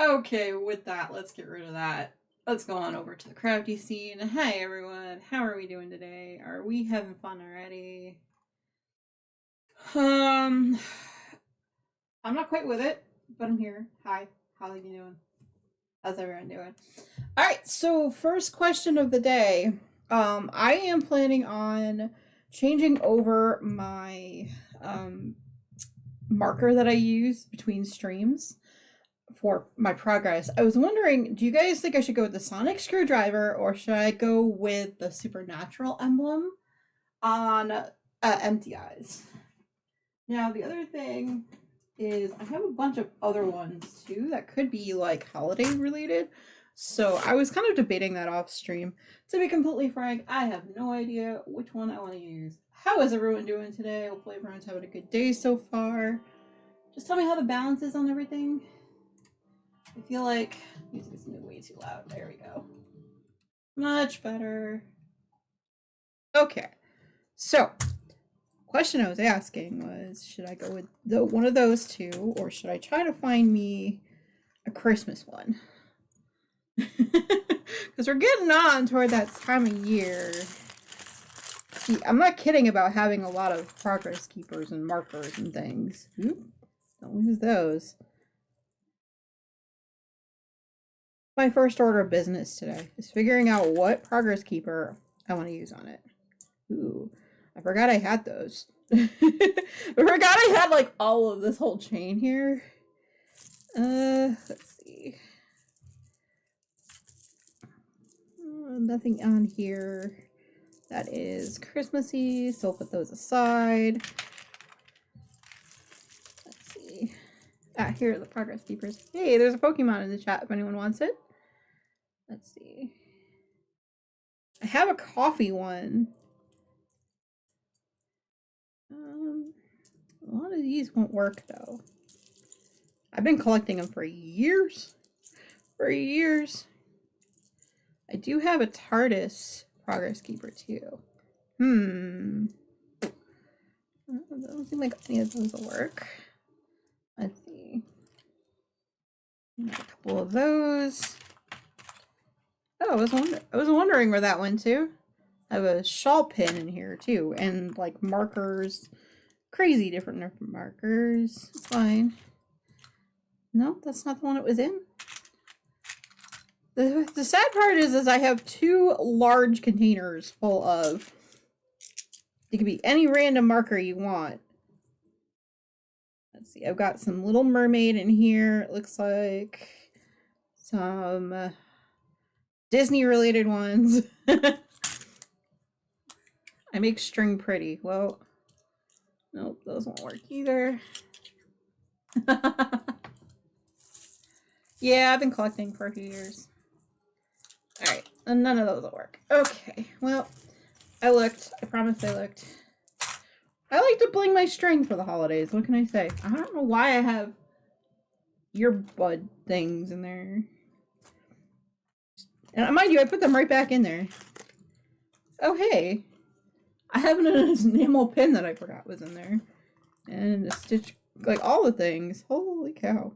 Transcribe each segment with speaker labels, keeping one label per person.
Speaker 1: Okay, with that, let's get rid of that. Let's go on over to the crafty scene. Hi everyone, how are we doing today? Are we having fun already? I'm not quite with it, but I'm here. Hi, how are you doing? How's everyone doing? All right, so first question of the day. I am planning on changing over my marker that I use between streams for my progress. I was wondering, do you guys think I should go with the sonic screwdriver or should I go with the supernatural emblem on empty eyes? Now, the other thing is I have a bunch of other ones too that could be like holiday related. So I was kind of debating that off stream. To be completely frank, I have no idea which one I want to use. How is everyone doing today? Hopefully everyone's having a good day so far. Just tell me how the balance is on everything. I feel like music is way too loud. There we go. Much better. Okay. So, question I was asking was, should I go with one of those two, or should I try to find me a Christmas one? Because we're getting on toward that time of year. See, I'm not kidding about having a lot of progress keepers and markers and things. Oop, don't lose those. My first order of business today is figuring out what progress keeper I want to use on it. Ooh, I forgot I had those. I forgot I had like all of this whole chain here. Let's see. Nothing on here that is Christmassy, so I'll put those aside. Let's see. Ah, here are the progress keepers. Hey, there's a Pokemon in the chat if anyone wants it. Let's see. I have a coffee one. A lot of these won't work though. I've been collecting them for years. For years. I do have a TARDIS progress keeper too. Doesn't seem like any of those will work. Let's see. A couple of those. Oh, I was wondering where that went to. I have a shawl pin in here too, and like markers, crazy different markers. It's fine. No, that's not the one it was in. The sad part is I have two large containers full of. It could be any random marker you want. Let's see. I've got some Little Mermaid in here. It looks like some Disney related ones. I make string pretty. Well, nope, those won't work either. Yeah, I've been collecting for a few years. Alright, and none of those will work. Okay, well, I looked. I promised I looked. I like to bling my string for the holidays. What can I say? I don't know why I have earbud things in there. And mind you, I put them right back in there. Oh, hey. I have an enamel pin that I forgot was in there. And a stitch, like all the things. Holy cow.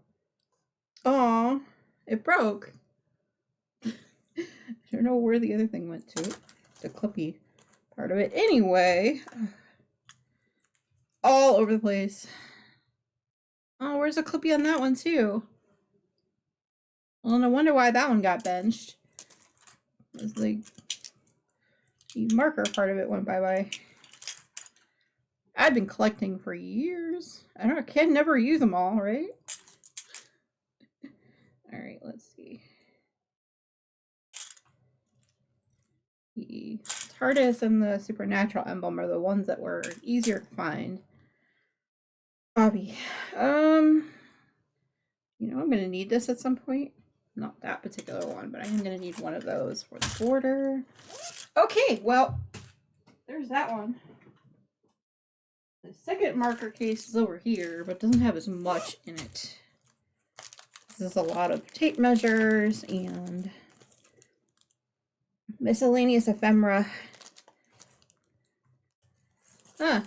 Speaker 1: Aw, it broke. I don't know where the other thing went to. The clippy part of it. Anyway. All over the place. Oh, where's the clippy on that one too? Well, no wonder why that one got benched. It was like the marker part of it went bye-bye. I've been collecting for years. I can never use them all, right? All right, let's see. The TARDIS and the supernatural emblem are the ones that were easier to find. Bobby, you know, I'm gonna need this at some point. Not that particular one, but I am gonna need one of those for the border. Okay, well, there's that one. The second marker case is over here, but doesn't have as much in it. This is a lot of tape measures and miscellaneous ephemera. Huh.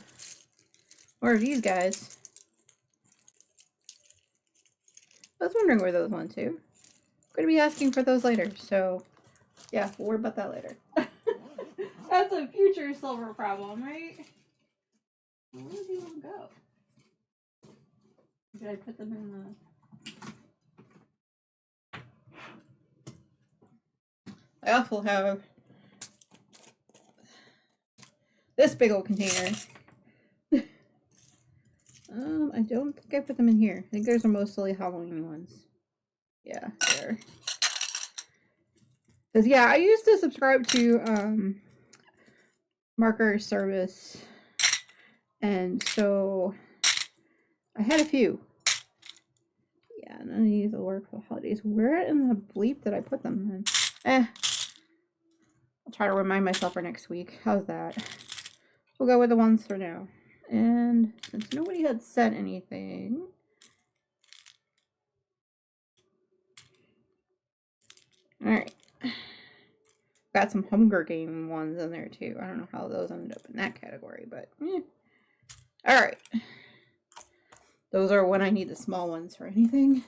Speaker 1: Where are these guys? I was wondering where those went to. going to be asking for those later. So, yeah, we'll worry about that later. That's a future silver problem, right? Where did you all go? Did I put them in the... I also have this big old container. I don't think I put them in here. I think those are mostly Halloween ones. Yeah, there. Because, yeah, I used to subscribe to marker service, and so I had a few. Yeah, none of these will work for the holidays. Where in the bleep did I put them? I'll try to remind myself for next week. How's that? We'll go with the ones for now. And since nobody had said anything, alright. Got some Hunger Game ones in there too. I don't know how those ended up in that category, but alright. Those are when I need the small ones for anything.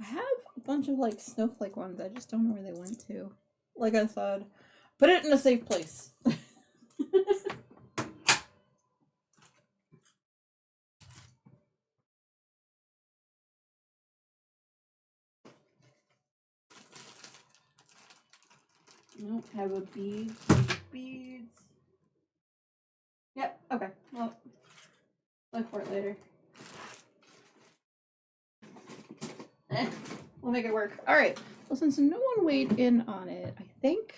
Speaker 1: I have a bunch of like snowflake ones. I just don't know where they went to. Like I said, put it in a safe place. Nope, have a bead, beads. Yep, okay. Well, look for it later. We'll make it work. Alright, well, since no one weighed in on it, I think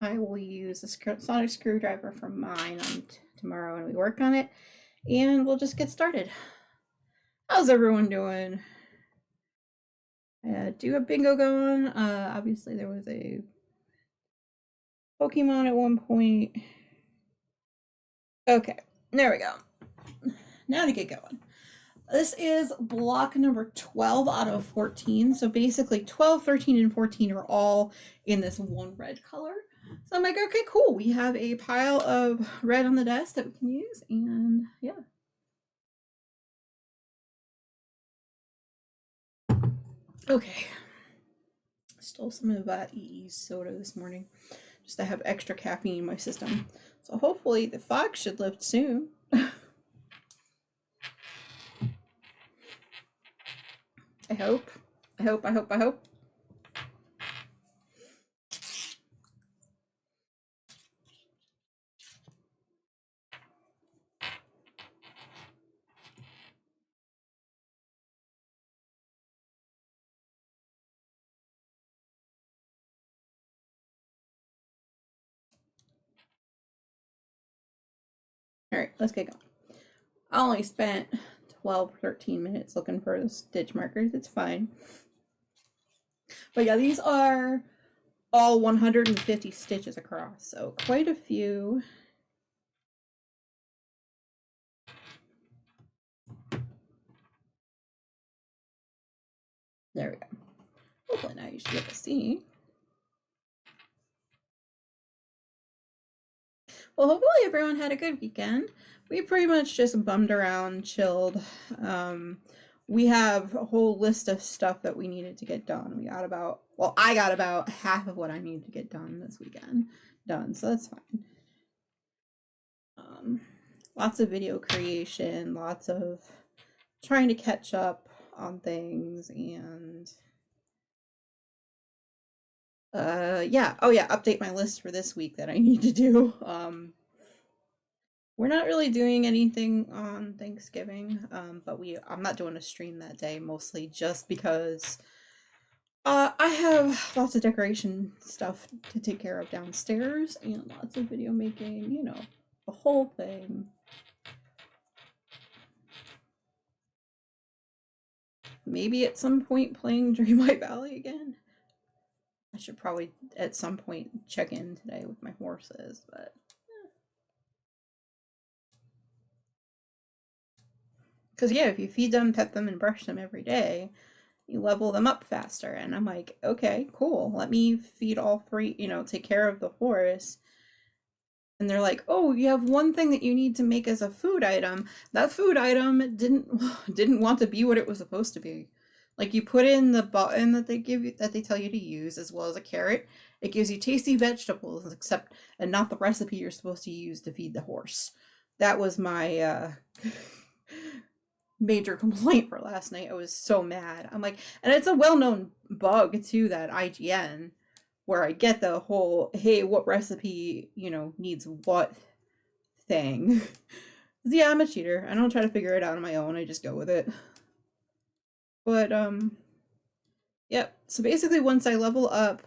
Speaker 1: I will use the sonic screwdriver from mine on tomorrow when we work on it, and we'll just get started. How's everyone doing? Do have bingo going. Obviously there was a Pokemon at one point. Okay, there we go. Now to get going. This is block number 12 out of 14. So basically 12, 13, and 14 are all in this one red color. So I'm like, okay, cool. We have a pile of red on the desk that we can use, and yeah. Okay. Stole some of EE's soda this morning just to have extra caffeine in my system. So hopefully the fog should lift soon. I hope. Alright, let's get going. I only spent 12, 13 minutes looking for the stitch markers. It's fine. But yeah, these are all 150 stitches across, so quite a few. There we go. Hopefully now you should be able to see. Well, hopefully everyone had a good weekend. We pretty much just bummed around, chilled. We have a whole list of stuff that we needed to get done. I got about half of what I needed to get done this weekend done, so that's fine. Lots of video creation, lots of trying to catch up on things, and yeah. Oh yeah, update my list for this week that I need to do. We're not really doing anything on Thanksgiving, but I'm not doing a stream that day, mostly just because I have lots of decoration stuff to take care of downstairs and lots of video making, you know, the whole thing. Maybe at some point playing Dreamlight Valley again. I should probably at some point check in today with my horses, but because yeah, if you feed them, pet them, and brush them every day, you level them up faster. And I'm like, okay, cool. Let me feed all three, you know, take care of the horse. And they're like, oh, you have one thing that you need to make as a food item. That food item didn't want to be what it was supposed to be. Like you put in the button that they give you, that they tell you to use, as well as a carrot. It gives you tasty vegetables, except and not the recipe you're supposed to use to feed the horse. That was my major complaint for last night. I was so mad. I'm like, and it's a well-known bug too, that IGN, where I get the whole, hey, what recipe, needs what thing. Yeah, I'm a cheater. I don't try to figure it out on my own. I just go with it. But yep. So basically once I level up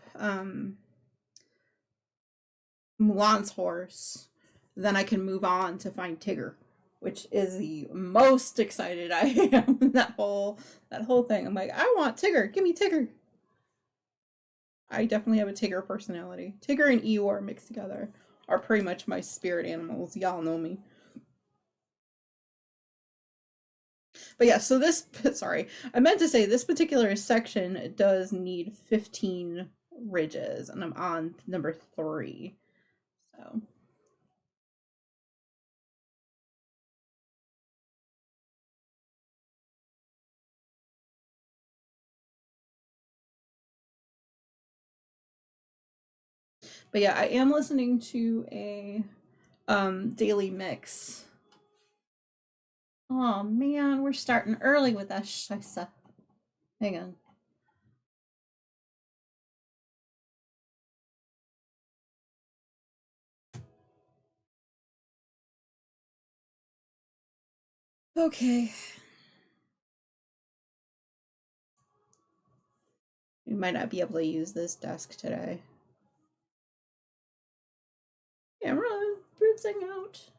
Speaker 1: Mulan's horse, then I can move on to find Tigger, which is the most excited I am. that whole thing. I'm like, I want Tigger. Give me Tigger. I definitely have a Tigger personality. Tigger and Eeyore mixed together are pretty much my spirit animals. Y'all know me. But yeah, so this, sorry, I meant to say this particular section does need 15 ridges, and I'm on number 3. So. But yeah, I am listening to a daily mix. Oh man, we're starting early with that shisa. Hang on. Okay. We might not be able to use this desk today. Yeah, I'm really rinsing out.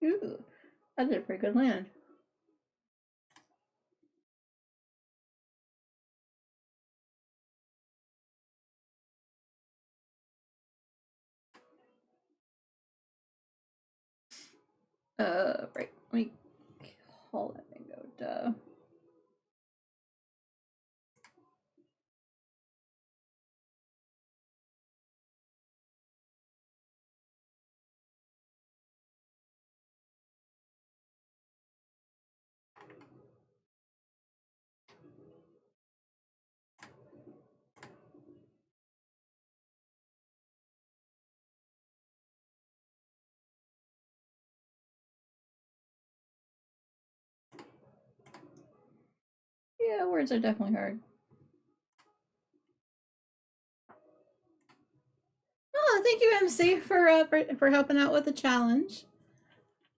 Speaker 1: Ooh, I did a pretty good land. Right. Let me call that bingo. Duh. Yeah, words are definitely hard. Oh, thank you, MC, for helping out with the challenge.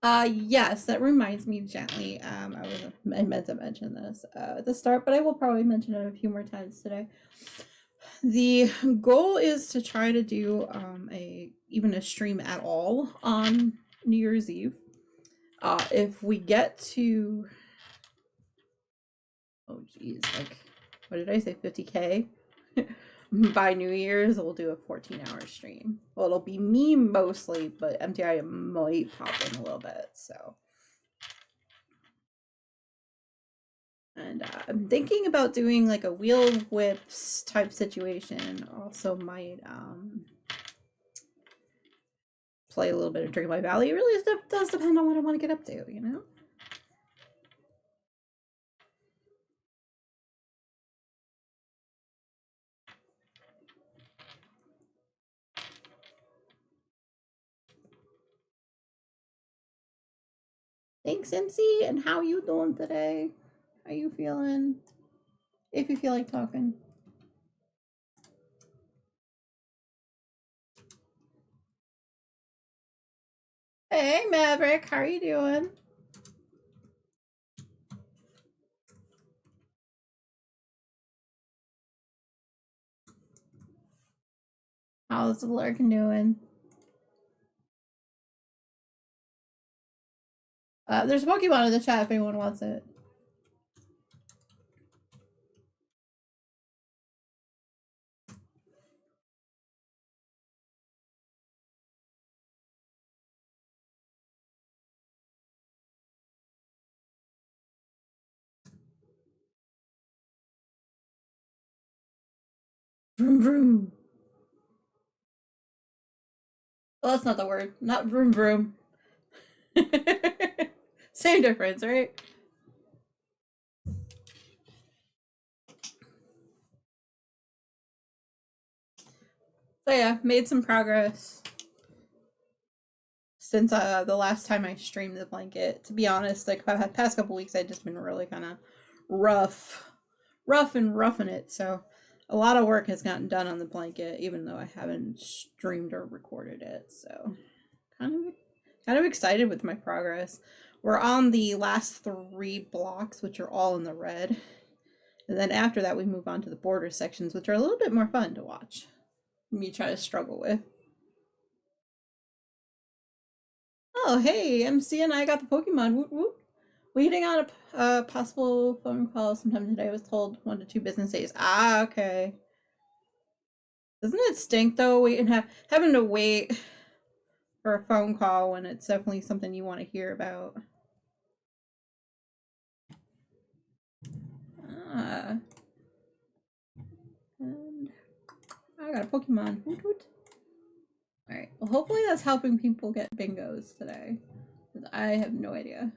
Speaker 1: Yes, that reminds me gently. I meant to mention this at the start, but I will probably mention it a few more times today. The goal is to try to do even a stream at all on New Year's Eve. If we get to, oh geez, like what did I say, 50K by New Year's, we'll do a 14-hour stream. Well, it'll be me mostly, but MTI might pop in a little bit. So, and I'm thinking about doing like a wheel whips type situation. Also, might play a little bit of Drink My Valley. It really does depend on what I want to get up to, you know? Thanks, MC. And how you doing today? How you feeling? If you feel like talking. Hey, Maverick. How are you doing? How's the Larkin doing? There's a Pokemon in the chat if anyone wants it. Vroom vroom. Well, that's not the word. Not vroom vroom. Same difference, right? So yeah, made some progress since the last time I streamed the blanket. To be honest, like the past couple weeks, I've just been really kind of rough and roughing it. So a lot of work has gotten done on the blanket, even though I haven't streamed or recorded it. So kind of excited with my progress. We're on the last 3 blocks, which are all in the red. And then after that, we move on to the border sections, which are a little bit more fun to watch. Me try to struggle with. Oh, hey, MC and I got the Pokemon. Whoop whoop. Waiting on a possible phone call sometime today. I was told 1 to 2 business days. Ah, okay. Doesn't it stink though, having to wait for a phone call when it's definitely something you want to hear about? Ah. And I got a Pokemon. Hoot hoot. Alright, well hopefully that's helping people get bingos today. Because I have no idea.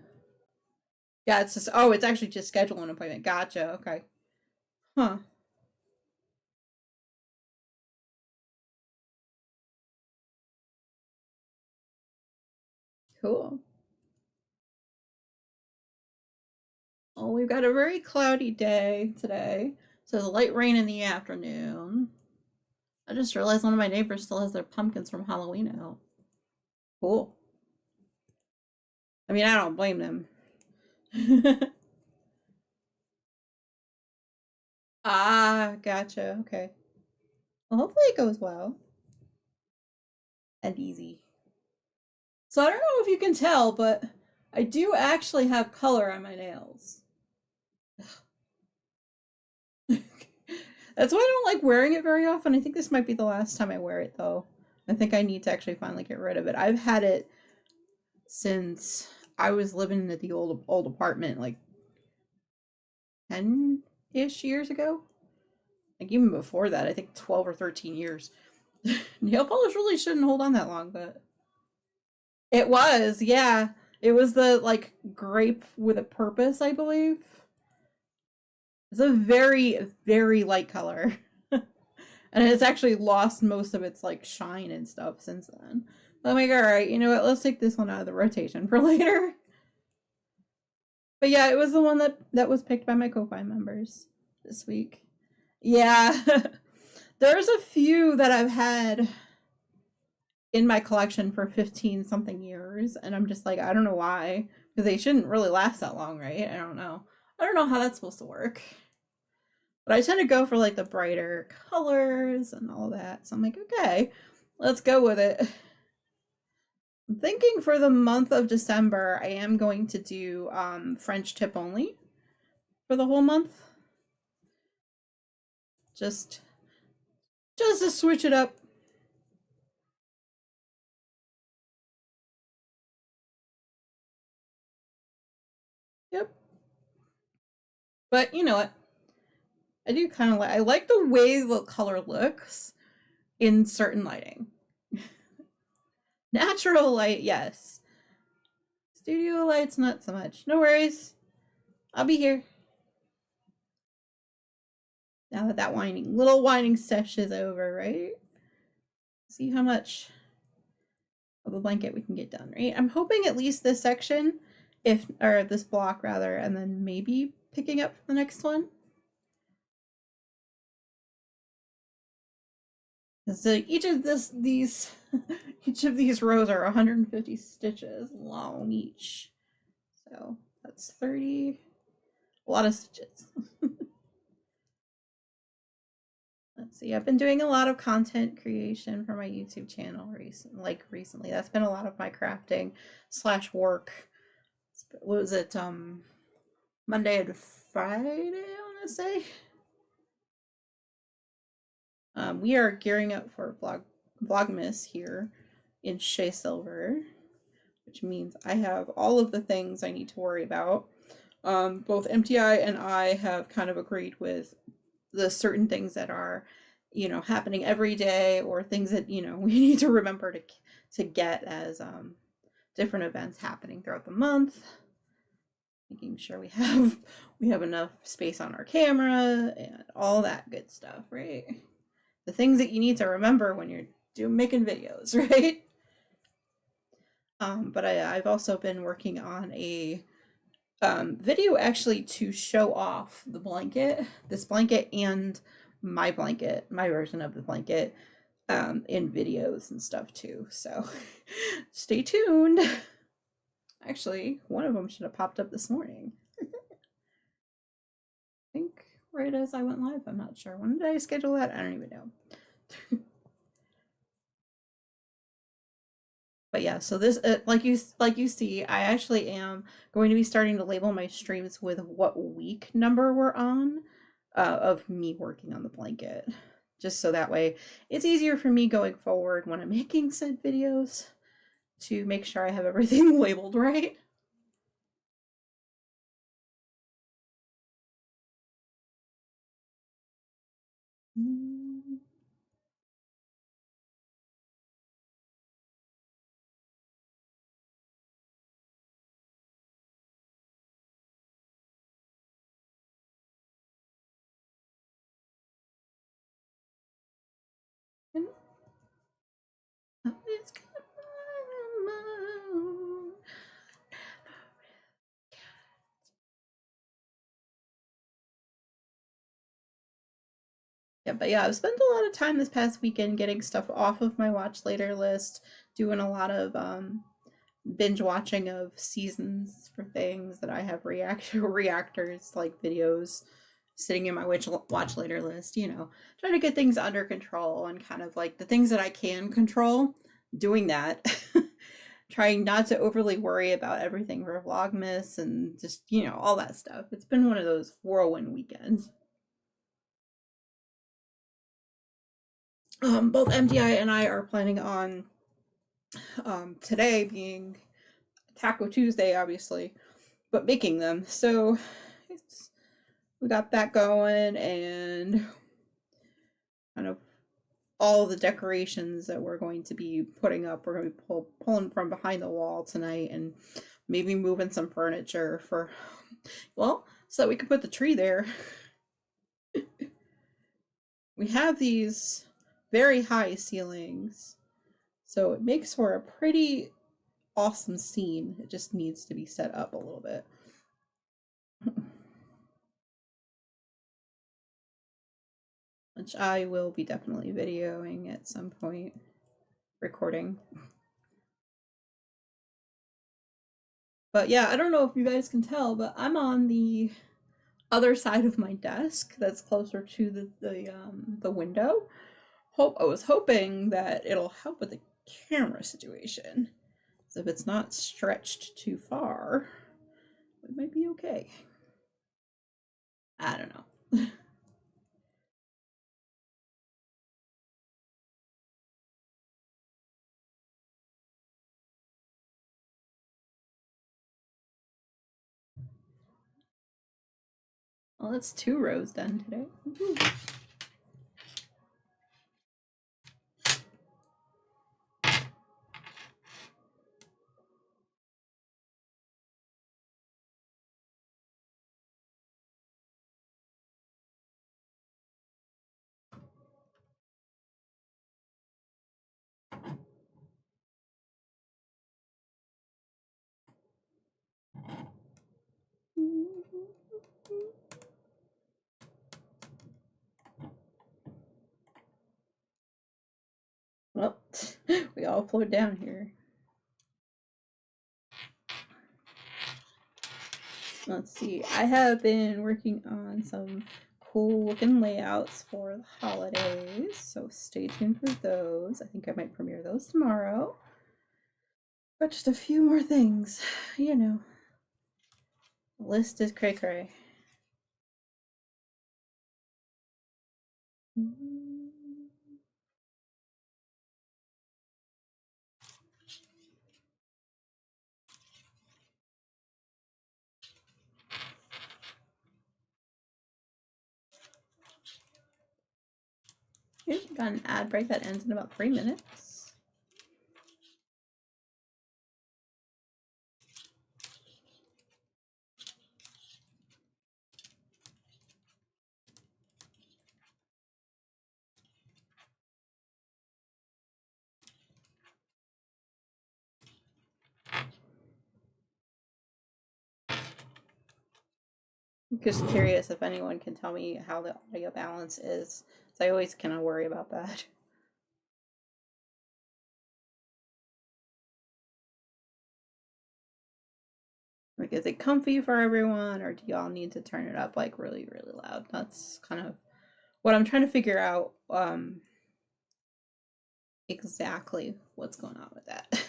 Speaker 1: Yeah, it's just, oh, it's actually just schedule an appointment. Gotcha, okay. Huh. Cool. Well, we've got a very cloudy day today. So there's light rain in the afternoon. I just realized one of my neighbors still has their pumpkins from Halloween out. Cool. I mean, I don't blame them. Ah, gotcha. Okay. Well, hopefully it goes well. And easy. So I don't know if you can tell, but I do actually have color on my nails. That's why I don't like wearing it very often. I think this might be the last time I wear it, though. I think I need to actually finally get rid of it. I've had it since I was living at the old apartment like 10-ish years ago. Like even before that, I think 12 or 13 years. Nail polish really shouldn't hold on that long, but it was, yeah. It was the like grape with a purpose, I believe. It's a very, very light color. And it's actually lost most of its like shine and stuff since then. But I'm like, all right, you know what? Let's take this one out of the rotation for later. But yeah, it was the one that was picked by my Ko-Fi members this week. Yeah. There's a few that I've had in my collection for 15 something years, and I'm just like, I don't know why, because they shouldn't really last that long, right? I don't know. I don't know how that's supposed to work. But I tend to go for like the brighter colors and all that. So I'm like, okay, let's go with it. I'm thinking for the month of December, I am going to do French tip only for the whole month. Just to switch it up. Yep. But you know what? I do kind of I like the way the color looks in certain lighting. Natural light, yes. Studio lights, not so much. No worries. I'll be here. Now that that little whining sesh is over, right? See how much of the blanket we can get done, right? I'm hoping at least this section, or this block rather, and then maybe picking up the next one. So each of these each of these rows are 150 stitches long each. So that's 30. A lot of stitches. Let's see. I've been doing a lot of content creation for my YouTube channel recently. That's been a lot of my crafting / work. What was it? Monday and Friday, I want to say. We are gearing up for Vlogmas here in Shea Silver, which means I have all of the things I need to worry about. Both MTI and I have kind of agreed with the certain things that are, you know, happening every day, or things that, you know, we need to remember to get as different events happening throughout the month. Making sure we have enough space on our camera and all that good stuff, right? The things that you need to remember when you're making videos, right? But I've also been working on a video actually to show off this blanket and my version of the blanket, in videos and stuff too. So stay tuned. Actually, one of them should have popped up this morning. I think right as I went live. I'm not sure. When did I schedule that? I don't even know. But yeah, so this, like you see, I actually am going to be starting to label my streams with what week number we're on, of me working on the blanket, just so that way it's easier for me going forward when I'm making said videos to make sure I have everything labeled right. Yeah, but yeah, I've spent a lot of time this past weekend getting stuff off of my watch later list, doing a lot of binge watching of seasons for things that I have reactors like videos sitting in my watch later list, you know, trying to get things under control and kind of like the things that I can control, doing that. Trying not to overly worry about everything for Vlogmas and just, you know, all that stuff. It's been one of those whirlwind weekends. Both MDI and I are planning on today being Taco Tuesday, obviously, but making them. So we got that going, and kind of all the decorations that we're going to be putting up. We're going to be pulling from behind the wall tonight, and maybe moving some furniture for, well, so that we can put the tree there. We have these very high ceilings, so it makes for a pretty awesome scene. It just needs to be set up a little bit. Which I will be definitely videoing at some point, recording. But yeah, I don't know if you guys can tell, but I'm on the other side of my desk that's closer to the window. I was hoping that it'll help with the camera situation. So if it's not stretched too far, it might be okay. I don't know. Well, that's 2 rows done today. Woo-hoo. Well, we all float down here. Let's see. I have been working on some cool looking layouts for the holidays, so stay tuned for those. I think I might premiere those tomorrow. But just a few more things, you know. The list is cray cray. We've got an ad break that ends in about 3 minutes. I'm just curious if anyone can tell me how the audio balance is. So I always kind of worry about that. Like, is it comfy for everyone, or do y'all need to turn it up like really, really loud? That's kind of what I'm trying to figure out. Exactly what's going on with that.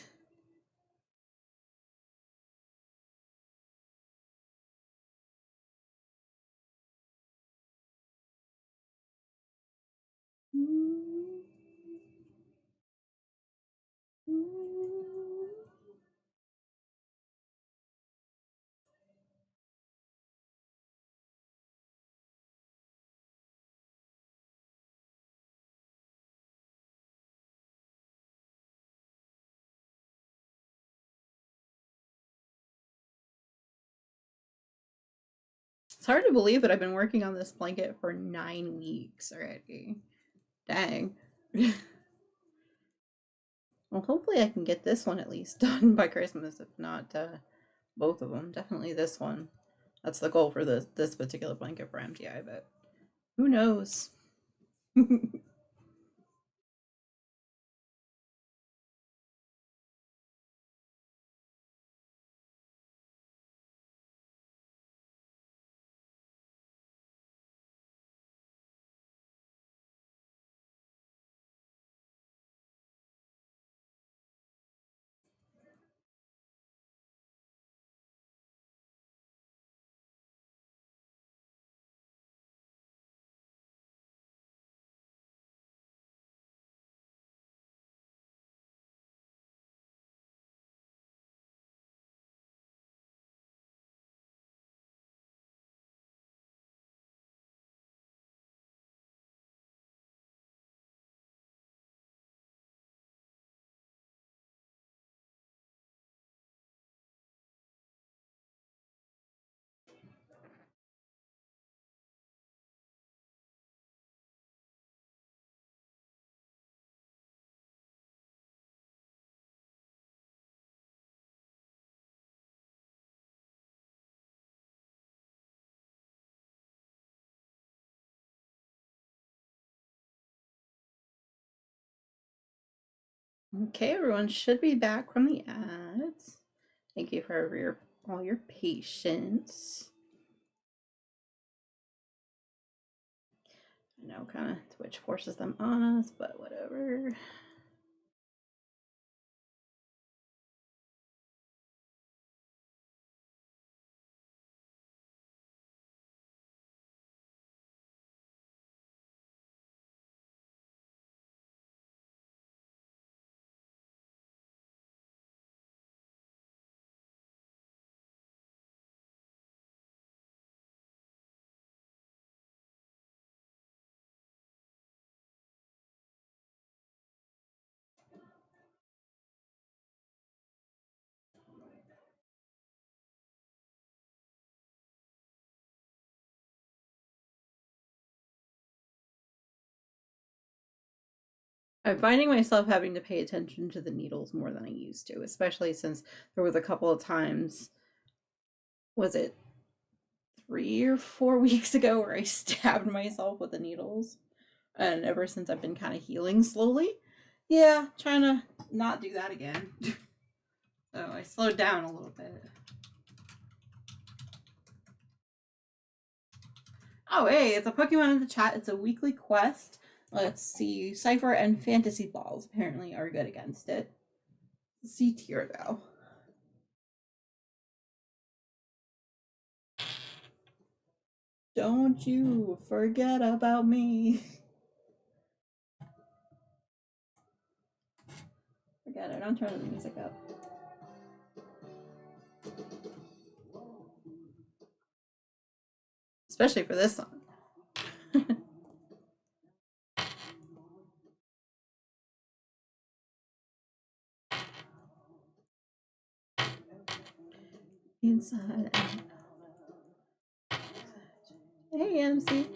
Speaker 1: It's hard to believe that I've been working on this blanket for 9 weeks already. Dang. Well, hopefully I can get this one at least done by Christmas, if not both of them. Definitely this one. That's the goal for this particular blanket for MTI, but who knows? Okay, everyone should be back from the ads. Thank you for all your patience. I know kind of Twitch forces them on us, but whatever. I'm finding myself having to pay attention to the needles more than I used to, especially since there was a couple of times, was it 3 or 4 weeks ago, where I stabbed myself with the needles. And ever since I've been kind of healing slowly. Yeah, trying to not do that again. So I slowed down a little bit. Oh, hey, it's a Pokemon in the chat. It's a weekly quest. Let's see. Cypher and Fantasy Balls apparently are good against it. C tier, though. Don't you forget about me. Forget it. I'm turning the music up. Especially for this song. Inside out. Hey, MC.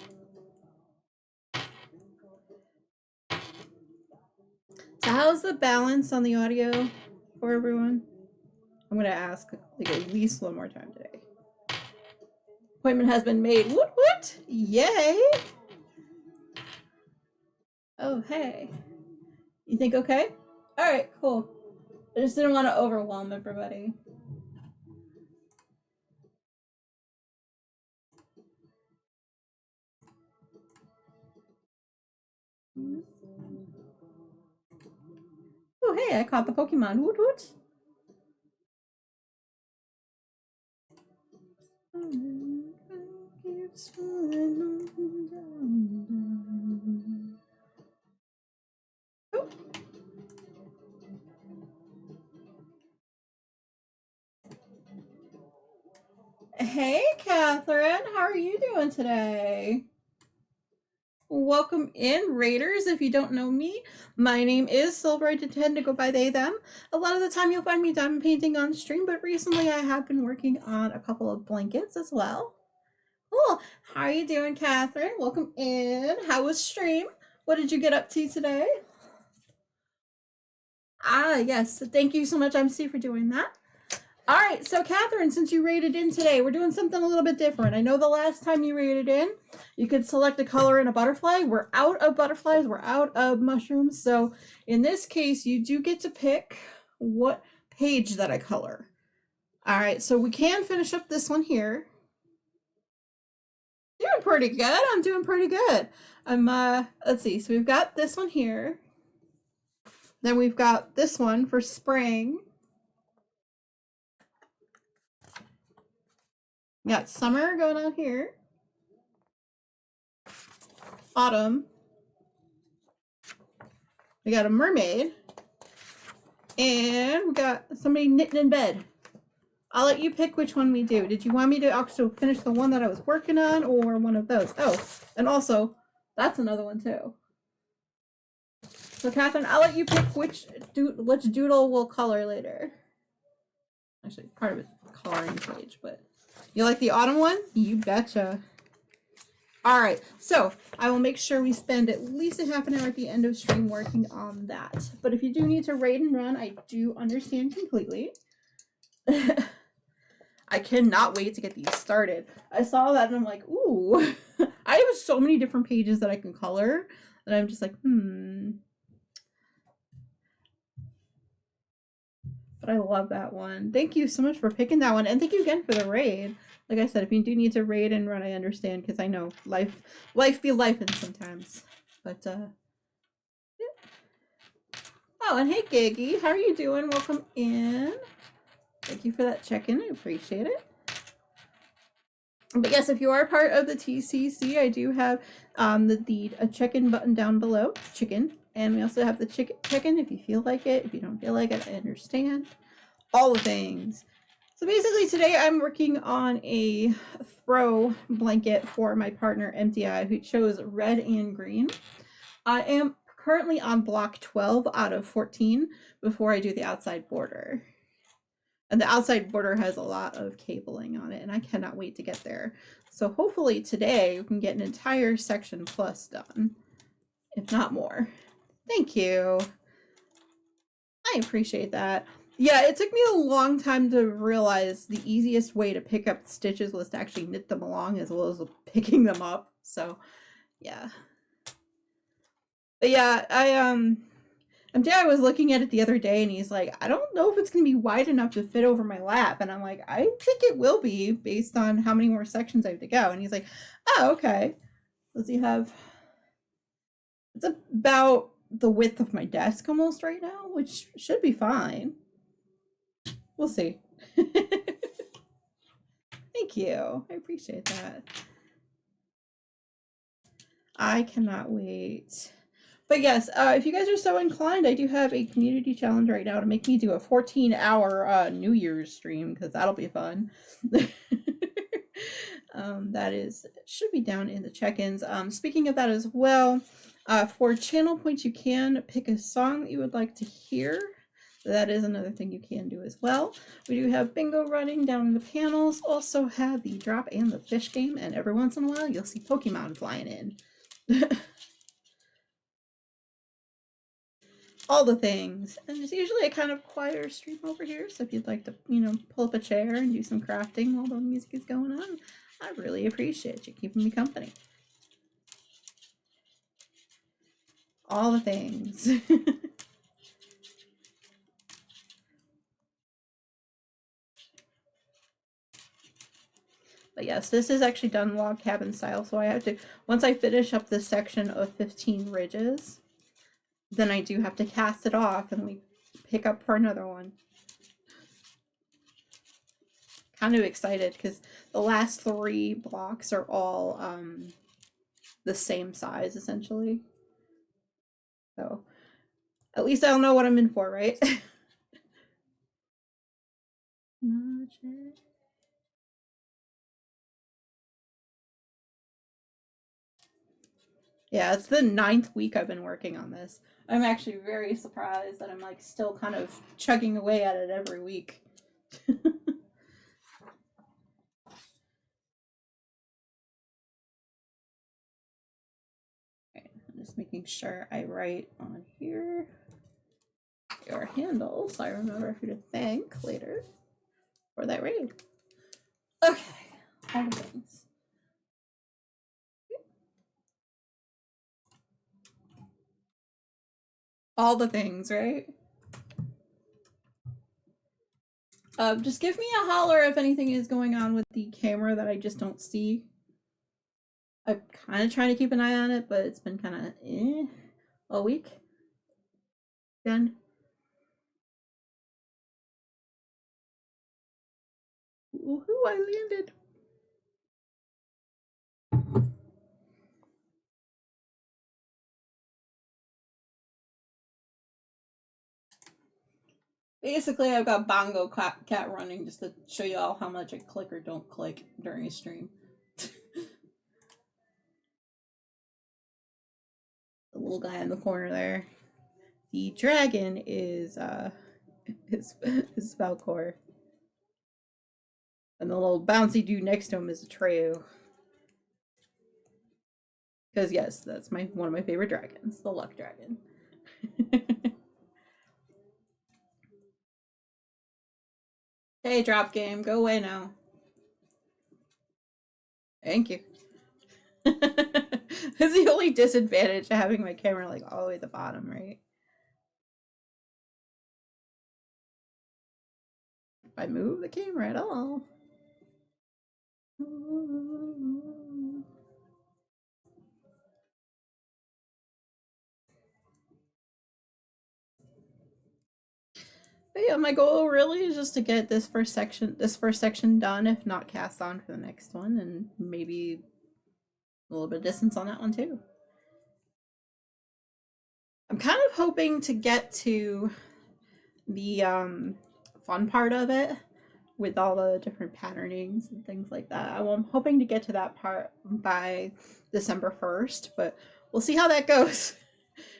Speaker 1: So how's the balance on the audio for everyone? I'm going to ask like at least one more time today. Appointment has been made. What? Yay! Oh, hey. You think okay? Alright, cool. I just didn't want to overwhelm everybody. Oh, hey, I caught the Pokemon. Woot woot. Oh. Hey, Catherine. How are you doing today? Welcome in, Raiders. If you don't know me, my name is Silver. I tend to go by they, them. A lot of the time you'll find me diamond painting on stream, but recently I have been working on a couple of blankets as well. Cool. How are you doing, Catherine? Welcome in. How was stream? What did you get up to today? Ah, yes. Thank you so much, MC, for doing that. All right, so Catherine, since you rated in today, we're doing something a little bit different. I know the last time you rated in, you could select a color in a butterfly. We're out of butterflies. We're out of mushrooms. So in this case, you do get to pick what page that I color. All right, so we can finish up this one here. Doing pretty good. I'm doing pretty good. Let's see. So we've got this one here. Then we've got this one for spring. We got summer going on here. Autumn. We got a mermaid. And we got somebody knitting in bed. I'll let you pick which one we do. Did you want me to also finish the one that I was working on or one of those? Oh, and also, that's another one too. So Catherine, I'll let you pick which doodle we'll color later. Actually, part of it's coloring page, but you like the autumn one? You betcha. All right, so I will make sure we spend at least a half an hour at the end of stream working on that. But if you do need to raid and run, I do understand completely. I cannot wait to get these started. I saw that and I'm like, ooh, I have so many different pages that I can color that I'm just like, But I love that one. Thank you so much for picking that one, and thank you again for the raid. Like I said, if you do need to raid and run, I understand, because I know life be lifing sometimes. But yeah. Oh, and hey Giggy, how are you doing? Welcome in. Thank you for that check-in. I appreciate it. But yes, if you are part of the TCC, I do have a check-in button down below, chicken, and we also have the check-in if you feel like it. If you don't feel like it, I understand. All the things. So basically today I'm working on a throw blanket for my partner MTI, who chose red and green. I am currently on block 12 out of 14 before I do the outside border. And the outside border has a lot of cabling on it, and I cannot wait to get there. So hopefully today we can get an entire section plus done, if not more. Thank you. I appreciate that. Yeah, it took me a long time to realize the easiest way to pick up stitches was to actually knit them along as well as picking them up. So, yeah. But yeah, MJ was looking at it the other day and he's like, I don't know if it's going to be wide enough to fit over my lap. And I'm like, I think it will be based on how many more sections I have to go. And he's like, oh, okay. Does he have... It's about the width of my desk almost right now, which should be fine. We'll see. Thank you. I appreciate that. I cannot wait. But yes, if you guys are so inclined, I do have a community challenge right now to make me do a 14-hour New Year's stream, because that'll be fun. That should be down in the check-ins. Speaking of that as well, for channel points, you can pick a song that you would like to hear. That is another thing you can do as well. We do have bingo running down in the panels. Also have the drop and the fish game, and every once in a while you'll see Pokemon flying in. All the things. And it's usually a kind of quieter stream over here, so if you'd like to, pull up a chair and do some crafting while the music is going on, I really appreciate you keeping me company. All the things. But yes, this is actually done log cabin style, so I have to, once I finish up this section of 15 ridges, then I do have to cast it off and we pick up for another one. Kind of excited because the last 3 blocks are all the same size essentially. So at least I'll know what I'm in for, right? Yeah, it's the 9th week I've been working on this. I'm actually very surprised that I'm like still kind of chugging away at it every week. Okay, I'm just making sure I write on here your handle so I remember who to thank later for that raid. Okay, all the things. All the things, right? Just give me a holler if anything is going on with the camera that I just don't see. I'm kind of trying to keep an eye on it, but it's been kind of all week. Done. Woohoo, I landed. Basically, I've got Bongo Cat running just to show you all how much I click or don't click during a stream. The little guy in the corner there. The dragon is Valcor. And the little bouncy dude next to him is Atreyu. Because yes, that's one of my favorite dragons, the luck dragon. Hey, drop game, go away now. Thank you. That's the only disadvantage to having my camera like all the way at the bottom, right? I move the camera at all. But yeah, my goal really is just to get this first section done, if not cast on for the next one, and maybe a little bit of distance on that one too. I'm kind of hoping to get to the fun part of it with all the different patternings and things like that. I'm hoping to get to that part by December 1st, but we'll see how that goes.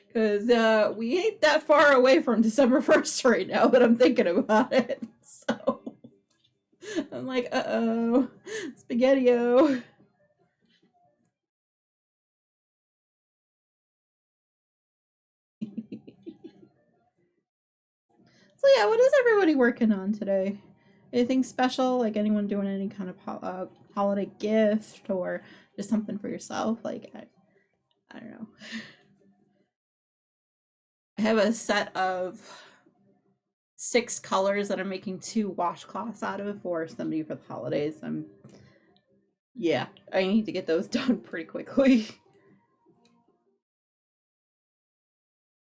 Speaker 1: Because we ain't that far away from December 1st right now that I'm thinking about it. So I'm like, uh-oh, spaghetti-o. So yeah, what is everybody working on today? Anything special? Like anyone doing any kind of holiday gift or just something for yourself? Like, I don't know. I have a set of 6 colors that I'm making 2 washcloths out of for somebody for the holidays. Yeah, I need to get those done pretty quickly.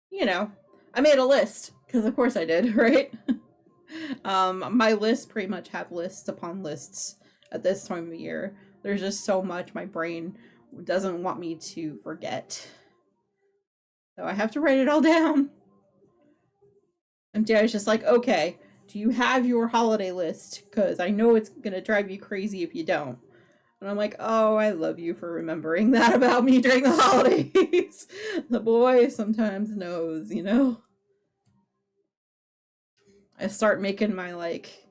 Speaker 1: You know, I made a list because of course I did, right? My lists pretty much have lists upon lists at this time of year. There's just so much my brain doesn't want me to forget. So I have to write it all down. And Dad's just like, okay, do you have your holiday list? Because I know it's going to drive you crazy if you don't. And I'm like, oh, I love you for remembering that about me during the holidays. The boy sometimes knows, you know? I start making my, like,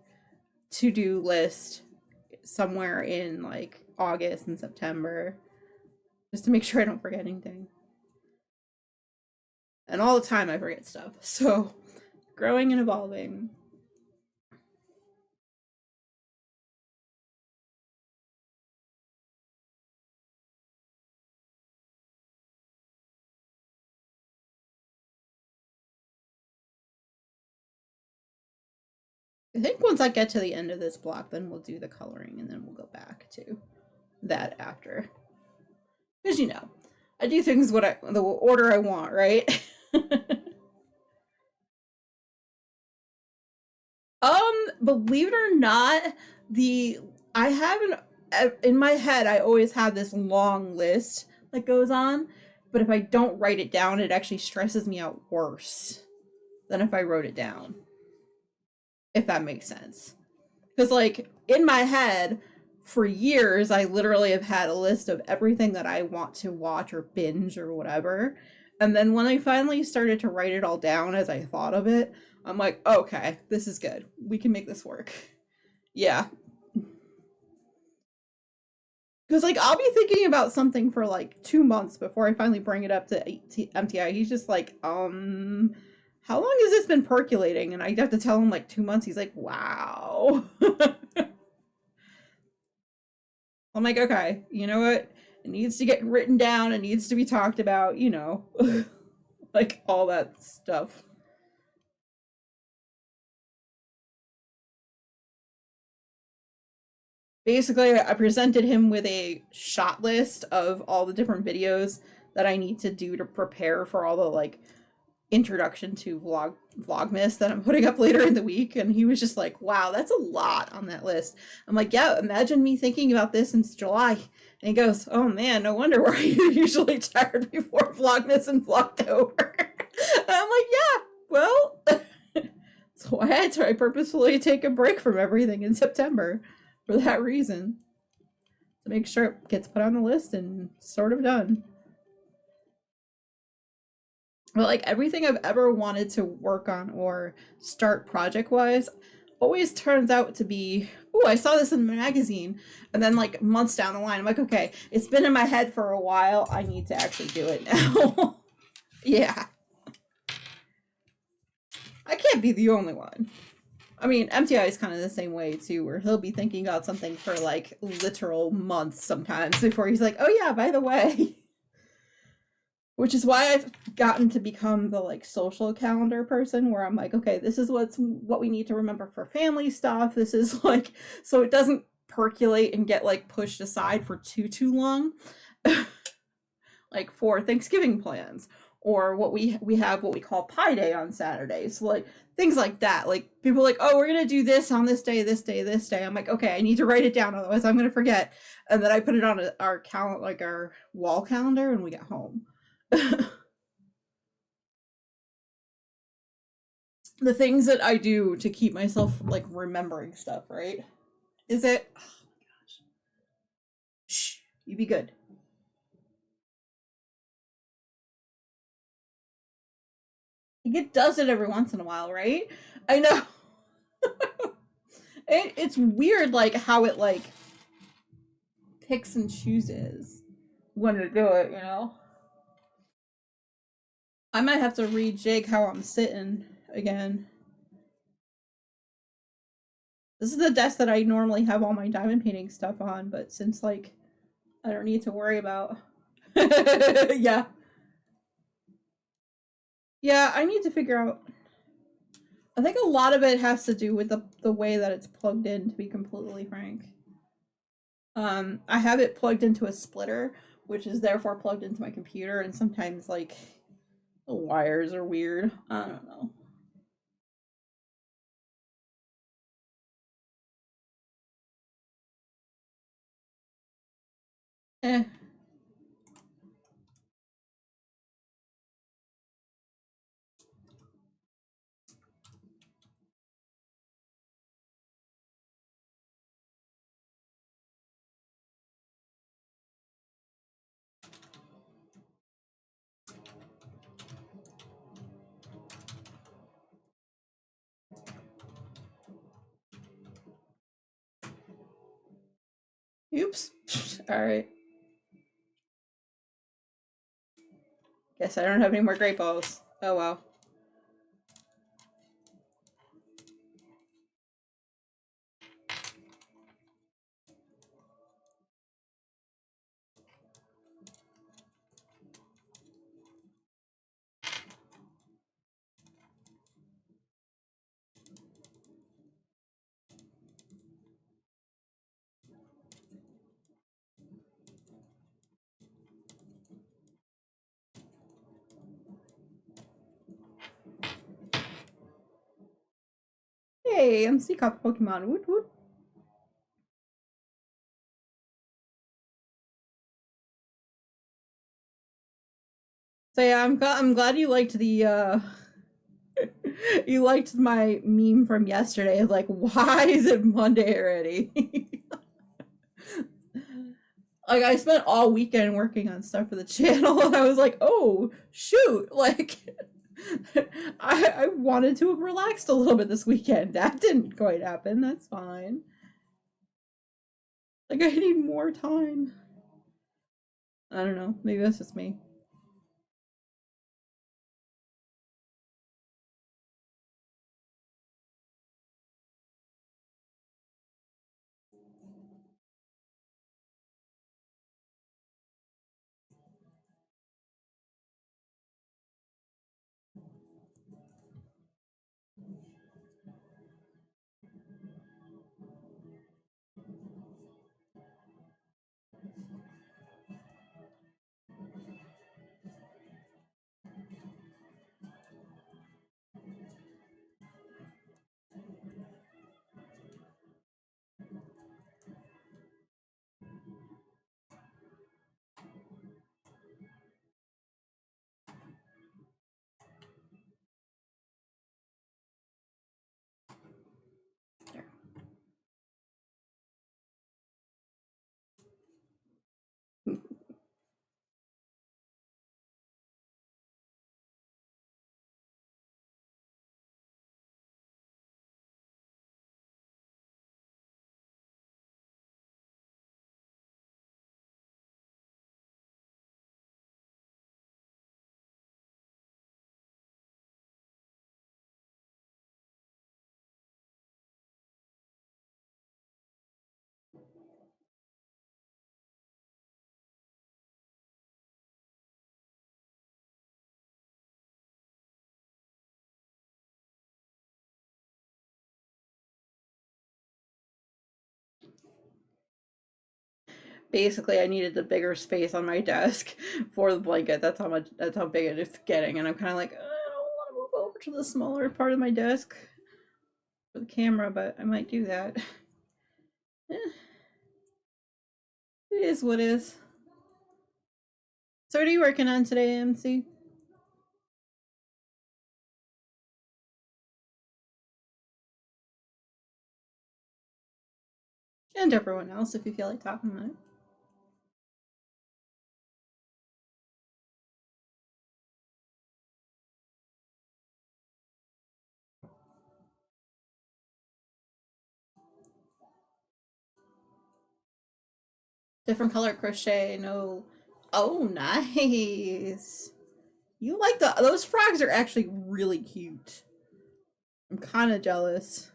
Speaker 1: to-do list somewhere in, like, August and September. Just to make sure I don't forget anything. And all the time I forget stuff. So, growing and evolving. I think once I get to the end of this block, then we'll do the coloring and then we'll go back to that after. Because, you know, I do things the order I want, right? Believe it or not, I haven't in my head I always have this long list that goes on, but if I don't write it down, it actually stresses me out worse than if I wrote it down. If that makes sense. Because, like, in my head, for years, I literally have had a list of everything that I want to watch or binge or whatever. And then when I finally started to write it all down as I thought of it, I'm like, okay, this is good. We can make this work. Yeah. Because, like, I'll be thinking about something for, like, 2 months before I finally bring it up to MTI. He's just like, how long has this been percolating? And I have to tell him, like, 2 months. He's like, wow. I'm like, okay, you know what? It needs to get written down. It needs to be talked about, you know, like all that stuff. Basically, I presented him with a shot list of all the different videos that I need to do to prepare for all the, like, introduction to Vlogmas that I'm putting up later in the week, and he was just like, wow, that's a lot on that list. I'm like, yeah, imagine me thinking about this since July. And he goes, oh man, no wonder why you're usually tired before Vlogmas and Vlogtober. And I'm like, yeah, well, that's why I purposefully take a break from everything in September for that reason, to make sure it gets put on the list and sort of done. But, like, everything I've ever wanted to work on or start project-wise always turns out to be, oh, I saw this in the magazine. And then, like, months down the line, I'm like, okay, it's been in my head for a while. I need to actually do it now. Yeah. I can't be the only one. I mean, MTI is kind of the same way, too, where he'll be thinking about something for, like, literal months sometimes before he's like, oh, yeah, by the way. which is why I've gotten to become the like social calendar person where I'm like, okay, this is what we need to remember for family stuff. This is like, so it doesn't percolate and get like pushed aside for too long. Like for Thanksgiving plans, or what we have what we call Pie Day on Saturdays, so like things like that. Like people are like, oh, we're gonna do this on this day, this day, this day. I'm like, okay, I need to write it down, otherwise I'm gonna forget. And then I put it on our calendar, like our wall calendar, when we get home. The things that I do to keep myself like remembering stuff, right? Is it? Oh my gosh! Shh, you be good. It does it every once in a while, right? I know. It's weird, like how it like picks and chooses when to do it. I might have to rejig how I'm sitting again. This is the desk that I normally have all my diamond painting stuff on, but since like I don't need to worry about. Yeah. Yeah, I need to figure out. I think a lot of it has to do with the way that it's plugged in, to be completely frank. I have it plugged into a splitter, which is therefore plugged into my computer, and sometimes like the wires are weird. I don't know. Eh. Oops. All right. Guess I don't have any more great balls. Oh well. Hey, I'm Seacop Pokemon. Woot woot. So yeah, I'm glad you liked the you liked my meme from yesterday. Like, why is it Monday already? Like I spent all weekend working on stuff for the channel, and I was like, oh shoot, like I wanted to have relaxed a little bit this weekend. That didn't quite happen. That's fine. Like I need more time. I don't know. Maybe that's just me. basically I needed a bigger space on my desk for the blanket. That's how big it is getting, and I'm kind of like, I don't want to move over to the smaller part of my desk for the camera, but I might do that. It is what it is. So what are you working on today, MC? And everyone else, if you feel like talking about it. Different color crochet, no. Oh, nice. You like those frogs are actually really cute. I'm kind of jealous.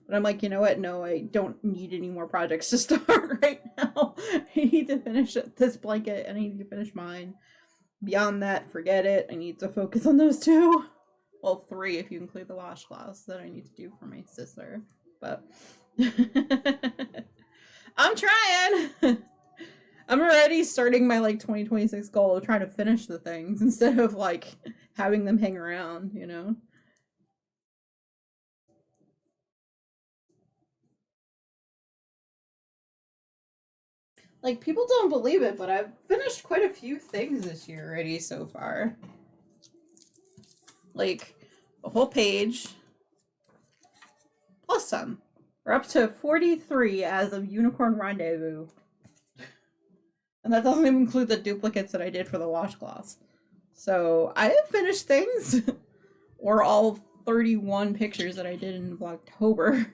Speaker 1: But I'm like, you know what? No, I don't need any more projects to start right now. I need to finish this blanket and I need to finish mine. Beyond that, forget it. I need to focus on those two. Well, three if you include the washcloths that I need to do for my sister. But I'm trying. I'm already starting my like 2026 goal of trying to finish the things instead of like having them hang around, you know? Like, people don't believe it, but I've finished quite a few things this year already so far. Like, a whole page. Plus some. We're up to 43 as of Unicorn Rendezvous. And that doesn't even include the duplicates that I did for the washcloths. So, I have finished things. Or all 31 pictures that I did in Vlogtober.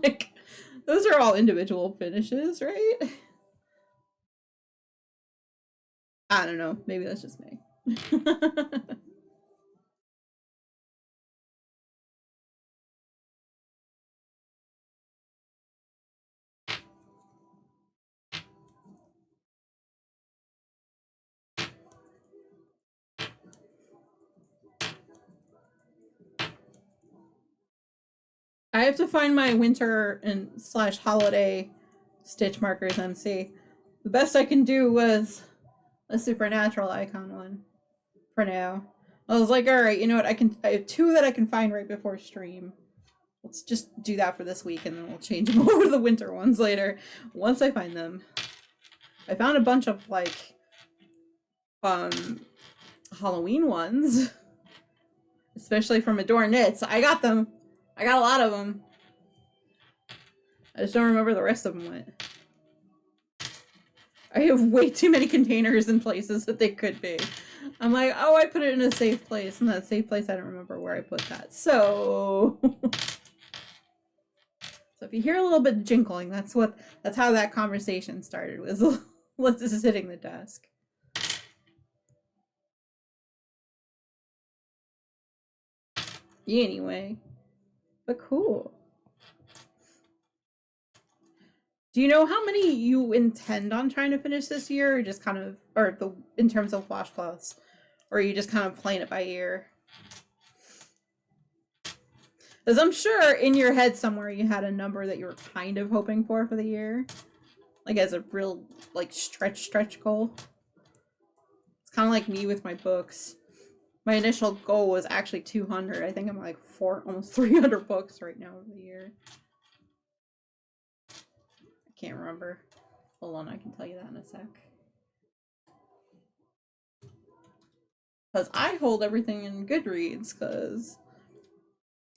Speaker 1: Like, those are all individual finishes, right? I don't know. Maybe that's just me. I have to find my winter and slash holiday stitch markers, MC. The best I can do was a supernatural icon one for now. I was like, all right, you know what? I have two that I can find right before stream. Let's just do that for this week, and then we'll change them over to the winter ones later once I find them. I found a bunch of like Halloween ones, especially from Adore Knits. I got them. I got a lot of them. I just don't remember the rest of them went. I have way too many containers in places that they could be. I'm like, oh, I put it in a safe place, and that safe place, I don't remember where I put that. So, so if you hear a little bit of jinkling, that's how that conversation started. Was just hitting the desk. Anyway, but cool. Do you know how many you intend on trying to finish this year, or just kind of, or the in terms of washcloths, or are you just kind of playing it by ear? Because I'm sure in your head somewhere you had a number that you were kind of hoping for the year, like as a real like stretch goal. It's kind of like me with my books. My initial goal was actually 200. I think I'm like almost 300 books right now of the year. I can't remember. Hold on, I can tell you that in a sec. Because I hold everything in Goodreads, because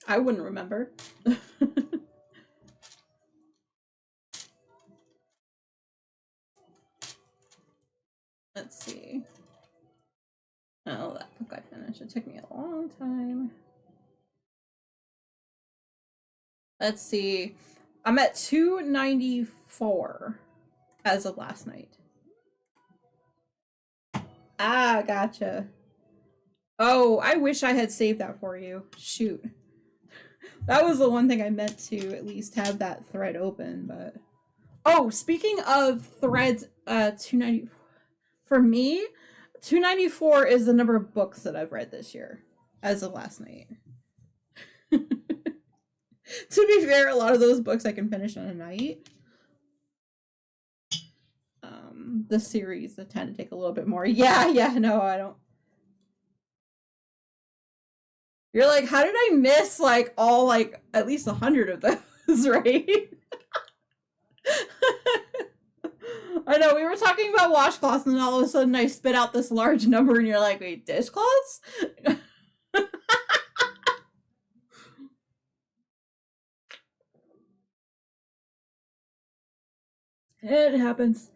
Speaker 1: I wouldn't remember. Let's see. Oh, that book I finished. It took me a long time. Let's see. I'm at 294 as of last night. Ah, gotcha. Oh, I wish I had saved that for you. Shoot. That was the one thing I meant to at least have that thread open, but... Oh, speaking of threads, 290... For me, 294 is the number of books that I've read this year, as of last night. To be fair, a lot of those books I can finish in a night. the series that tend to take a little bit more. Yeah, yeah, no, I don't. You're like, how did I miss like all like at least 100 of those, right? I know, we were talking about washcloths, and then all of a sudden I spit out this large number, and you're like, wait, dishcloths? It happens.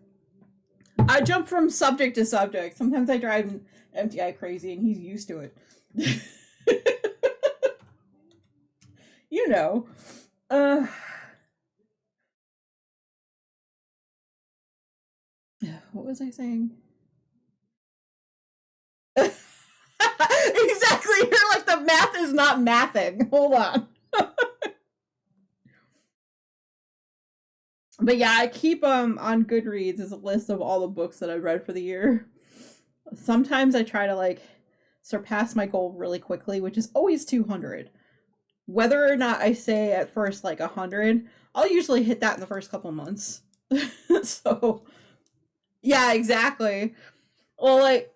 Speaker 1: I jump from subject to subject. Sometimes I drive MTI crazy, and he's used to it. You know. Uh, what was I saying? Exactly. You're like, the math is not mathing. Hold on. But yeah, I keep on Goodreads as a list of all the books that I've read for the year. Sometimes I try to like surpass my goal really quickly, which is always 200. Whether or not I say at first like 100, I'll usually hit that in the first couple months. So, yeah, exactly. Well, like,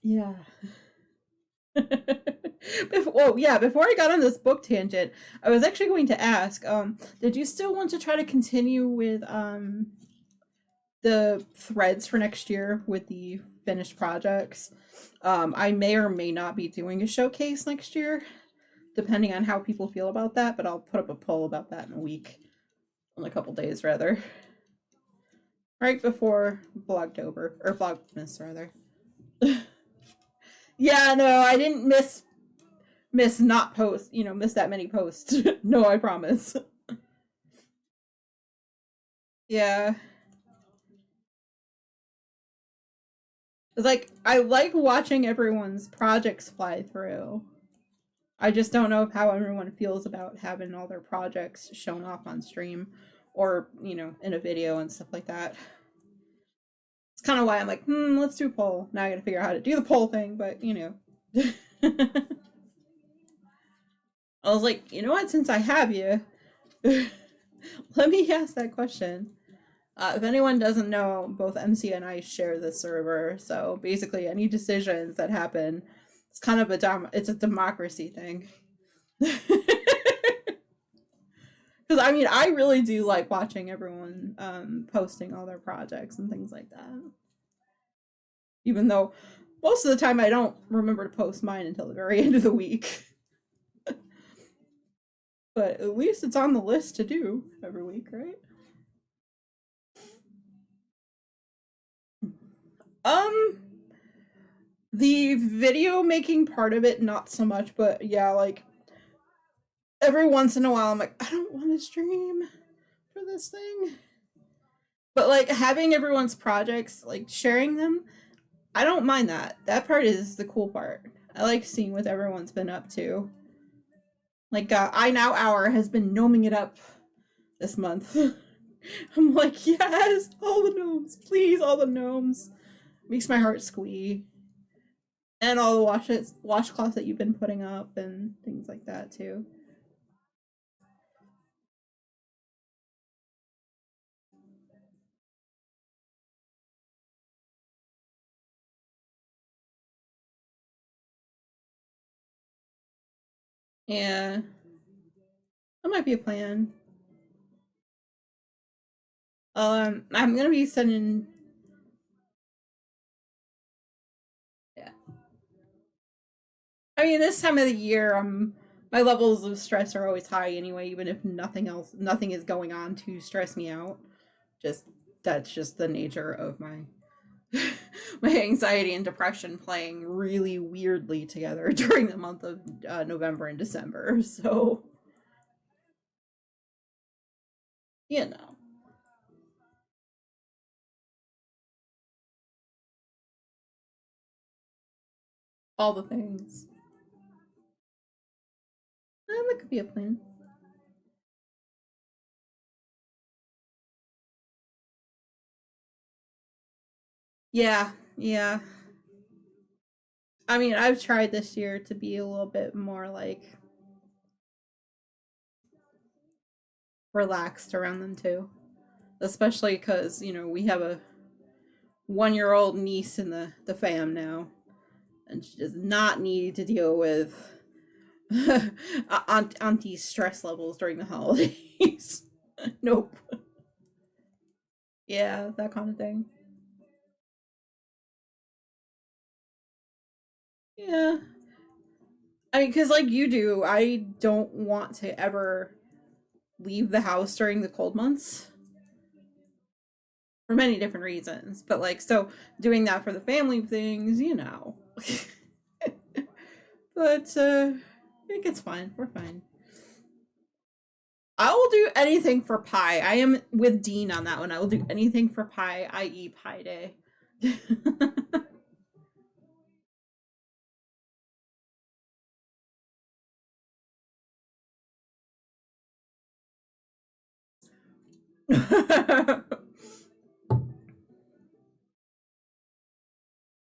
Speaker 1: yeah. Before I got on this book tangent, I was actually going to ask, did you still want to try to continue with the threads for next year with the finished projects? I may or may not be doing a showcase next year, depending on how people feel about that, but I'll put up a poll about that in a week, in a couple days rather. Right before Vlogtober, or Vlogmas rather. Yeah, no, I didn't miss not post, miss that many posts. No, I promise. Yeah. It's like, I like watching everyone's projects fly through. I just don't know how everyone feels about having all their projects shown off on stream or, in a video and stuff like that. It's kind of why I'm like, let's do a poll. Now I gotta figure out how to do the poll thing, but, I was like, you know what, since I have you, let me ask that question. If anyone doesn't know, both MC and I share the server, so basically any decisions that happen, it's kind of it's a democracy thing. Because I mean, I really do like watching everyone posting all their projects and things like that. Even though most of the time I don't remember to post mine until the very end of the week. But at least it's on the list to do every week, right? Um, the video making part of it, not so much, but yeah, like every once in a while I'm like, I don't want to stream for this thing. But like having everyone's projects, like sharing them, I don't mind that. That part is the cool part. I like seeing what everyone's been up to. Like I Now Hour has been gnoming it up this month. I'm like, yes, all the gnomes, please, all the gnomes. Makes my heart squee. And all the washcloths that you've been putting up and things like that too. Yeah, that might be a plan. I'm gonna be sending. Yeah, I mean, this time of the year, my levels of stress are always high anyway. Even if nothing is going on to stress me out. Just That's just the nature of my my anxiety and depression playing really weirdly together during the month of November and December. So, you know, all the things. That could be a plan. Yeah, yeah. I mean, I've tried this year to be a little bit more like relaxed around them too. Especially because, we have 1-year-old niece in the fam now, and she does not need to deal with auntie's stress levels during the holidays. Nope. Yeah, that kind of thing. Yeah. I mean, because like you do, I don't want to ever leave the house during the cold months for many different reasons. But like, so doing that for the family things, you know. But I think it's fine. We're fine. I will do anything for pie. I am with Dean on that one. I will do anything for pie, i.e., Pie Day.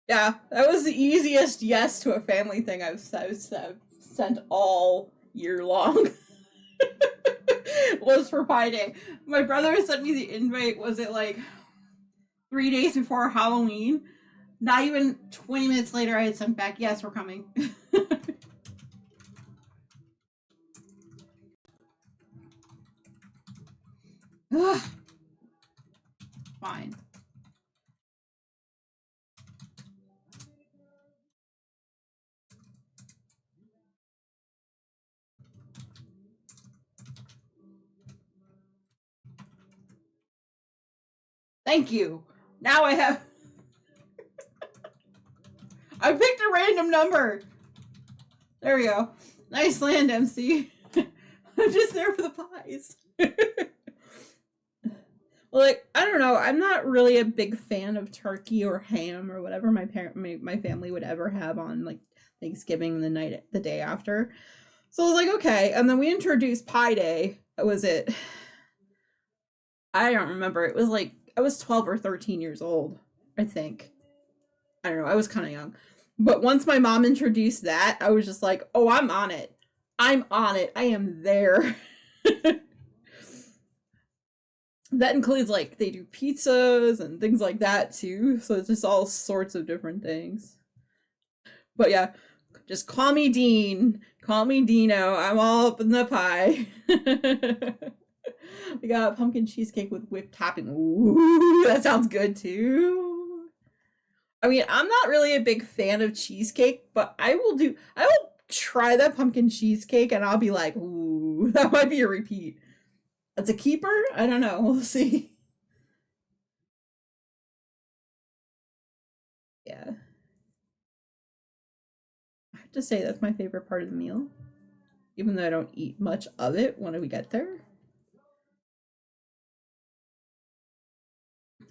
Speaker 1: Yeah, that was the easiest yes to a family thing I've sent all year long. Was for Pie Day. My brother sent me the invite. Was it like 3 days before Halloween? Not even 20 minutes later, I had sent back, yes, we're coming. Fine. Thank you. Now I picked a random number. There we go. Nice land, MC. I'm just there for the pies. Well, like, I don't know. I'm not really a big fan of turkey or ham or whatever my family would ever have on like Thanksgiving the day after. So I was like, okay. And then we introduced Pie Day. Was it? I don't remember. It was like I was 12 or 13 years old, I think. I don't know. I was kind of young. But once my mom introduced that, I was just like, oh, I'm on it. I'm on it. I am there. That includes like they do pizzas and things like that too. So it's just all sorts of different things. But yeah, just call me Dean. Call me Dino. I'm all up in the pie. We got pumpkin cheesecake with whipped topping. Ooh, that sounds good too. I mean, I'm not really a big fan of cheesecake, but I will try that pumpkin cheesecake and I'll be like, ooh, that might be a repeat. It's a keeper? I don't know. We'll see. Yeah. I have to say that's my favorite part of the meal, even though I don't eat much of it when we get there.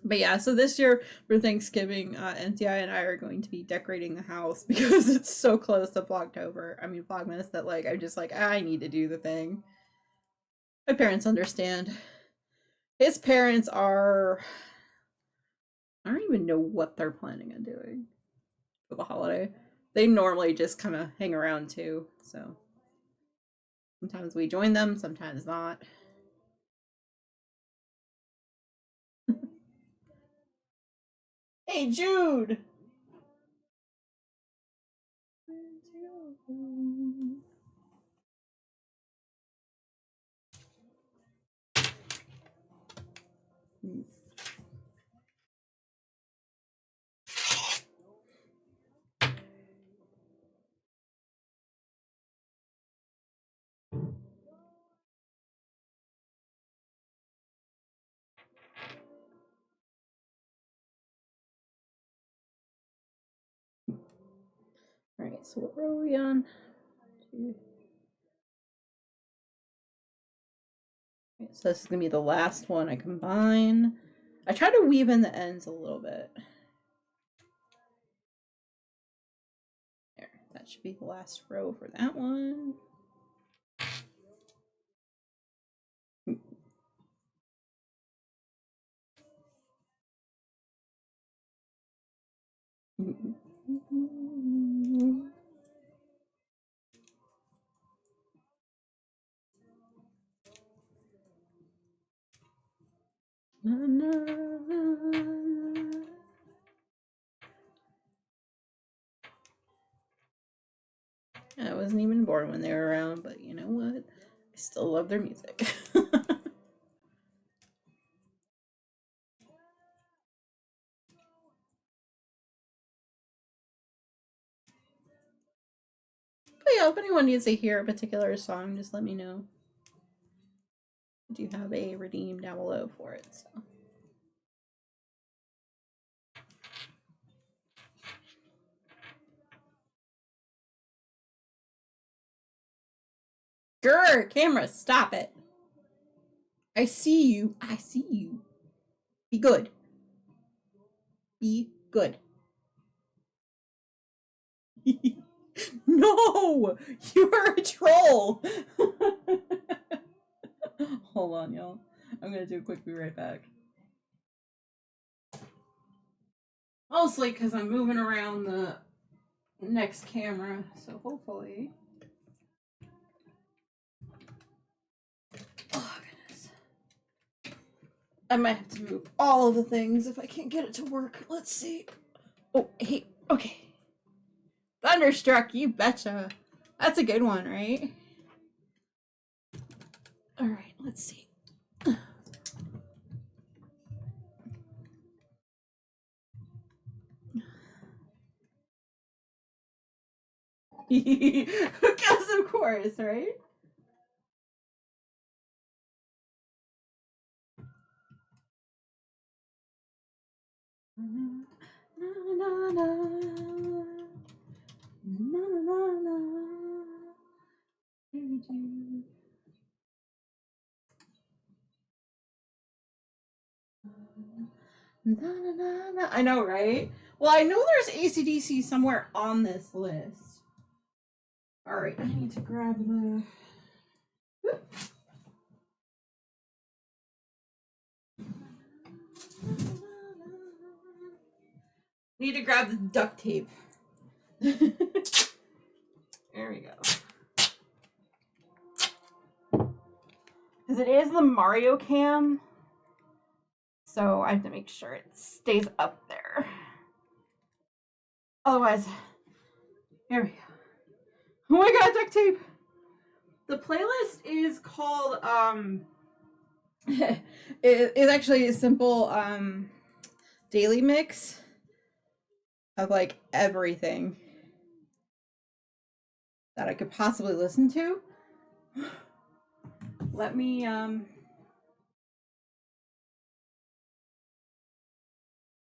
Speaker 1: But yeah, so this year for Thanksgiving, NCI and I are going to be decorating the house because it's so close to Vlogmas that like I'm just like I need to do the thing. My parents understand. His parents are I don't even know what they're planning on doing for the holiday. They normally just kind of hang around too, so sometimes we join them, sometimes not. Hey Jude. All right, so what row are we on? Two. Right, so this is gonna be the last one I combine. I try to weave in the ends a little bit. There, that should be the last row for that one. I wasn't even born when they were around, but you know what? I still love their music. But yeah, if anyone needs to hear a particular song, just let me know. I do have a redeem down below for it, so. Grr, camera, stop it. I see you. I see you. Be good. Be good. No! You're a troll! Hold on, y'all. I'm gonna do a quick be right back. Mostly because I'm moving around the next camera, so hopefully. Oh, goodness. I might have to move all of the things if I can't get it to work. Let's see. Oh, hey, okay. Thunderstruck, you betcha. That's a good one, right? Alright, let's see. Because of course, right? Na, na, na, na, na, na. Na, na, na, na. I know, right? Well, I know there's AC/DC somewhere on this list. All right, I need to grab the. Need to grab the duct tape. There we go. Because it is the Mario cam, so I have to make sure it stays up there. Otherwise, here we go. Oh my god, duct tape! The playlist is called it is actually a simple daily mix of like everything that I could possibly listen to. Let me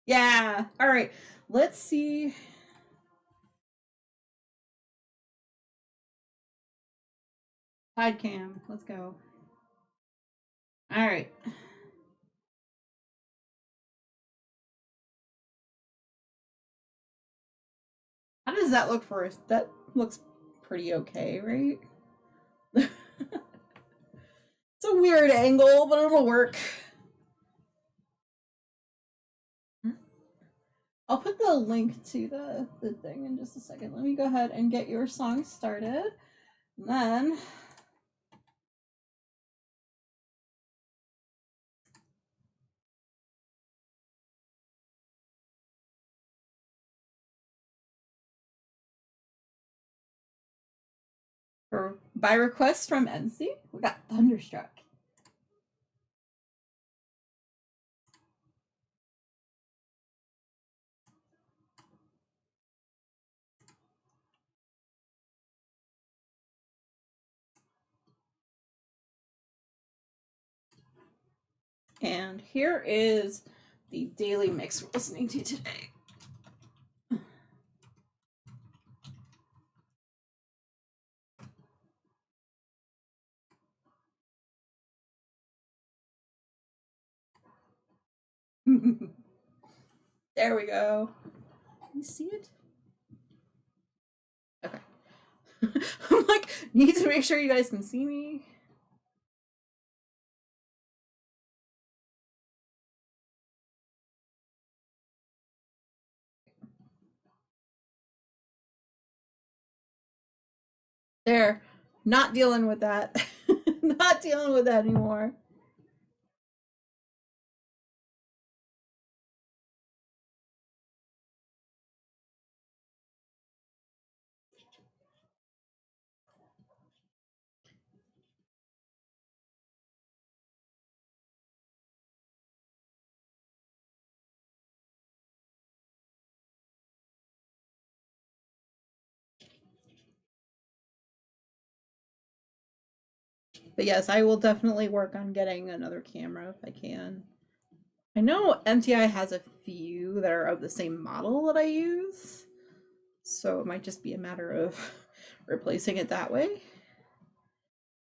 Speaker 1: yeah, all right. Let's see. Side cam. Let's go. All right. How does that look for us? That looks pretty okay, right? It's a weird angle, but it'll work. I'll put the link to the thing in just a second. Let me go ahead and get your song started. And then by request from MC, we got Thunderstruck. And here is the daily mix we're listening to today. There we go. Can you see it? Okay. I'm like, need to make sure you guys can see me. There. Not dealing with that. Not dealing with that anymore. But yes, I will definitely work on getting another camera if I can. I know MTI has a few that are of the same model that I use, so it might just be a matter of replacing it that way.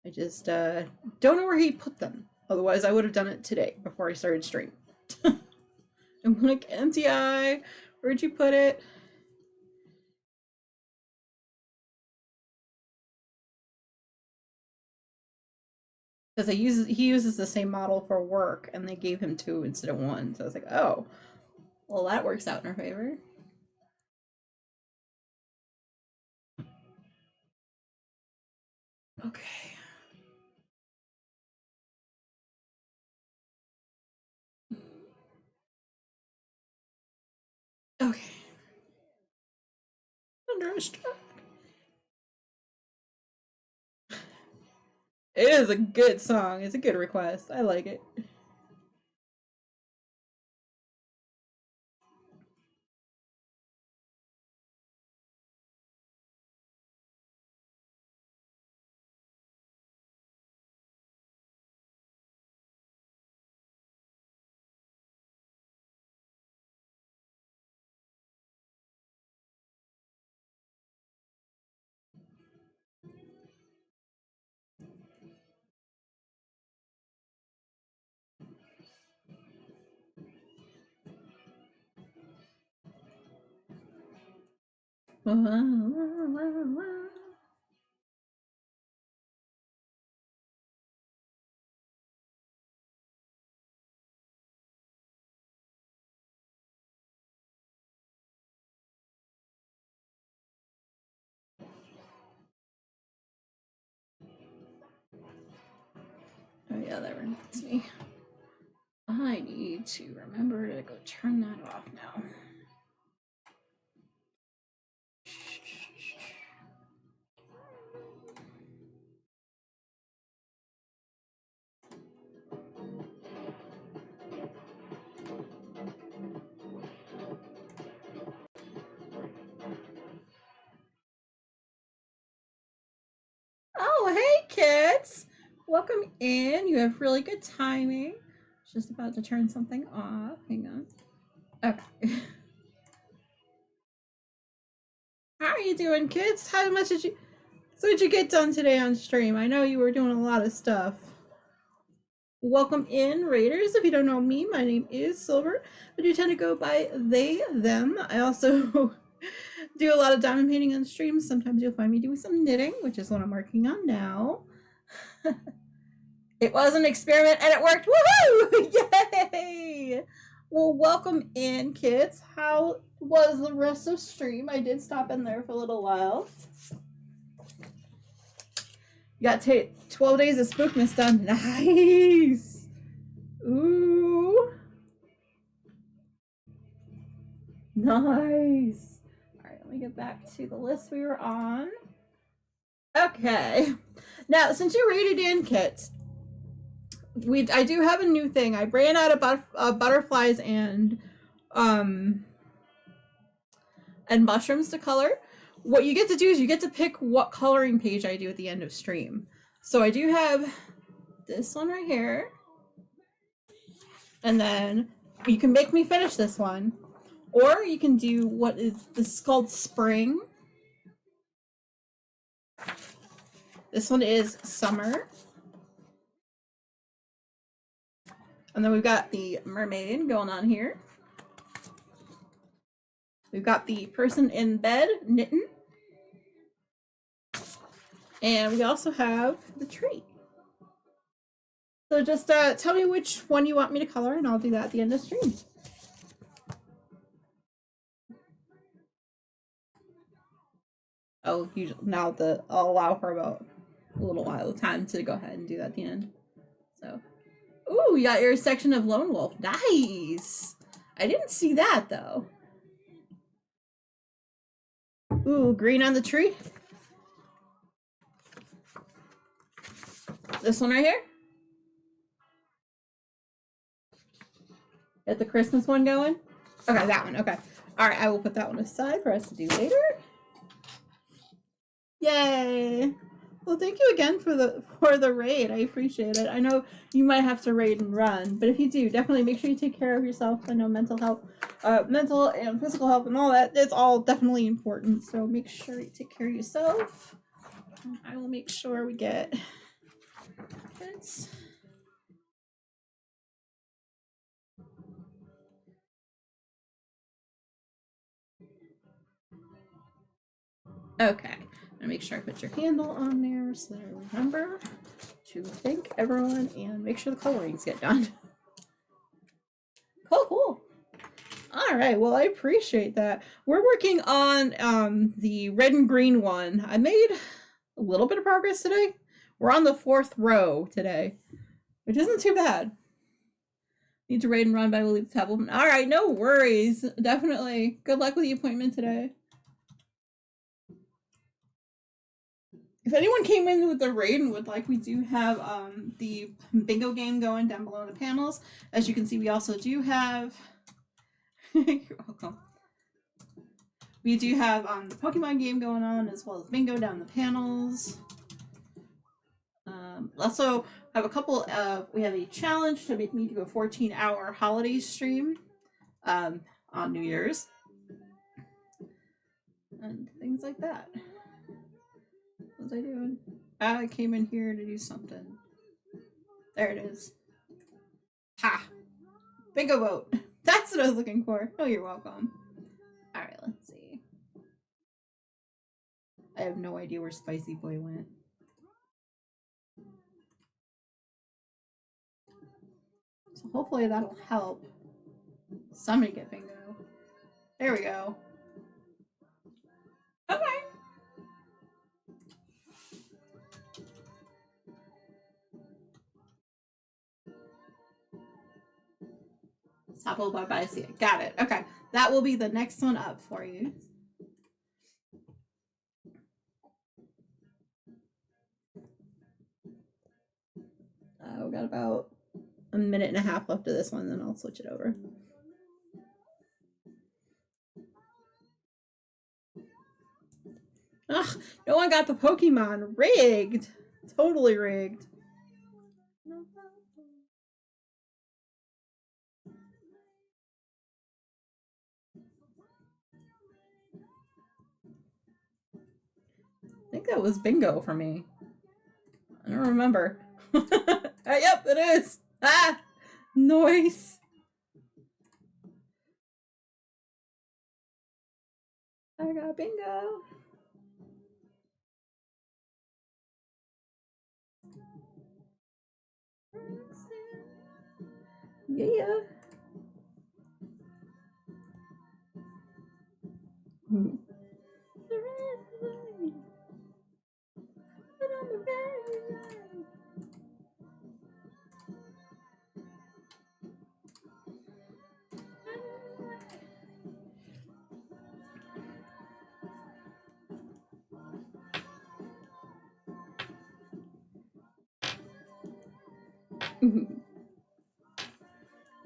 Speaker 1: I just don't know where he put them. Otherwise, I would have done it today before I started stream. I'm like, MTI, where'd you put it? Because he uses the same model for work, and they gave him 2 instead of 1. So I was like, oh, well, that works out in our favor. Okay. Okay. Understood. It is a good song. It's a good request. I like it. Oh yeah, that reminds me. I need to remember to go turn that off now. Oh, hey kids! Welcome in. You have really good timing. Just about to turn something off. Hang on. Okay. How are you doing, kids? How much did you get done today on stream? I know you were doing a lot of stuff. Welcome in, Raiders. If you don't know me, my name is Silver. I do tend to go by they, them. I also do a lot of diamond painting on streams. Sometimes you'll find me doing some knitting, which is what I'm working on now. It was an experiment and it worked. Woohoo! Yay! Well, welcome in, kids. How was the rest of stream? I did stop in there for a little while. You got 12 days of Spookmas done. Nice! Ooh! Nice! Alright, let me get back to the list we were on. Okay. Now, since you rated in, kids, I do have a new thing. I ran out of butterflies and mushrooms to color. What you get to do is you get to pick what coloring page I do at the end of stream. So I do have this one right here. And then you can make me finish this one. Or you can do this is called spring. This one is summer. And then we've got the mermaid going on here. We've got the person in bed knitting. And we also have the tree. So just tell me which one you want me to color, and I'll do that at the end of the stream. I'll allow her about a little while of time to go ahead and do that at the end. So, ooh, you got your section of Lone Wolf. Nice. I didn't see that though. Ooh, green on the tree. This one right here. Get the Christmas one going. Okay, that one. Okay. All right, I will put that one aside for us to do later. Yay. Well, thank you again for the raid. I appreciate it. I know you might have to raid and run, but if you do, definitely make sure you take care of yourself. I know mental health, mental and physical health, and all that. It's all definitely important. So make sure you take care of yourself. And I will make sure we get this. Okay, I'm gonna make sure I put your handle on there so that I remember to thank everyone and make sure the colorings get done. Cool. All right, well, I appreciate that. We're working on the red and green one. I made a little bit of progress today. We're on the 4th row today, which isn't too bad. Need to raid and run, but I will leave the tablet. All right, no worries. Definitely. Good luck with the appointment today. If anyone came in with the raid and would like, we do have the bingo game going down below the panels. As you can see, we also do have... You're welcome. We do have the Pokemon game going on, as well as bingo down the panels. Also have a couple of... We have a challenge to make me do a 14-hour holiday stream on New Year's. And things like that. What was I doing? I came in here to do something. There it is. Ha! Bingo vote! That's what I was looking for. Oh, you're welcome. Alright, let's see. I have no idea where Spicy Boy went. So hopefully that'll help somebody get bingo. There we go. Okay. Sapo bye bye. See it. Got it. Okay. That will be the next one up for you. We got about a minute and a half left of this one, then I'll switch it over. Ugh, no one got the Pokemon. Rigged. Totally rigged. I think that was bingo for me. I don't remember. Yep, it is. Ah, noise. I got bingo. Yeah.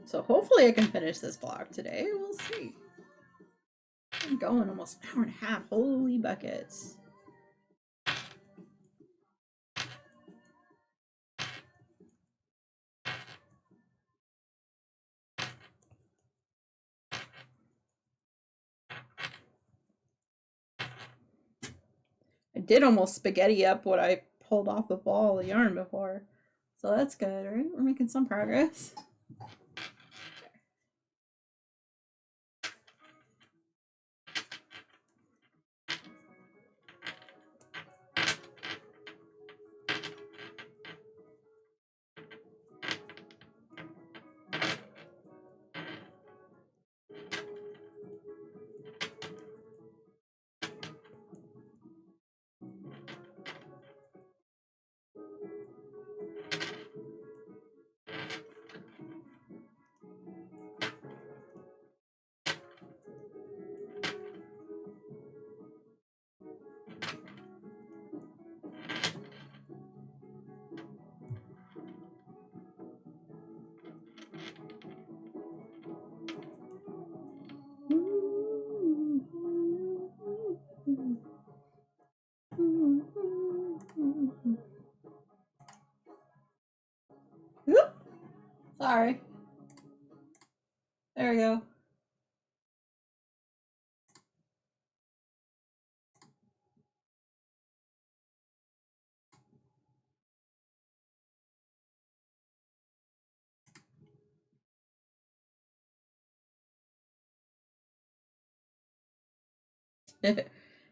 Speaker 1: So hopefully I can finish this block today. We'll see. I'm going almost an hour and a half. Holy buckets. I did almost spaghetti up what I pulled off the ball of yarn before. So that's good, right? We're making some progress. Sorry. There we go.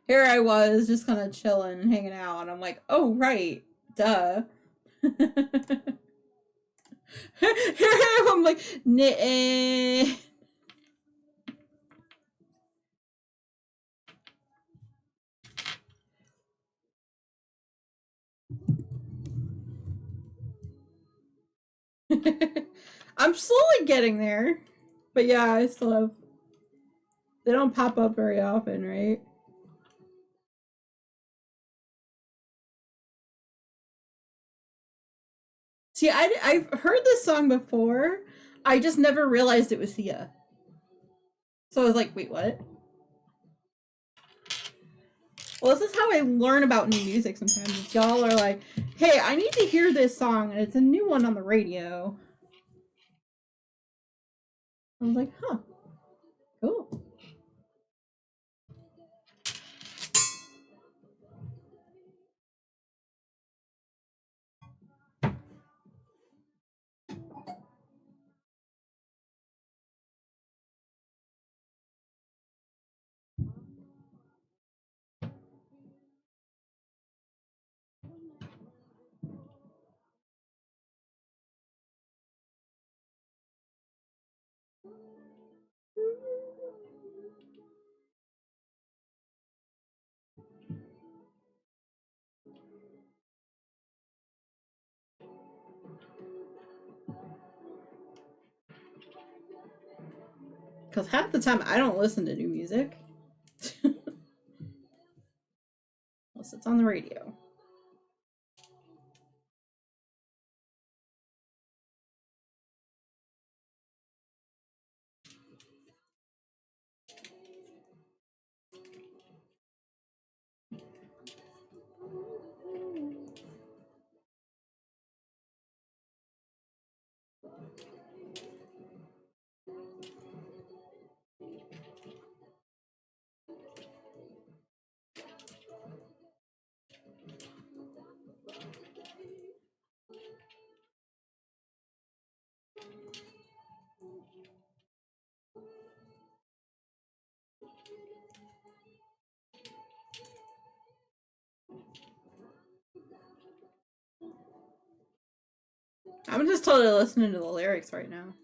Speaker 1: Here I was just kind of chilling, hanging out, and I'm like, oh, right, duh. Here I am, I'm like, nah. I'm slowly getting there. But yeah, I still have. They don't pop up very often, right? See, I've heard this song before. I just never realized it was Sia. So I was like, wait, what? Well, this is how I learn about new music sometimes. Y'all are like, hey, I need to hear this song, and it's a new one on the radio. I was like, huh, cool. Because half the time I don't listen to new music. Unless it's on the radio. I'm just totally listening to the lyrics right now.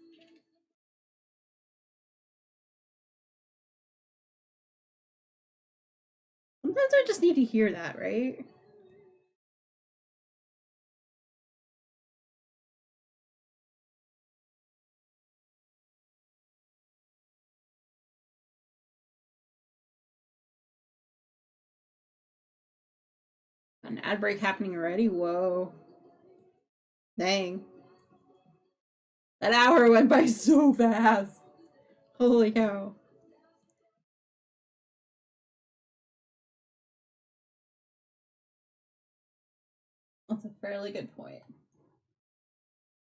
Speaker 1: Sometimes I just need to hear that, right? An ad break happening already? Whoa. Dang. That hour went by so fast. Holy cow. That's a fairly good point.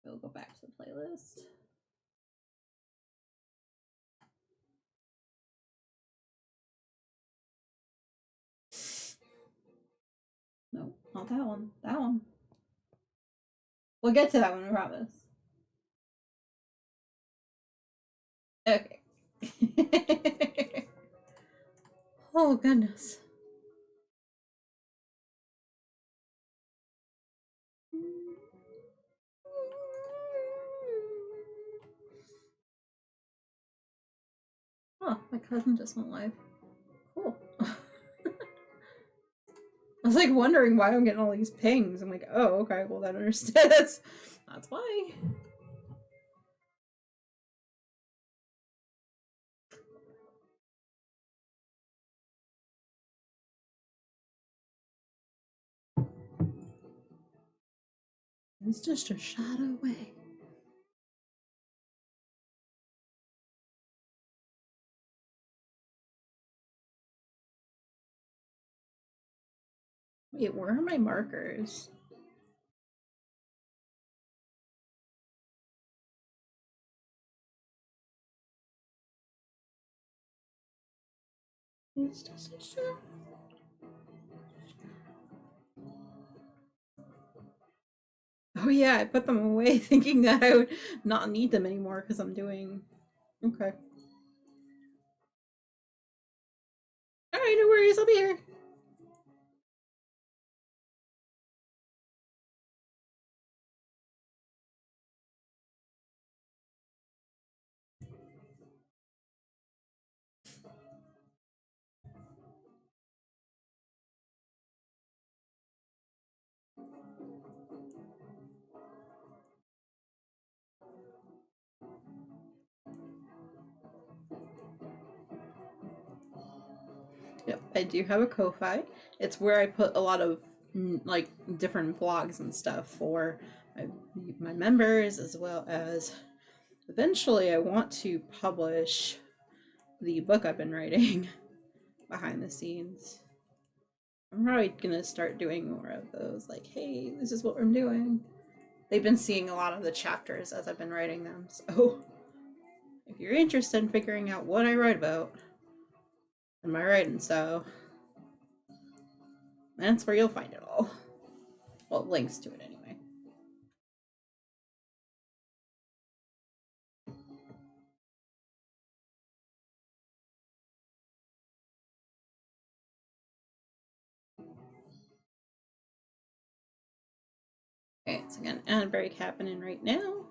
Speaker 1: We'll go back to the playlist. No, not that one. That one. We'll get to that one, I promise. Okay. Oh, goodness. Oh, my cousin just went live. Cool. I was like wondering why I'm getting all these pings. I'm like, oh, okay, well that understands. That's why. It's just a shot away. Wait, where are my markers? Oh yeah, I put them away thinking that I would not need them anymore because I'm doing okay. All right, no worries. I'll be here. Yep, I do have a Ko-fi. It's where I put a lot of like different vlogs and stuff for my members, as well as eventually I want to publish the book I've been writing behind the scenes. I'm probably gonna start doing more of those, like, hey, this is what I'm doing. They've been seeing a lot of the chapters as I've been writing them, so if you're interested in figuring out what I write about in my writing style, that's where you'll find it all. Well, links to it anyway. Okay, so I got an ad break happening right now.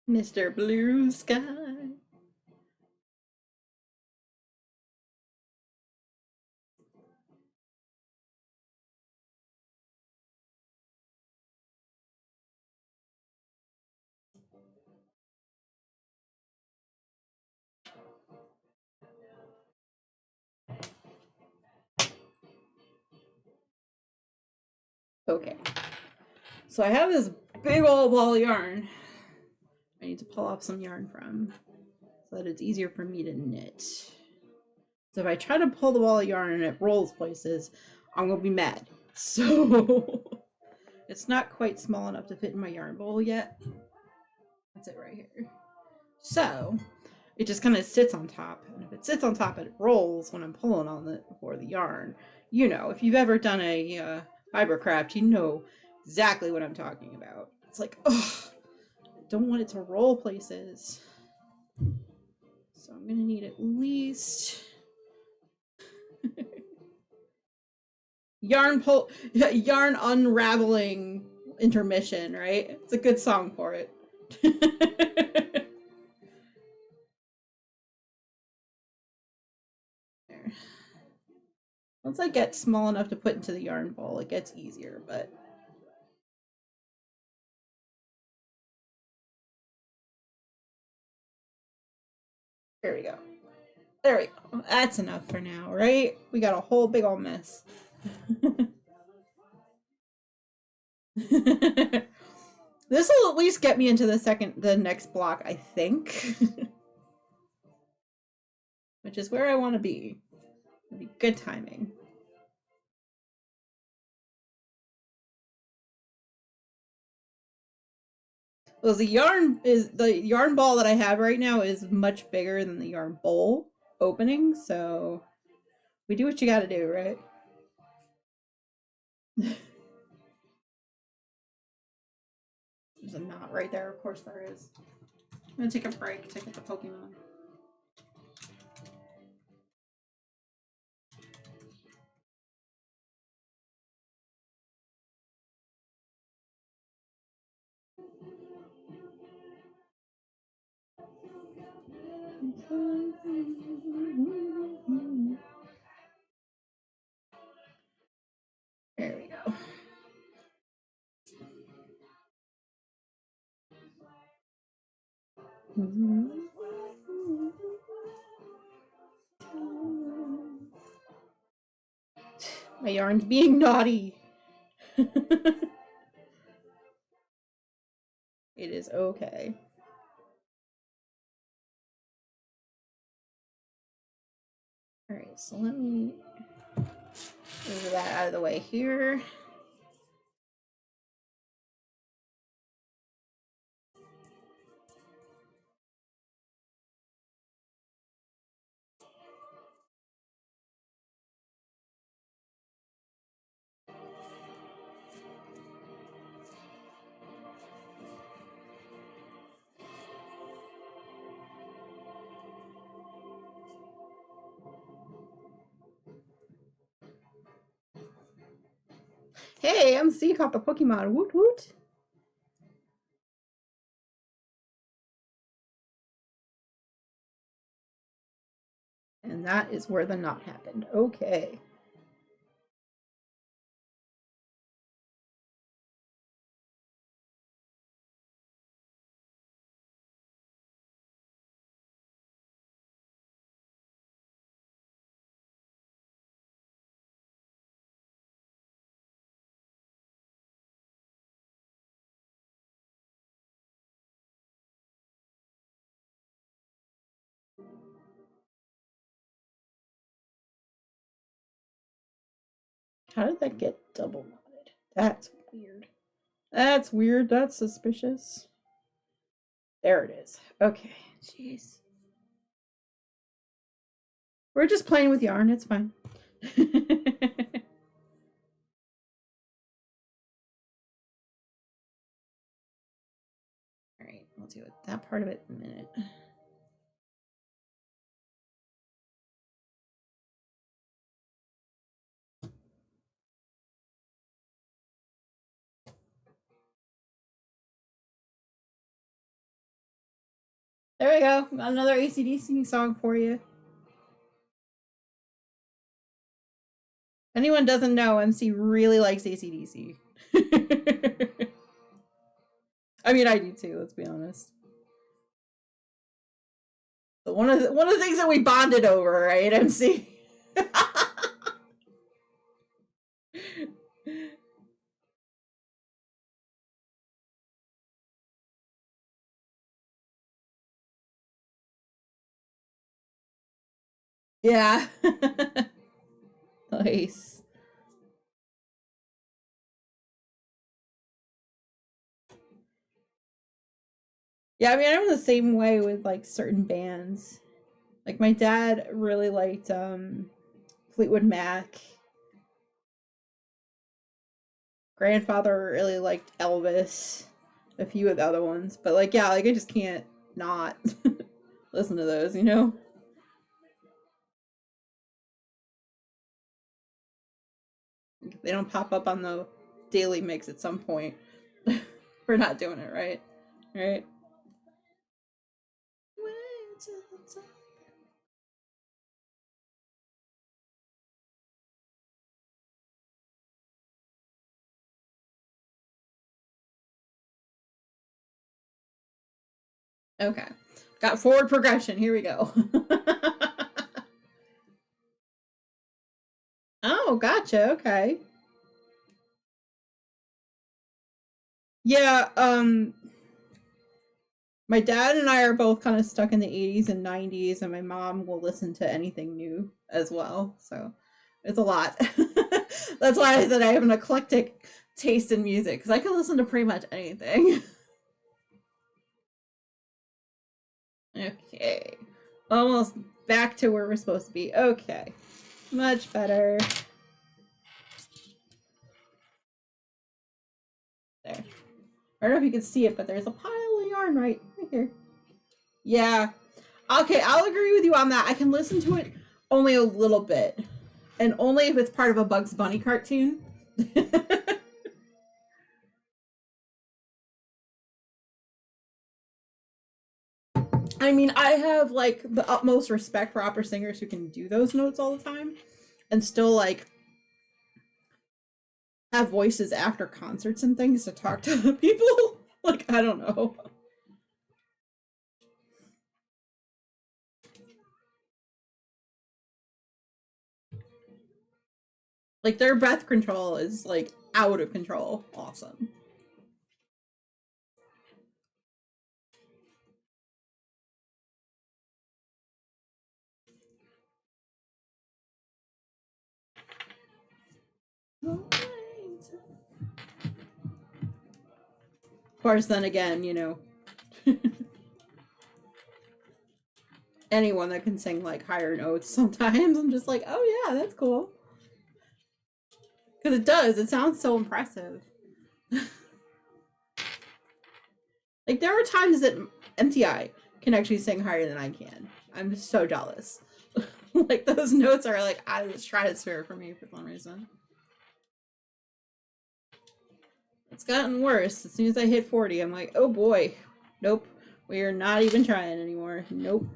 Speaker 1: Mr. Blue Sky. Okay, so I have this big old ball of yarn I need to pull off some yarn from so that it's easier for me to knit. So if I try to pull the ball of yarn and it rolls places, I'm gonna be mad. So it's not quite small enough to fit in my yarn bowl yet. That's it right here. So it just kind of sits on top, and if it sits on top and it rolls when I'm pulling on it for the yarn, you know, if you've ever done a fiber craft, you know exactly what I'm talking about. It's like, oh, I don't want it to roll places. So I'm gonna need at least yarn unraveling intermission, right? It's a good song for it. There. Once I get small enough to put into the yarn bowl, it gets easier, but There we go. There we go. That's enough for now, right? We got a whole big old mess. This will at least get me into the next block, I think. Which is where I want to be. It'll be good timing. Well, the yarn ball that I have right now is much bigger than the yarn bowl opening, so we do what you gotta do, right? There's a knot right there, of course there is. I'm gonna take a break to get the Pokemon. There we go. My yarn's being naughty. It is okay. Alright, so let me move that out of the way here. Hey, MC caught the Pokemon. Woot woot. And that is where the knot happened. Okay. How did that get double knotted? That's weird. That's weird. That's suspicious. There it is. Okay. Jeez. We're just playing with yarn. It's fine. Alright, we'll do it. That part of it in a minute. There we go. Got another AC/DC song for you. Anyone doesn't know, MC really likes AC/DC. I mean, I do too. Let's be honest. But one of the things that we bonded over, right, MC? Yeah. Nice. Yeah, I mean, I'm the same way with like certain bands. Like my dad really liked Fleetwood Mac. Grandfather really liked Elvis. A few of the other ones, but like yeah, like I just can't not listen to those, you know? They don't pop up on the daily mix at some point. We're not doing it, right? Right? Okay. Got forward progression. Here we go. Oh, gotcha. Okay. Yeah, my dad and I are both kind of stuck in the 80s and 90s, and my mom will listen to anything new as well. So it's a lot. That's why I said I have an eclectic taste in music, because I can listen to pretty much anything. Okay. Almost back to where we're supposed to be. Okay. Much better. There. I don't know if you can see it, but there's a pile of yarn right here. Yeah. Okay, I'll agree with you on that. I can listen to it only a little bit. And only if it's part of a Bugs Bunny cartoon. I mean, I have like the utmost respect for opera singers who can do those notes all the time and still like have voices after concerts and things to talk to people. Like, I don't know. Like, their breath control is like out of control. Awesome. Of course, then again, you know, anyone that can sing like higher notes sometimes, I'm just like, oh yeah, that's cool. Because it does, it sounds so impressive. Like, there are times that MTI can actually sing higher than I can. I'm just so jealous. Like, those notes are like out of the stratosphere for me for some reason. It's gotten worse. As soon as I hit 40, I'm like, oh boy. Nope. We are not even trying anymore. Nope.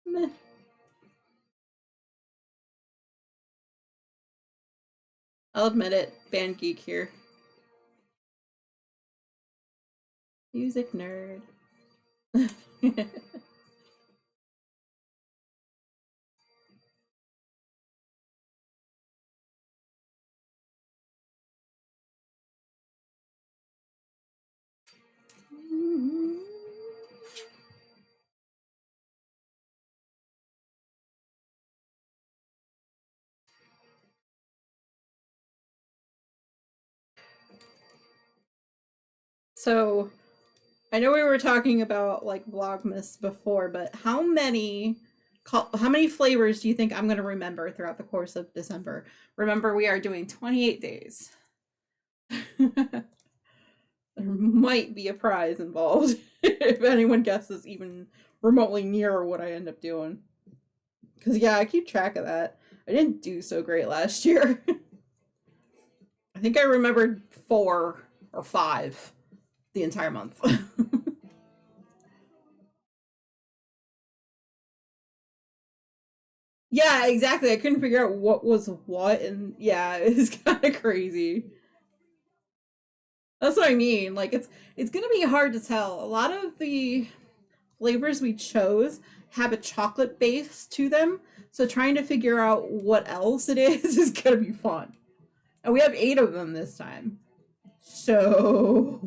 Speaker 1: Meh. I'll admit it. Band geek here. Music nerd. So, I know we were talking about like Vlogmas before, but how many flavors do you think I'm going to remember throughout the course of December? Remember, we are doing 28 days. There might be a prize involved if anyone guesses even remotely near what I end up doing. Because, yeah, I keep track of that. I didn't do so great last year. I think I remembered 4 or 5 the entire month. Yeah, exactly. I couldn't figure out what was what, and yeah, it's kind of crazy. That's what I mean. Like, it's gonna be hard to tell. A lot of the flavors we chose have a chocolate base to them, so trying to figure out what else it is gonna be fun. And we have 8 of them this time, so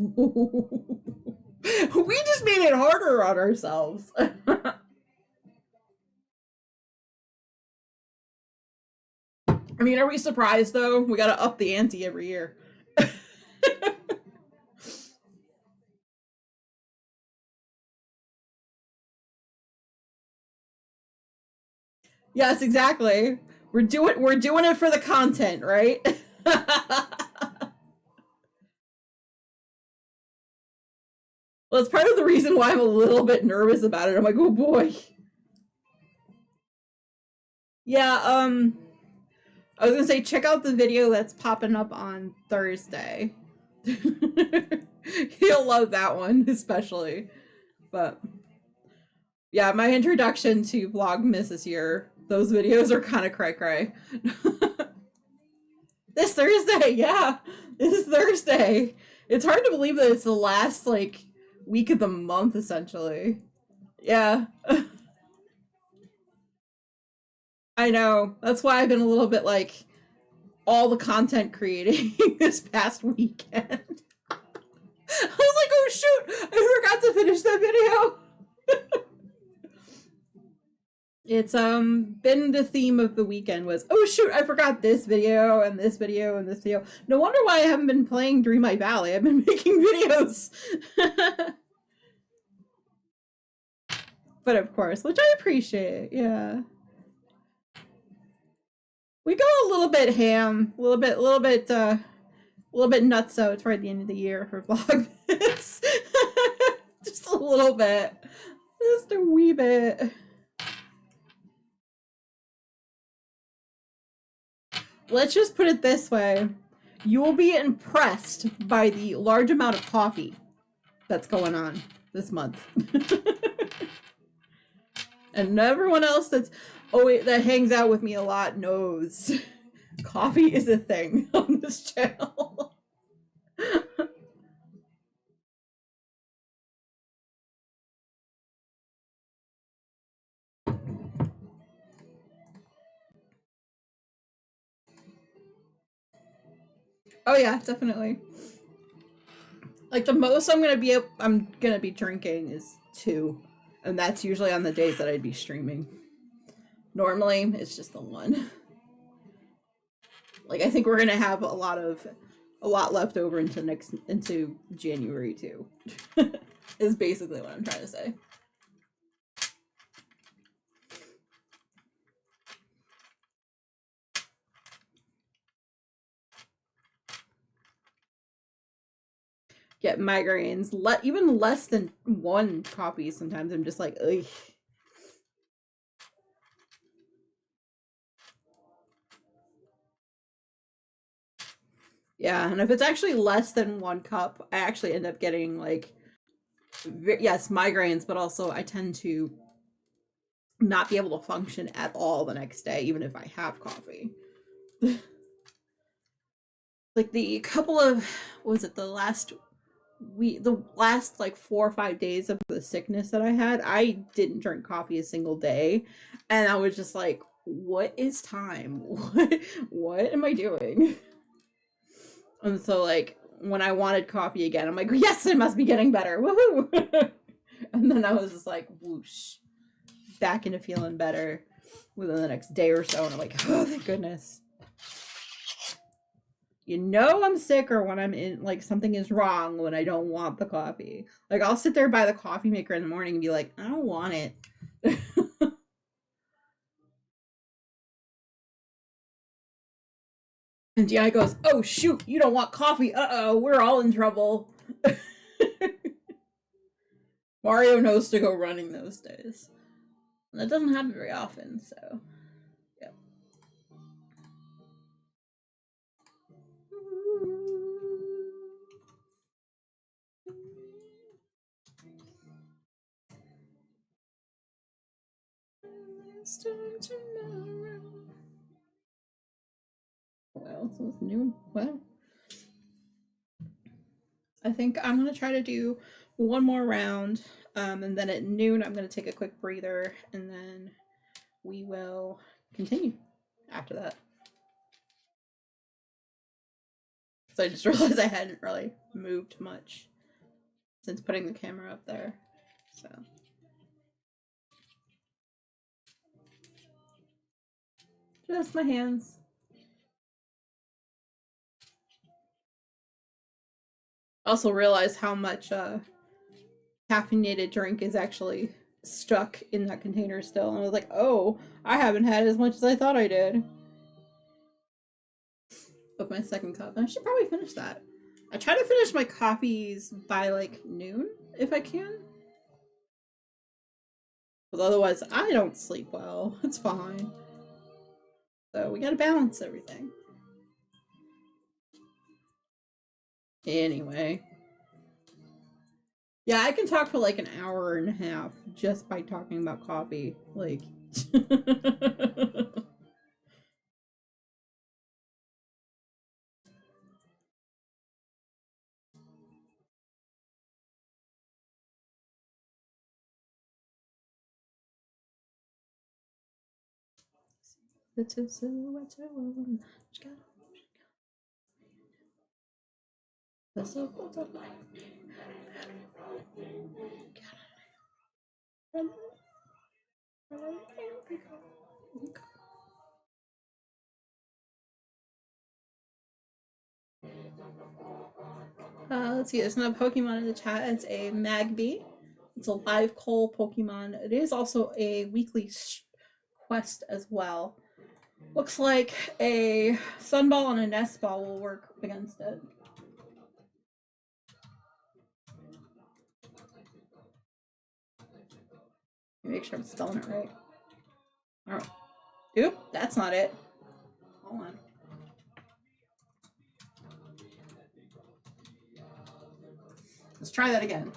Speaker 1: we just made it harder on ourselves. I mean, are we surprised though? We gotta up the ante every year. Yes, exactly. We're doing it for the content, right? Well, it's part of the reason why I'm a little bit nervous about it. I'm like, oh boy. Yeah, I was gonna say check out the video that's popping up on Thursday. He'll love that one, especially. But Yeah, my introduction to Vlogmas this year, those videos are kind of cray-cray. This Thursday, yeah. This Thursday. It's hard to believe that it's the last, like, week of the month, essentially. Yeah. I know. That's why I've been a little bit, like, all the content creating this past weekend. I was like, oh shoot, I forgot to finish that video. It's been the theme of the weekend was, oh shoot, I forgot this video and this video and this video. No wonder why I haven't been playing Dream Light Valley. I've been making videos. But of course, which I appreciate, yeah. We go a little bit ham, a little bit nutso toward the end of the year for Vlogmas. Just a little bit. Just a wee bit. Let's just put it this way. You will be impressed by the large amount of coffee that's going on this month. And everyone else that hangs out with me a lot knows coffee is a thing on this channel. Oh yeah, definitely. Like the most I'm gonna be drinking is 2, and that's usually on the days that I'd be streaming. Normally, it's just the 1. Like I think we're gonna have a lot left over into January too. Is basically what I'm trying to say. Get migraines, even less than 1 coffee. Sometimes I'm just like, ugh. Yeah, and if it's actually less than 1 cup, I actually end up getting like, yes, migraines, but also I tend to not be able to function at all the next day, even if I have coffee. Like the couple of, the last like 4 or 5 days of the sickness that I had, I didn't drink coffee a single day, and I was just like, what is time? What am I doing? And so like when I wanted coffee again, I'm like, yes, it must be getting better. Woohoo! And then I was just like, whoosh, back into feeling better within the next day or so, and I'm like, oh thank goodness. You know I'm sick, or when I'm in, like, something is wrong when I don't want the coffee. Like, I'll sit there by the coffee maker in the morning and be like, I don't want it. And Gianna goes, oh shoot, you don't want coffee. Uh-oh, we're all in trouble. Mario knows to go running those days. And that doesn't happen very often, so yep. Well, so it's noon. Well, I think I'm gonna try to do 1 more round, and then at noon I'm gonna take a quick breather, and then we will continue after that. So I just realized I hadn't really moved much since putting the camera up there. So just my hands. Also realized how much caffeinated drink is actually stuck in that container still. And I was like, oh, I haven't had as much as I thought I did. Of my second cup. And I should probably finish that. I try to finish my coffees by like noon if I can. But otherwise, I don't sleep well. It's fine. So we gotta balance everything. Anyway. Yeah, I can talk for like an hour and a half just by talking about coffee. Like, let's see, there's another Pokemon in the chat. It's a Magby. It's a live coal Pokemon. It is also a weekly quest as well. Looks like a Sunball and a Nest Ball will work against it. Make sure I'm spelling it right. Alright. Oop, that's not it. Hold on. Let's try that again.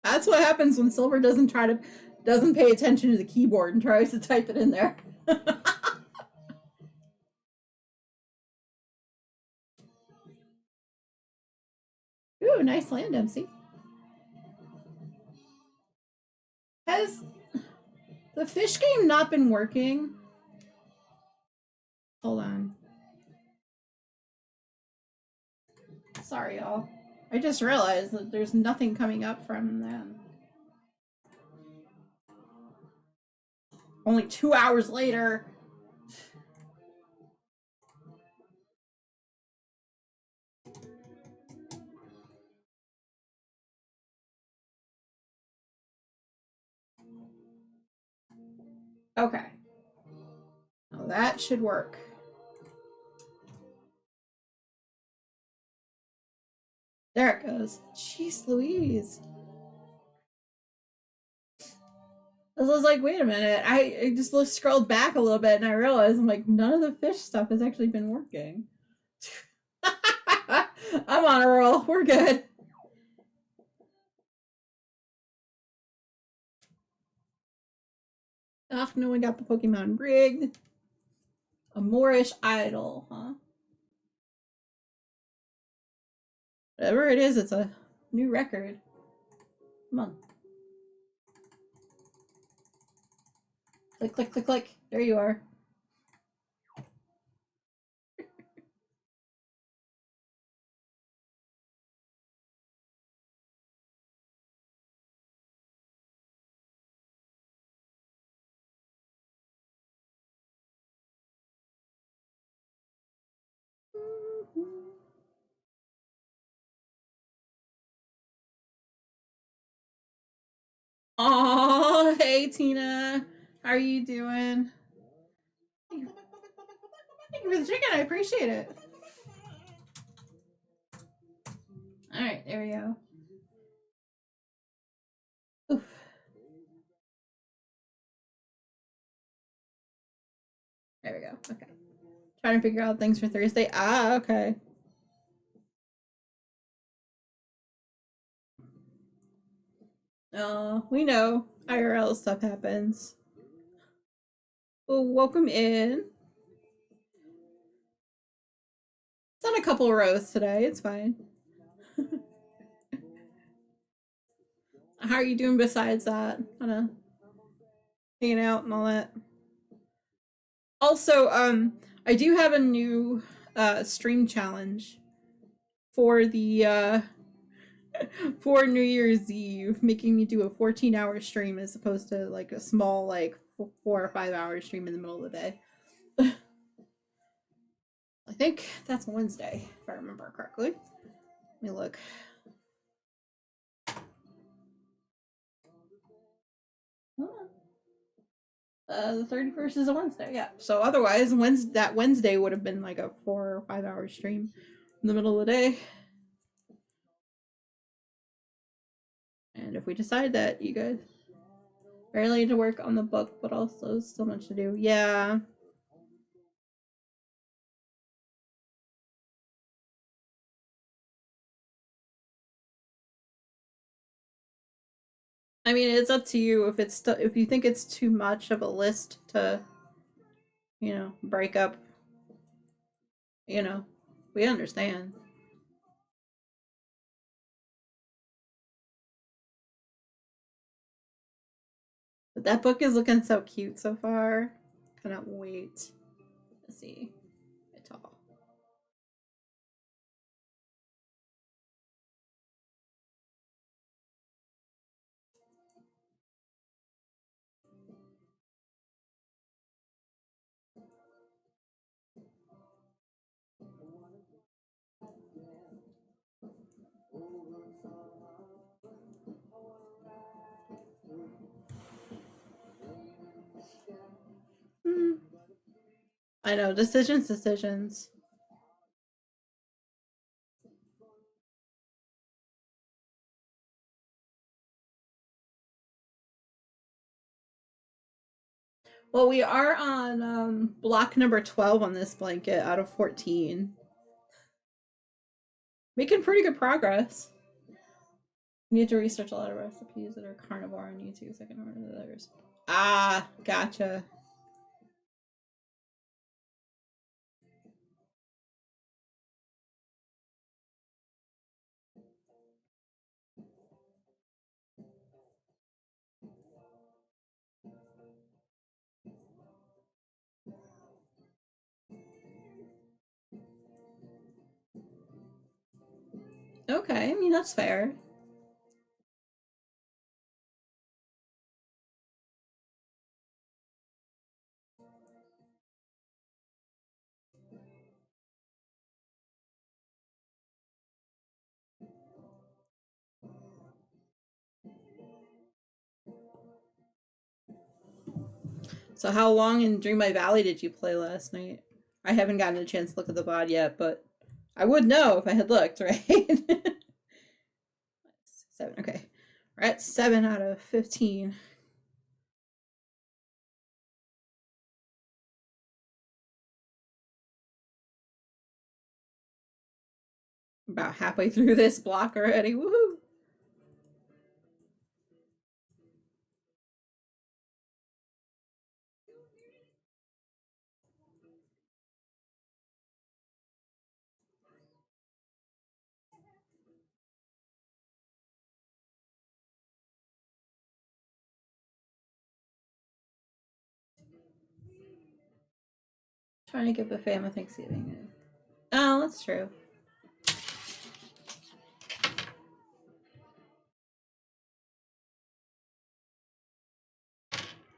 Speaker 1: That's what happens when Silver doesn't pay attention to the keyboard and tries to type it in there. Ooh, nice land, MC. Has the fish game not been working? Hold on. Sorry, y'all. I just realized that there's nothing coming up from them. Only 2 hours later. Okay. Now that should work. There it goes. Jeez Louise. I was like, wait a minute. I just scrolled back a little bit and I realized I'm like, none of the fish stuff has actually been working. I'm on a roll. We're good. Oh, no one got the Pokemon rigged. A Moorish idol, huh? Whatever it is, it's a new record. Come on. Click, click, click, click. There you are. Oh, hey Tina. How are you doing? Thank you for the chicken. I appreciate it. Alright, there we go. Oof. There we go. Okay. Trying to figure out things for Thursday. Ah, okay. Oh, we know. IRL stuff happens. Well, welcome in. It's on a couple of rows today. It's fine. How are you doing besides that? Kind of hanging out and all that. Also, I do have a new stream challenge for the for New Year's Eve, making me do a 14-hour stream as opposed to like a small like 4 or 5 hour stream in the middle of the day. I think that's Wednesday, if I remember correctly. Let me look. The 31st is a Wednesday, yeah. So otherwise, that Wednesday would have been like a 4 or 5 hour stream in the middle of the day. And if we decide that, you guys barely need to work on the book, but also so much to do. Yeah. I mean, it's up to you if if you think it's too much of a list to, break up, you know, we understand. But that book is looking so cute so far. Cannot wait to see it all. Hmm. I know, decisions, decisions. Well, we are on block number 12 on this blanket out of 14. Making pretty good progress. You need to research a lot of recipes that are carnivore on YouTube so I can order others. Ah, gotcha. Okay, I mean, that's fair. So, how long in Dream My Valley did you play last night? I haven't gotten a chance to look at the VOD yet, but I would know if I had looked, right? 7, okay. We're at 7 out of 15. About halfway through this block already. Woohoo! Trying to give a fam a Thanksgiving. Oh, that's true.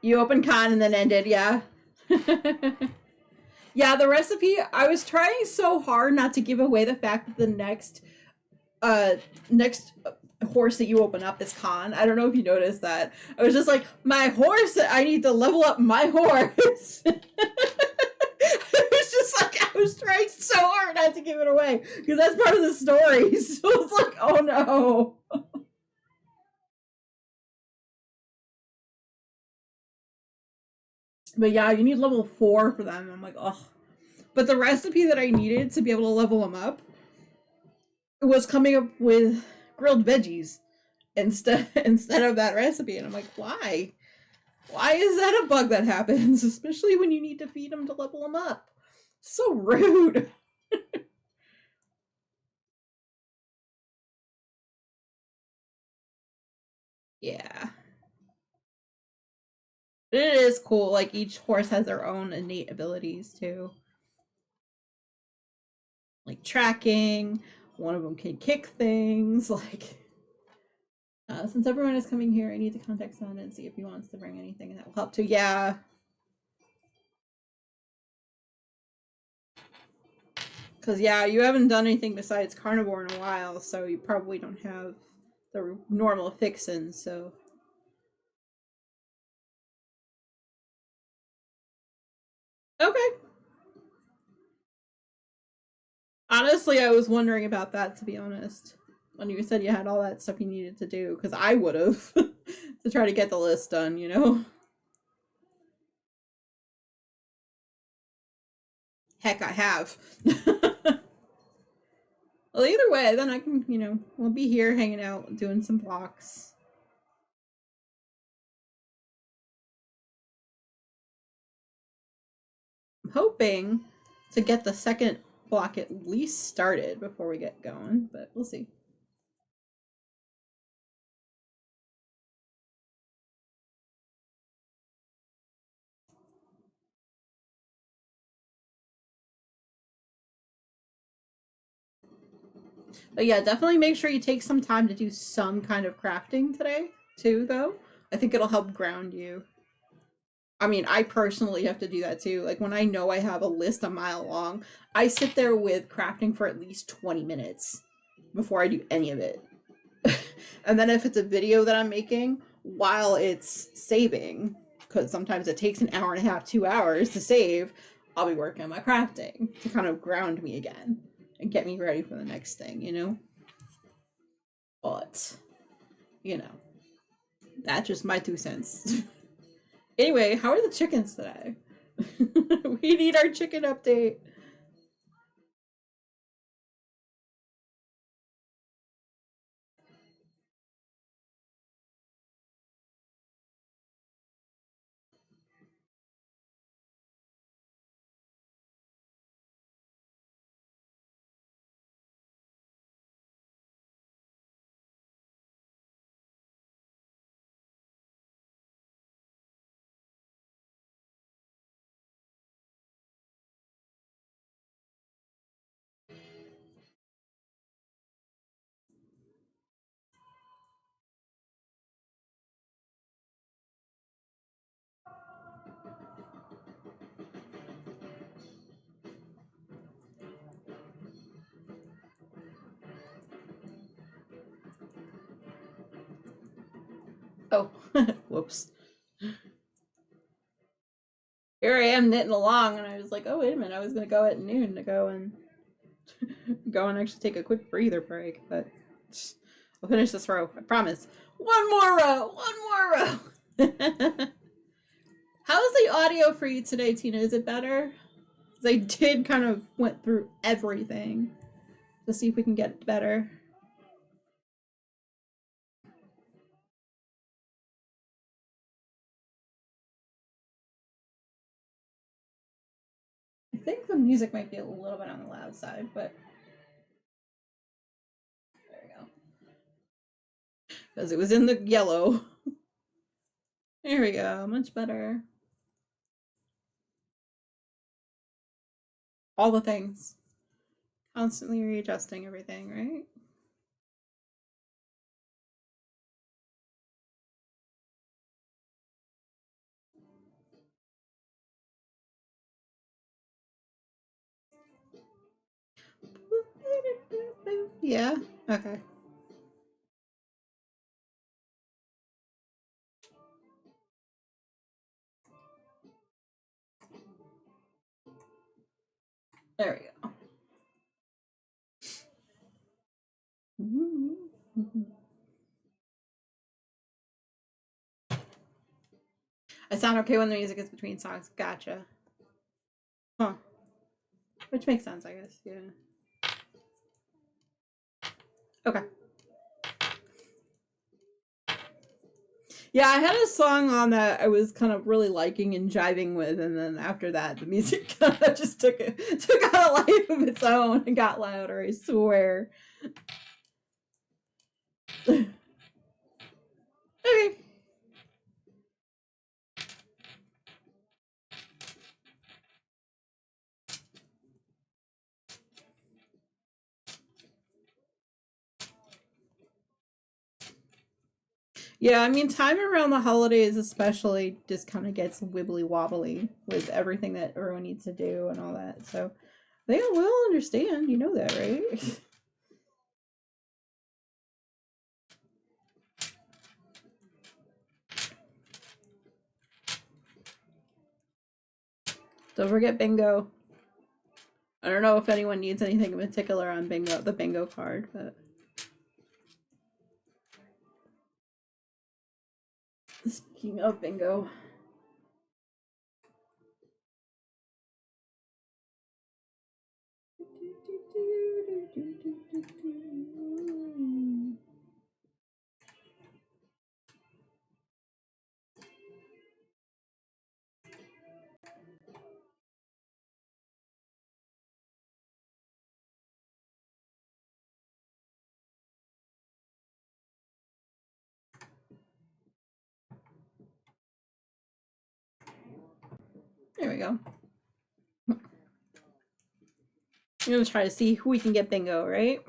Speaker 1: You opened con and then ended, yeah. Yeah, the recipe, I was trying so hard not to give away the fact that the next horse that you open up is con. I don't know if you noticed that. I was just like, my horse, I need to level up my horse. It was just like I was trying so hard not to give it away because that's part of the story. So it's like, oh no. But yeah, you need level 4 for them. I'm like, oh. But the recipe that I needed to be able to level them up was coming up with grilled veggies instead of that recipe, and I'm like, why? Why is that a bug that happens, especially when you need to feed them to level them up? So rude. Yeah. It is cool. Like each horse has their own innate abilities too. Like tracking. One of them can kick things. Like, since everyone is coming here, I need to contact Son and see if he wants to bring anything that will help too. Yeah, because yeah, you haven't done anything besides carnivore in a while, so you probably don't have the normal fixins. So okay. Honestly, I was wondering about that, to be honest, when you said you had all that stuff you needed to do, because I would have to try to get the list done, you know? Heck, I have. Well, either way, then I can, we'll be here hanging out, doing some blocks. I'm hoping to get the second block at least started before we get going, but we'll see. But yeah, definitely make sure you take some time to do some kind of crafting today, too, though. I think it'll help ground you. I mean, I personally have to do that too. Like when I know I have a list a mile long, I sit there with crafting for at least 20 minutes before I do any of it. And then if it's a video that I'm making while it's saving, because sometimes it takes an hour and a half, 2 hours to save, I'll be working on my crafting to kind of ground me again and get me ready for the next thing, you know? But, you know, that's just my 2 cents. Anyway, how are the chickens today? We need our chicken update. Oh, whoops. Here I am knitting along, and I was like, oh, wait a minute, I was going to go at noon to go and actually take a quick breather break, but I'll finish this row, I promise. One more row! One more row! How's the audio for you today, Tina? Is it better? I did kind of went through everything to see if we can get it better. I think the music might be a little bit on the loud side, but there we go. Because it was in the yellow. There we go, much better. All the things. Constantly readjusting everything, right? Yeah, okay. There we go. I sound okay when the music is between songs. Gotcha. Huh. Which makes sense, I guess. Yeah. Okay. Yeah, I had a song on that I was kind of really liking and jiving with, and then after that, the music kind of just took on a life of its own and got louder. I swear. Okay. Yeah, I mean, time around the holidays, especially, just kind of gets wibbly wobbly with everything that everyone needs to do and all that. So they will understand. You know that, right? Don't forget bingo. I don't know if anyone needs anything in particular on bingo, the bingo card, but speaking of bingo. we go. I'm gonna try to see who we can get bingo, right?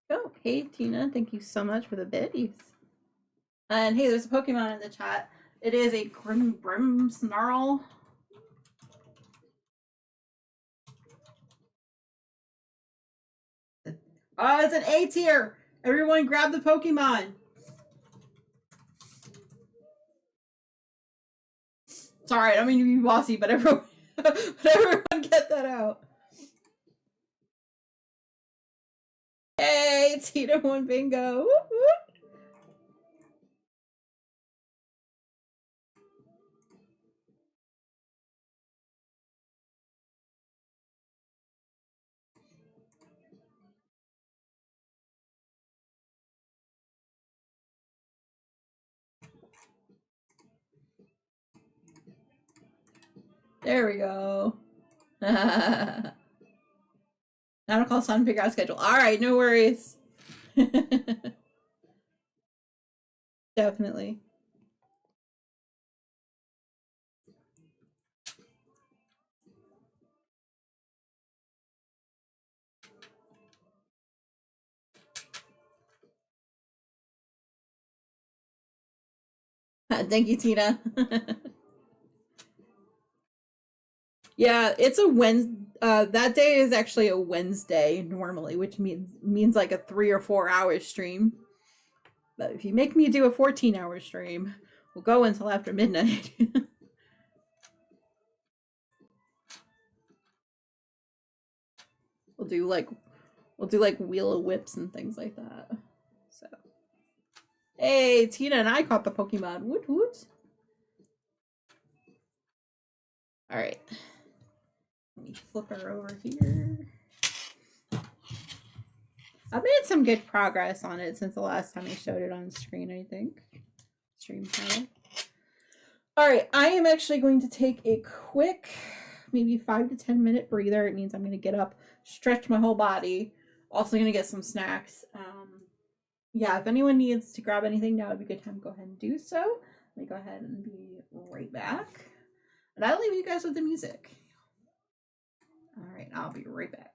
Speaker 1: Oh, hey Tina, thank you so much for the biddies. And hey, there's a Pokemon in the chat. It is a Grim Snarl. It's an A tier. Everyone grab the Pokemon. Sorry, I don't mean to be bossy, but everyone, get that out. Hey, Tina won bingo. Whoop, whoop. There we go. 9 o'clock time to figure out schedule. All right, no worries. Definitely. Thank you, Tina. Yeah, it's a Wednesday. That day is actually a Wednesday normally, which means like a 3 or 4 hour stream. But if you make me do a 14-hour stream, we'll go until after midnight. we'll do like Wheel of Whips and things like that. So, hey, Tina and I caught the Pokemon. Woot woot. All right. Let me flip her over here. I've made some good progress on it since the last time I showed it on screen, I think. Stream channel. All right, I am actually going to take a quick, maybe 5 to 10 minute breather. It means I'm going to get up, stretch my whole body. Also going to get some snacks. Yeah, if anyone needs to grab anything, now would be a good time to go ahead and do so. Let me go ahead and be right back. And I'll leave you guys with the music. All right, I'll be right back.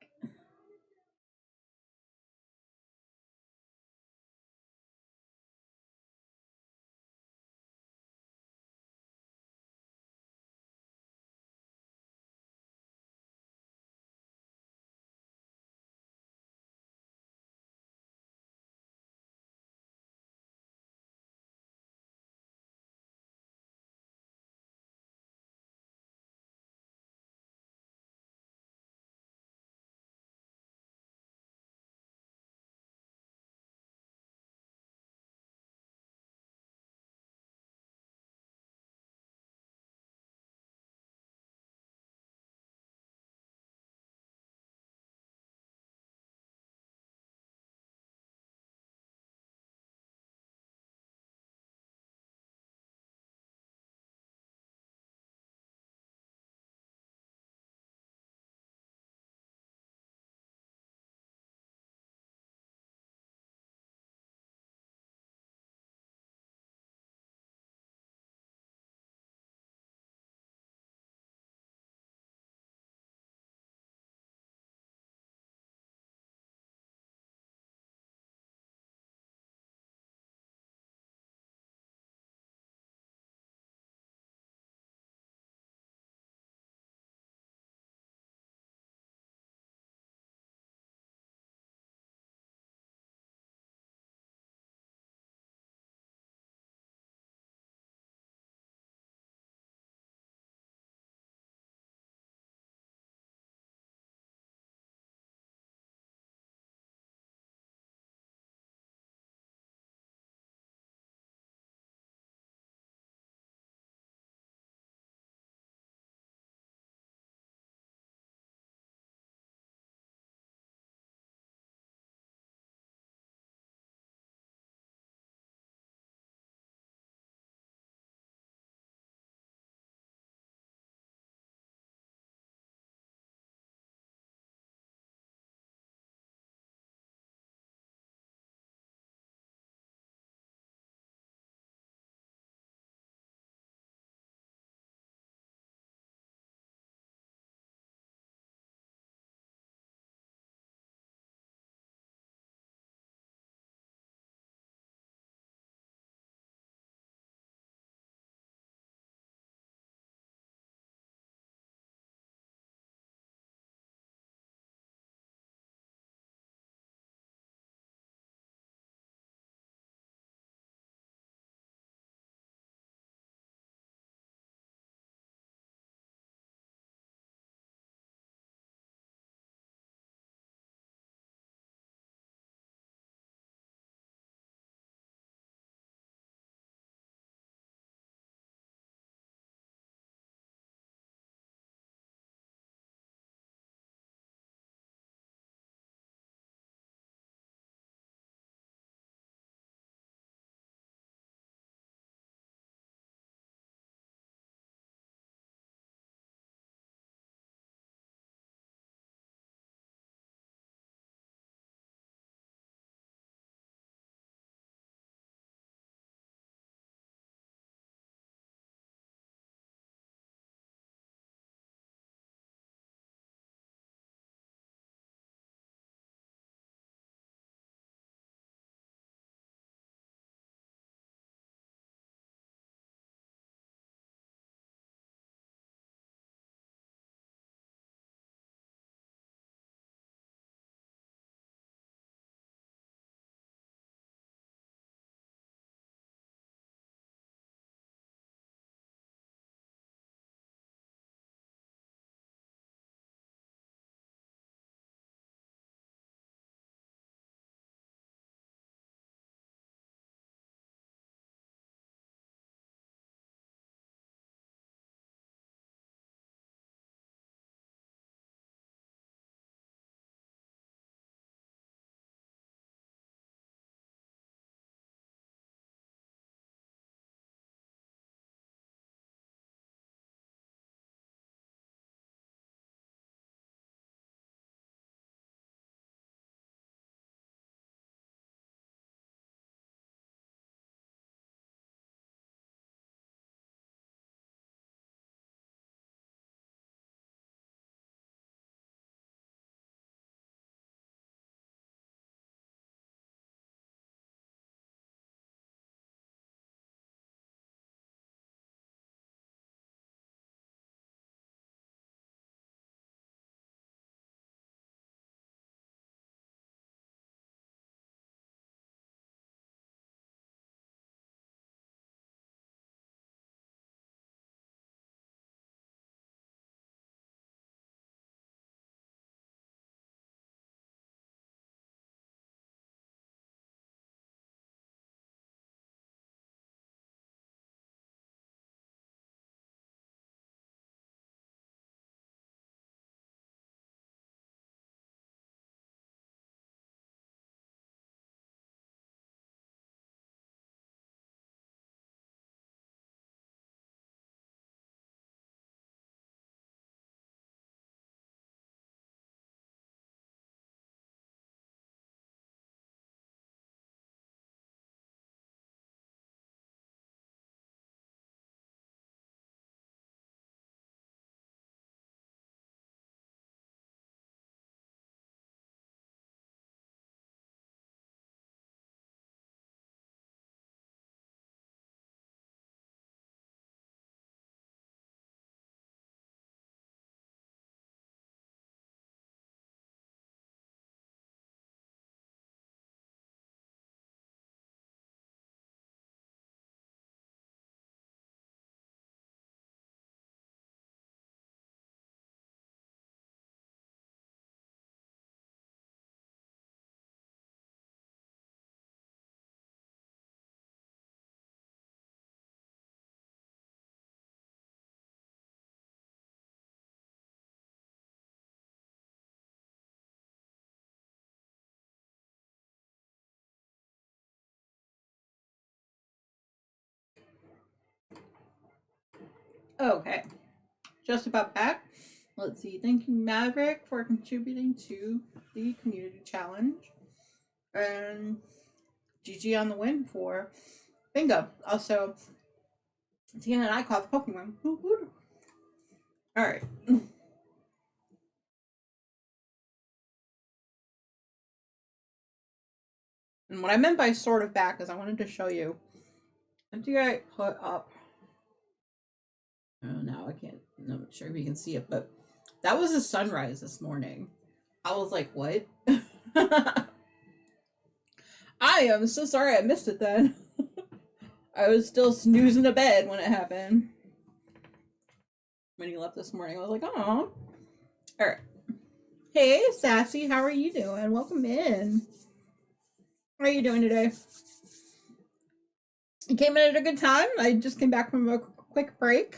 Speaker 1: Okay, just about back. Let's see. Thank you, Maverick, for contributing to the community challenge. And GG on the win for bingo. Also, Tina and I caught the Pokemon. Alright. And what I meant by sort of back is I wanted to show you. I think I put up. Oh, no, I can't. I'm not sure if you can see it, but that was a sunrise this morning. I was like, what? I am so sorry I missed it then. I was still snoozing to bed when it happened. When he left this morning, I was like, oh. Alright. Hey, Sassy, how are you doing? Welcome in. How are you doing today? You came in at a good time. I just came back from a quick break.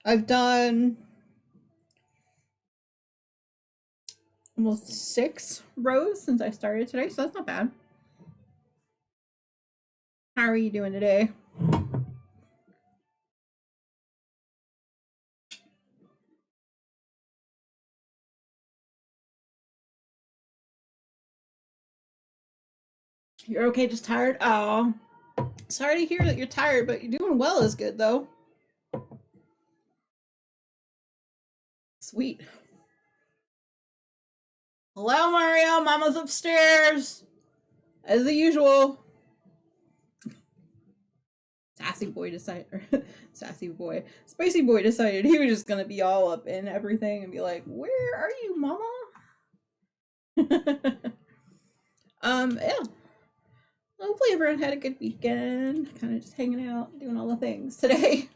Speaker 1: I've done almost 6 rows since I started today, so that's not bad. How are you doing today? You're okay, just tired? Oh, sorry to hear that you're tired, but you're doing well is good, though. Sweet. Hello, Mario. Mama's upstairs. As the usual. Sassy boy decided, sassy boy, spicy boy decided he was just gonna be all up in everything and be like, "Where are you, Mama?" Yeah. Hopefully everyone had a good weekend. Kind of just hanging out, doing all the things today.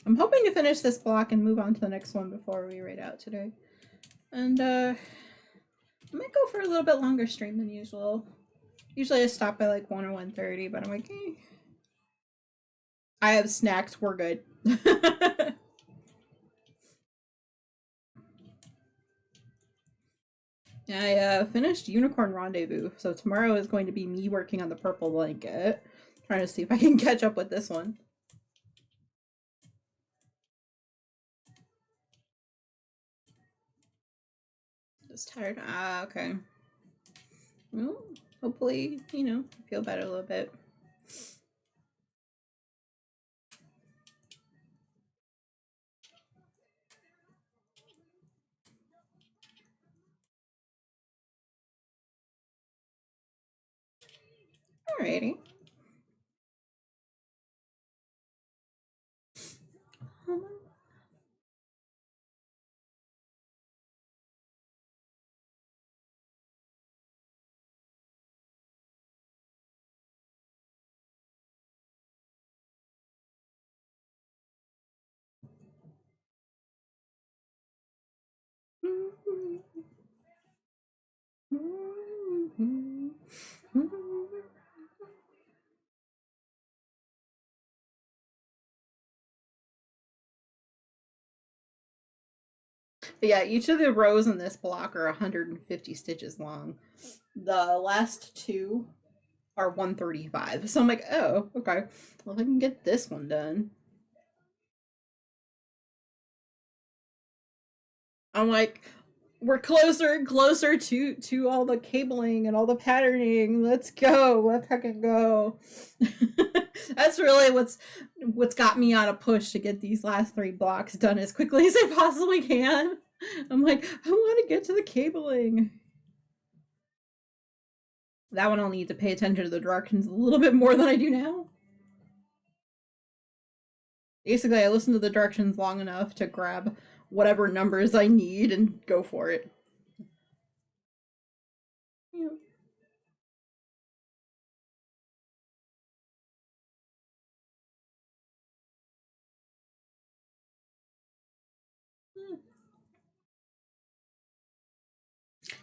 Speaker 1: I'm hoping to finish this block and move on to the next one before we raid out today. And I might go for a little bit longer stream than usual. Usually I stop by like 1 or 1:30, but I'm like, eh. I have snacks, we're good. I finished Unicorn Rendezvous, so tomorrow is going to be me working on the purple blanket. Trying to see if I can catch up with this one. Just tired. Ah, okay. Well, hopefully, feel better a little bit. Alrighty. But yeah, each of the rows in this block are 150 stitches long. The last 2 are 135. So I'm like, oh, okay. Well, if I can get this one done. I'm like, we're closer and closer to all the cabling and all the patterning. Let's go. Let's fucking go. That's really what's got me on a push to get these last 3 blocks done as quickly as I possibly can. I'm like, I want to get to the cabling. That one I'll need to pay attention to the directions a little bit more than I do now. Basically, I listen to the directions long enough to grab whatever numbers I need and go for it. Yeah.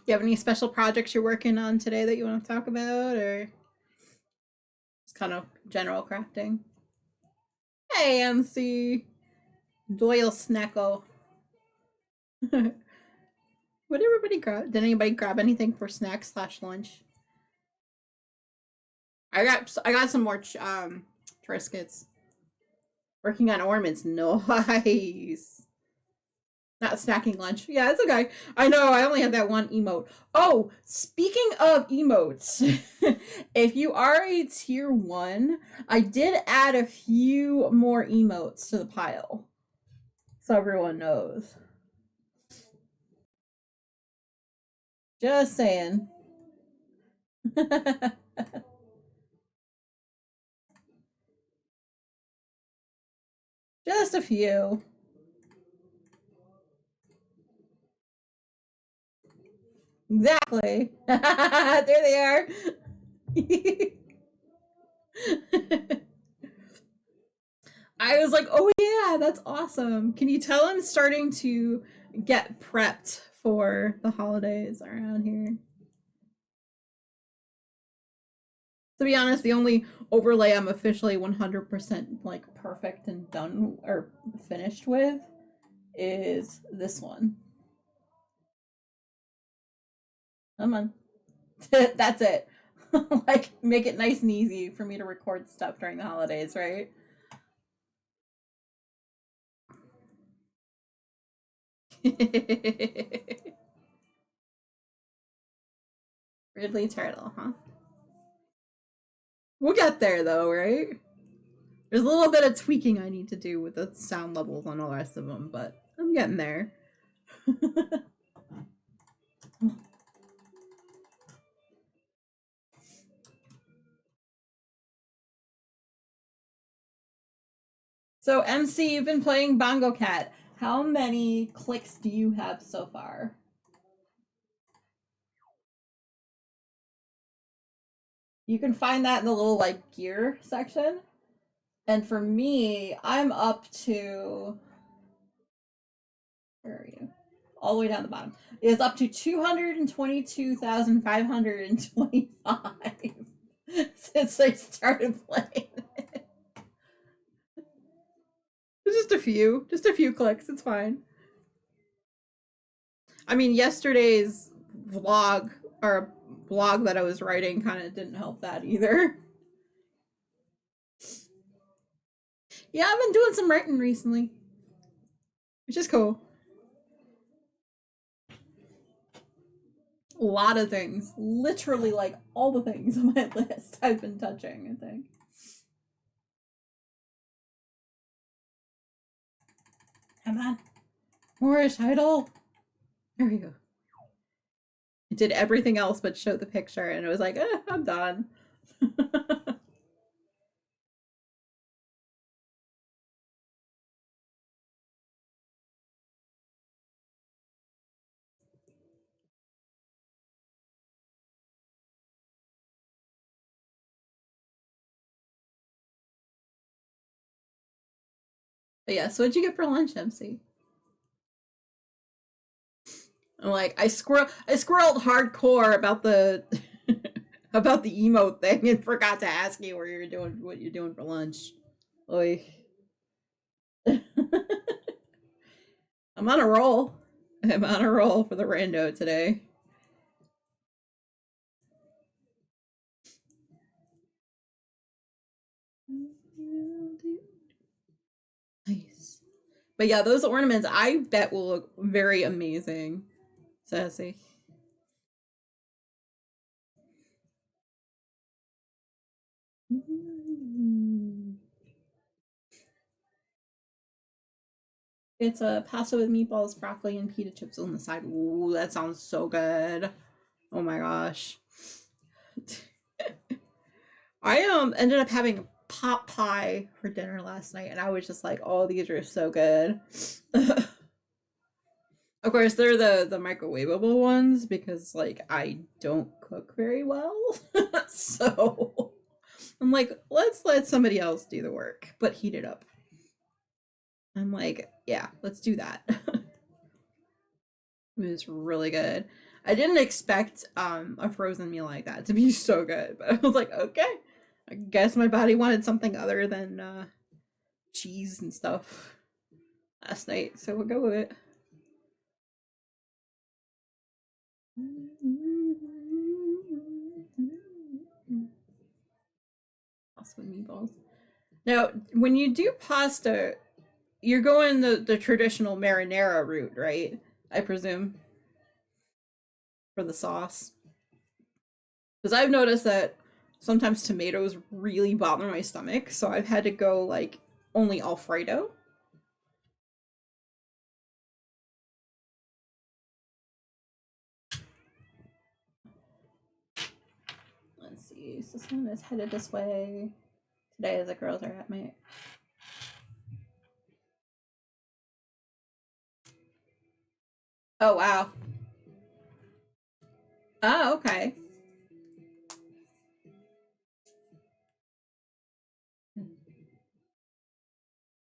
Speaker 1: You have any special projects you're working on today that you want to talk about, or it's kind of general crafting? Hey, MC Doyle Snacko. What did everybody grab? Did anybody grab anything for snacks/lunch? I got some more Triscuits. Working on ornaments. Nice. Not snacking lunch. Yeah, it's okay. I know, I only had that one emote. Oh, speaking of emotes, if you are a tier 1, I did add a few more emotes to the pile. So everyone knows. Just saying. Just a few. Exactly. There they are. I was like, oh yeah, that's awesome. Can you tell I'm starting to get prepped for the holidays around here? To be honest, the only overlay I'm officially 100% like perfect and done or finished with is this one. Come on. That's it. Like, make it nice and easy for me to record stuff during the holidays, right? Ridley Turtle, huh? We'll get there though, right? There's a little bit of tweaking I need to do with the sound levels on all the rest of them, but I'm getting there. So, MC, you've been playing Bongo Cat. How many clicks do you have so far? You can find that in the little like gear section. And for me, I'm up to, where are you? All the way down the bottom. It's up to 222,525 since I started playing. Just a few clicks. It's fine. I mean, yesterday's vlog or blog that I was writing kind of didn't help that either. Yeah, I've been doing some writing recently, which is cool. A lot of things. Literally, like, all the things on my list I've been touching, I think. Come on. More title. There we go. It did everything else but show the picture, and it was like, I'm done. But yeah, so what'd you get for lunch, MC? I'm like, I squirreled hardcore about the about the emote thing and forgot to ask you what you're doing for lunch. Oy. I'm on a roll. I'm on a roll for the rando today. Nice. But yeah, those ornaments I bet will look very amazing. Sassy. It's a pasta with meatballs, broccoli, and pita chips on the side. Ooh, that sounds so good. Oh my gosh. I ended up having pot pie for dinner last night, and I was just like, "Oh, these are so good." Of course, they're the microwavable ones because like I don't cook very well, so I'm like, let's let somebody else do the work, but heat it up. I'm like, yeah, let's do that. It was really good. I didn't expect a frozen meal like that to be so good, but I was like, okay, I guess my body wanted something other than cheese and stuff last night, so we'll go with it. Also with meatballs. Now, when you do pasta, you're going the traditional marinara route, right? I presume for the sauce. Because I've noticed that sometimes tomatoes really bother my stomach, so I've had to go like only Alfredo. Let's see. So this one is headed this way. Today the girls are at my. Oh wow. Oh, okay.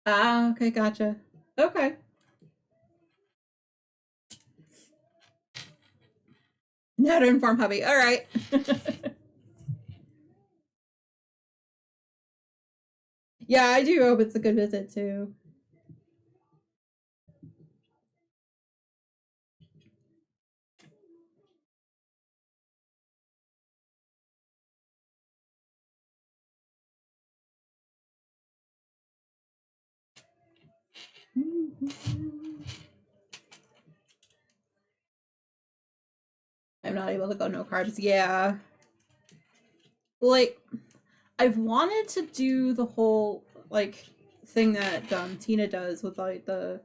Speaker 1: Ah, okay, gotcha. Okay. Now to inform hubby. All right. Yeah, I do hope it's a good visit too. I'm not able to go no carbs. Yeah. Like, I've wanted to do the whole, like, thing that Tina does with, like, the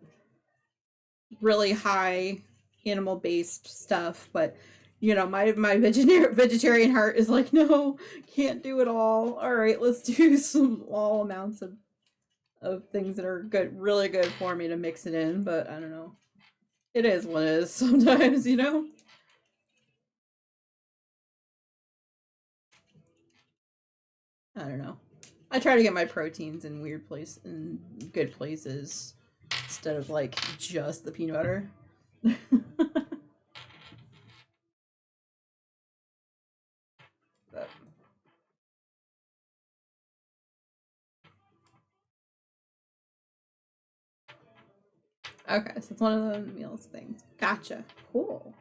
Speaker 1: really high animal based stuff, but you know, my vegetarian heart is like, no, can't do it all. All right, let's do some all amounts of things that are good, really good for me to mix it in. But I don't know. It is what it is sometimes, you know. I don't know. I try to get my proteins in good places, instead of like just the peanut butter. But okay, so it's one of the meals things. Gotcha. Cool.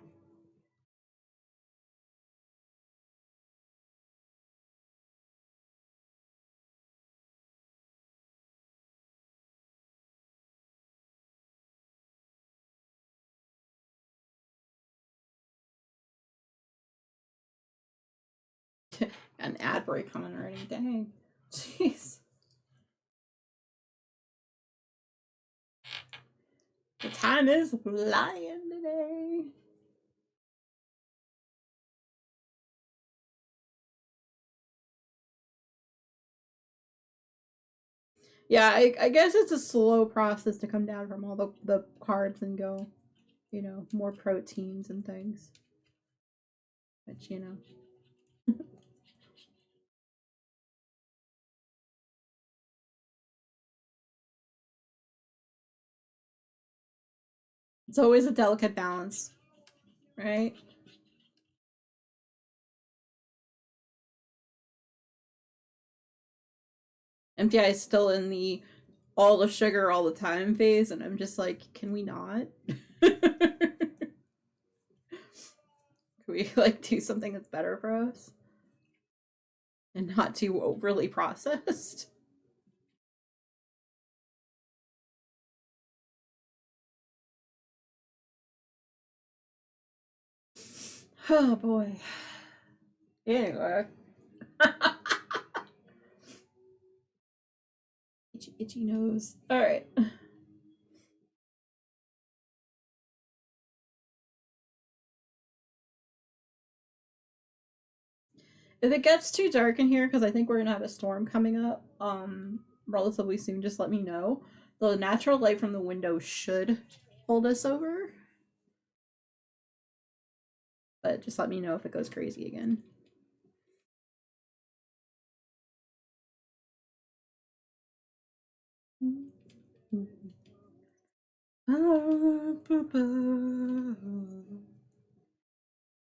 Speaker 1: An ad break coming already. Dang. Jeez. The time is flying today. Yeah, I guess it's a slow process to come down from all the carbs and go, more proteins and things. But, it's always a delicate balance, right? MTI is still in the all the sugar all the time phase, and I'm just like, can we not? Can we like do something that's better for us and not too overly processed? Oh boy. Anyway. Itchy nose. All right. If it gets too dark in here, because I think we're gonna have a storm coming up, relatively soon, just let me know. The natural light from the window should hold us over, but just let me know if it goes crazy again.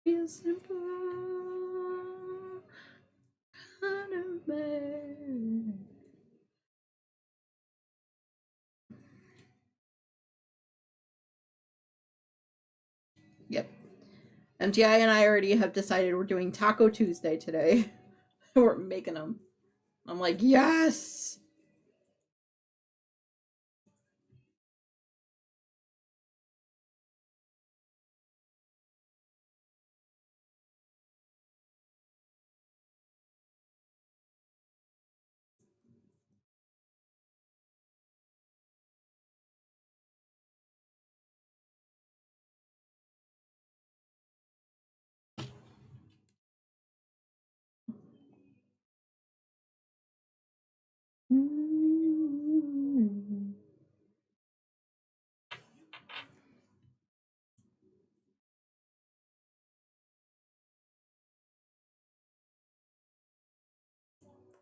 Speaker 1: Be a simple kind of man. Yep. MTI and I already have decided we're doing Taco Tuesday today. We're making them. I'm like, yes.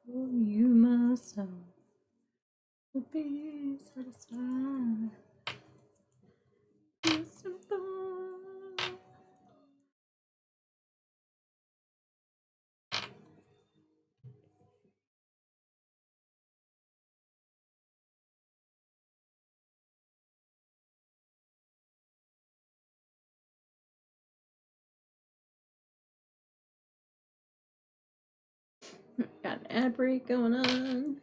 Speaker 1: For you, my soul, will be satisfied. Be simple. Got an ad break going on.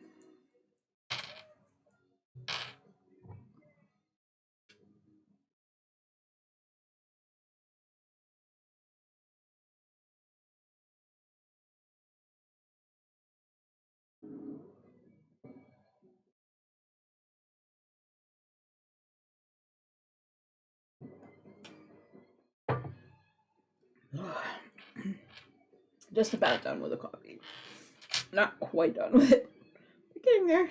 Speaker 1: Just about done with the coffee. Not quite done with it. We're getting there.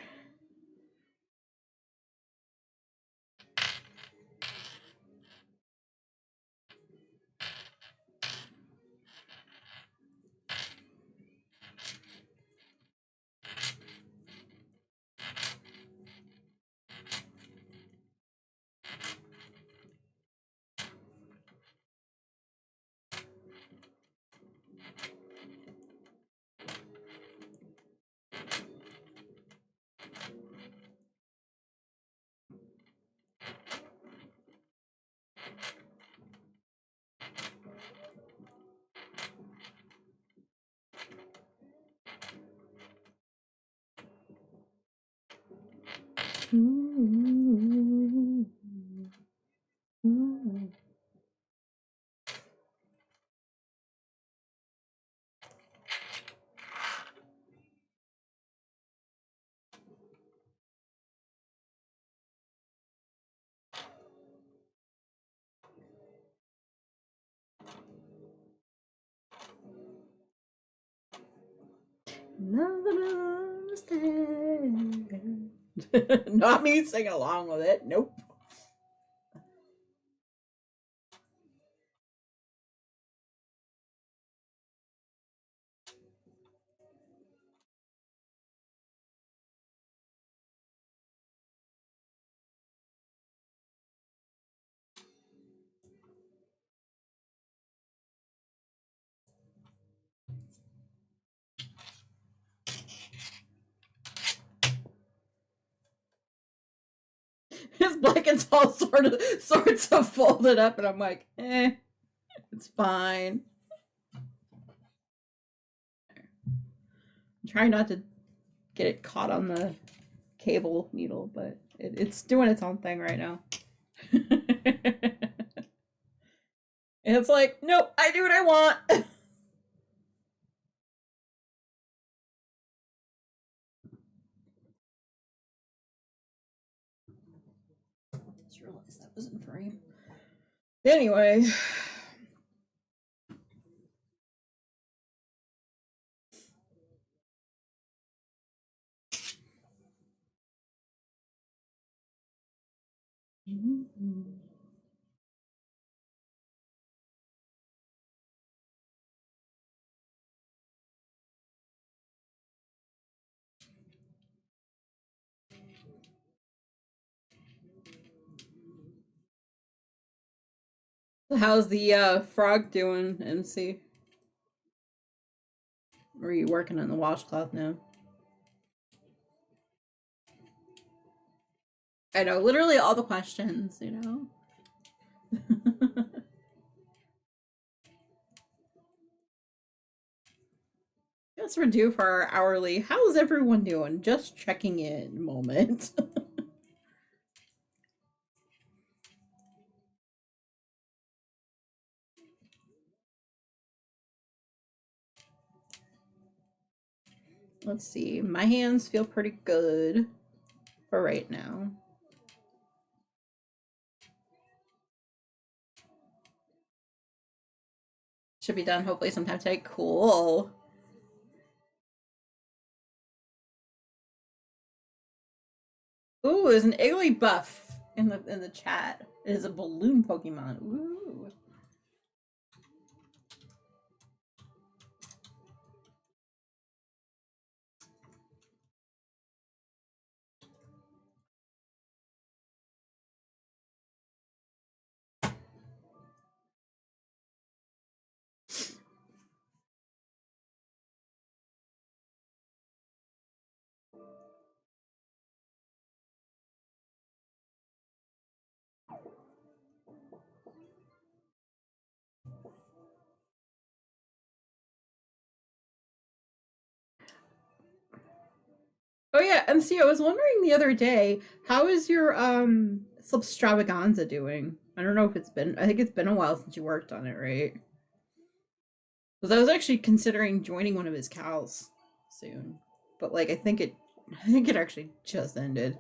Speaker 1: Not me singing along with it. Nope. His blanket's all sorts of folded up, and I'm like, it's fine. I'm trying not to get it caught on the cable needle, but it's doing its own thing right now. It's like, nope, I do what I want. Just realized that was in frame. Anyway. How's the frog doing, MC? Or are you working on the washcloth now? I know, literally all the questions, you know? Guess we're due for our hourly, how's everyone doing? Just checking in moment. Let's see, my hands feel pretty good for right now. Should be done hopefully sometime today. Cool. Ooh, there's an Iggly buff in the chat. It is a balloon Pokemon. Ooh. Oh yeah, and see, I was wondering the other day, how is your substravaganza doing? I don't know if it's been. I think it's been a while since you worked on it, right? Because I was actually considering joining one of his cows soon, but like I think it actually just ended.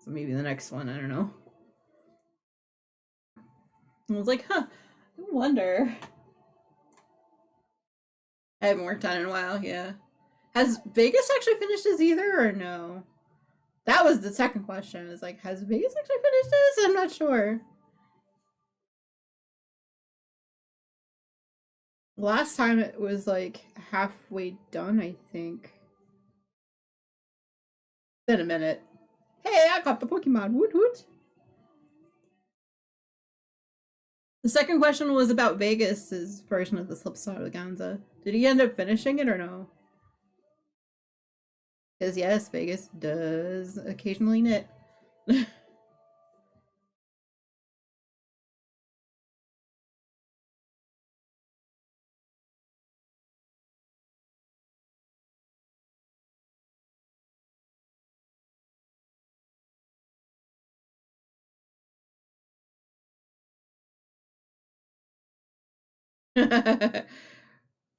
Speaker 1: So maybe the next one. I don't know. I was like, huh. I wonder. I haven't worked on it in a while. Yeah. Has Vegas actually finished his either, or no? That was the second question. Is like, has Vegas actually finished this? I'm not sure. Last time it was like halfway done, I think. Been a minute. Hey, I got the Pokemon. Woot woot. The second question was about Vegas's version of the Slipstyle Did he end up finishing it or no? Because yes, Vegas does occasionally knit.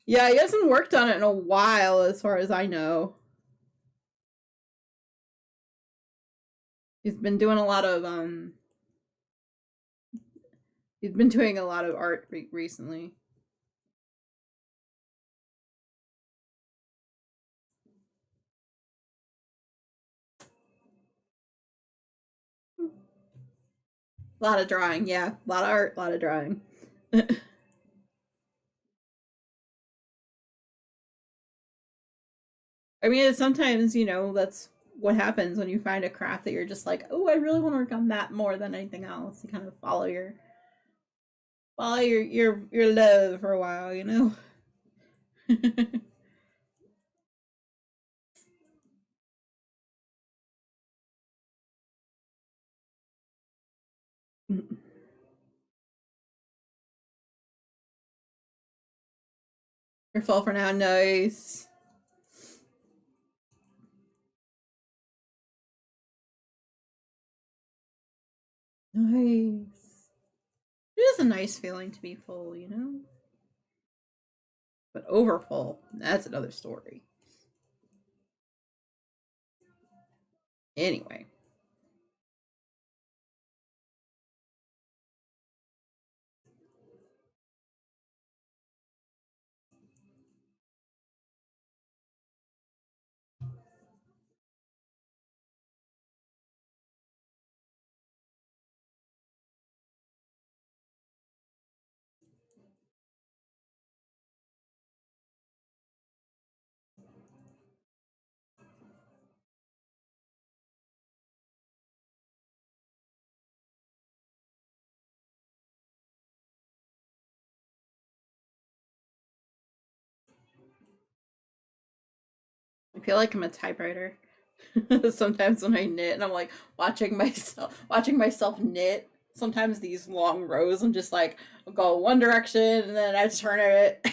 Speaker 1: Yeah, he hasn't worked on it in a while, as far as I know. He's been doing a lot of He's been doing a lot of art recently. A lot of drawing, yeah. A lot of art, a lot of drawing. I mean, sometimes, that's what happens when you find a craft that you're just like, oh, I really want to work on that more than anything else. You kind of follow your love for a while, you know? You're full for now. Nice. Nice. It is a nice feeling to be full, you know? But over full, that's another story. Anyway. I feel like I'm a typewriter. Sometimes when I knit and I'm like watching myself knit. Sometimes these long rows, I'm just like, I'll go one direction and then I turn it.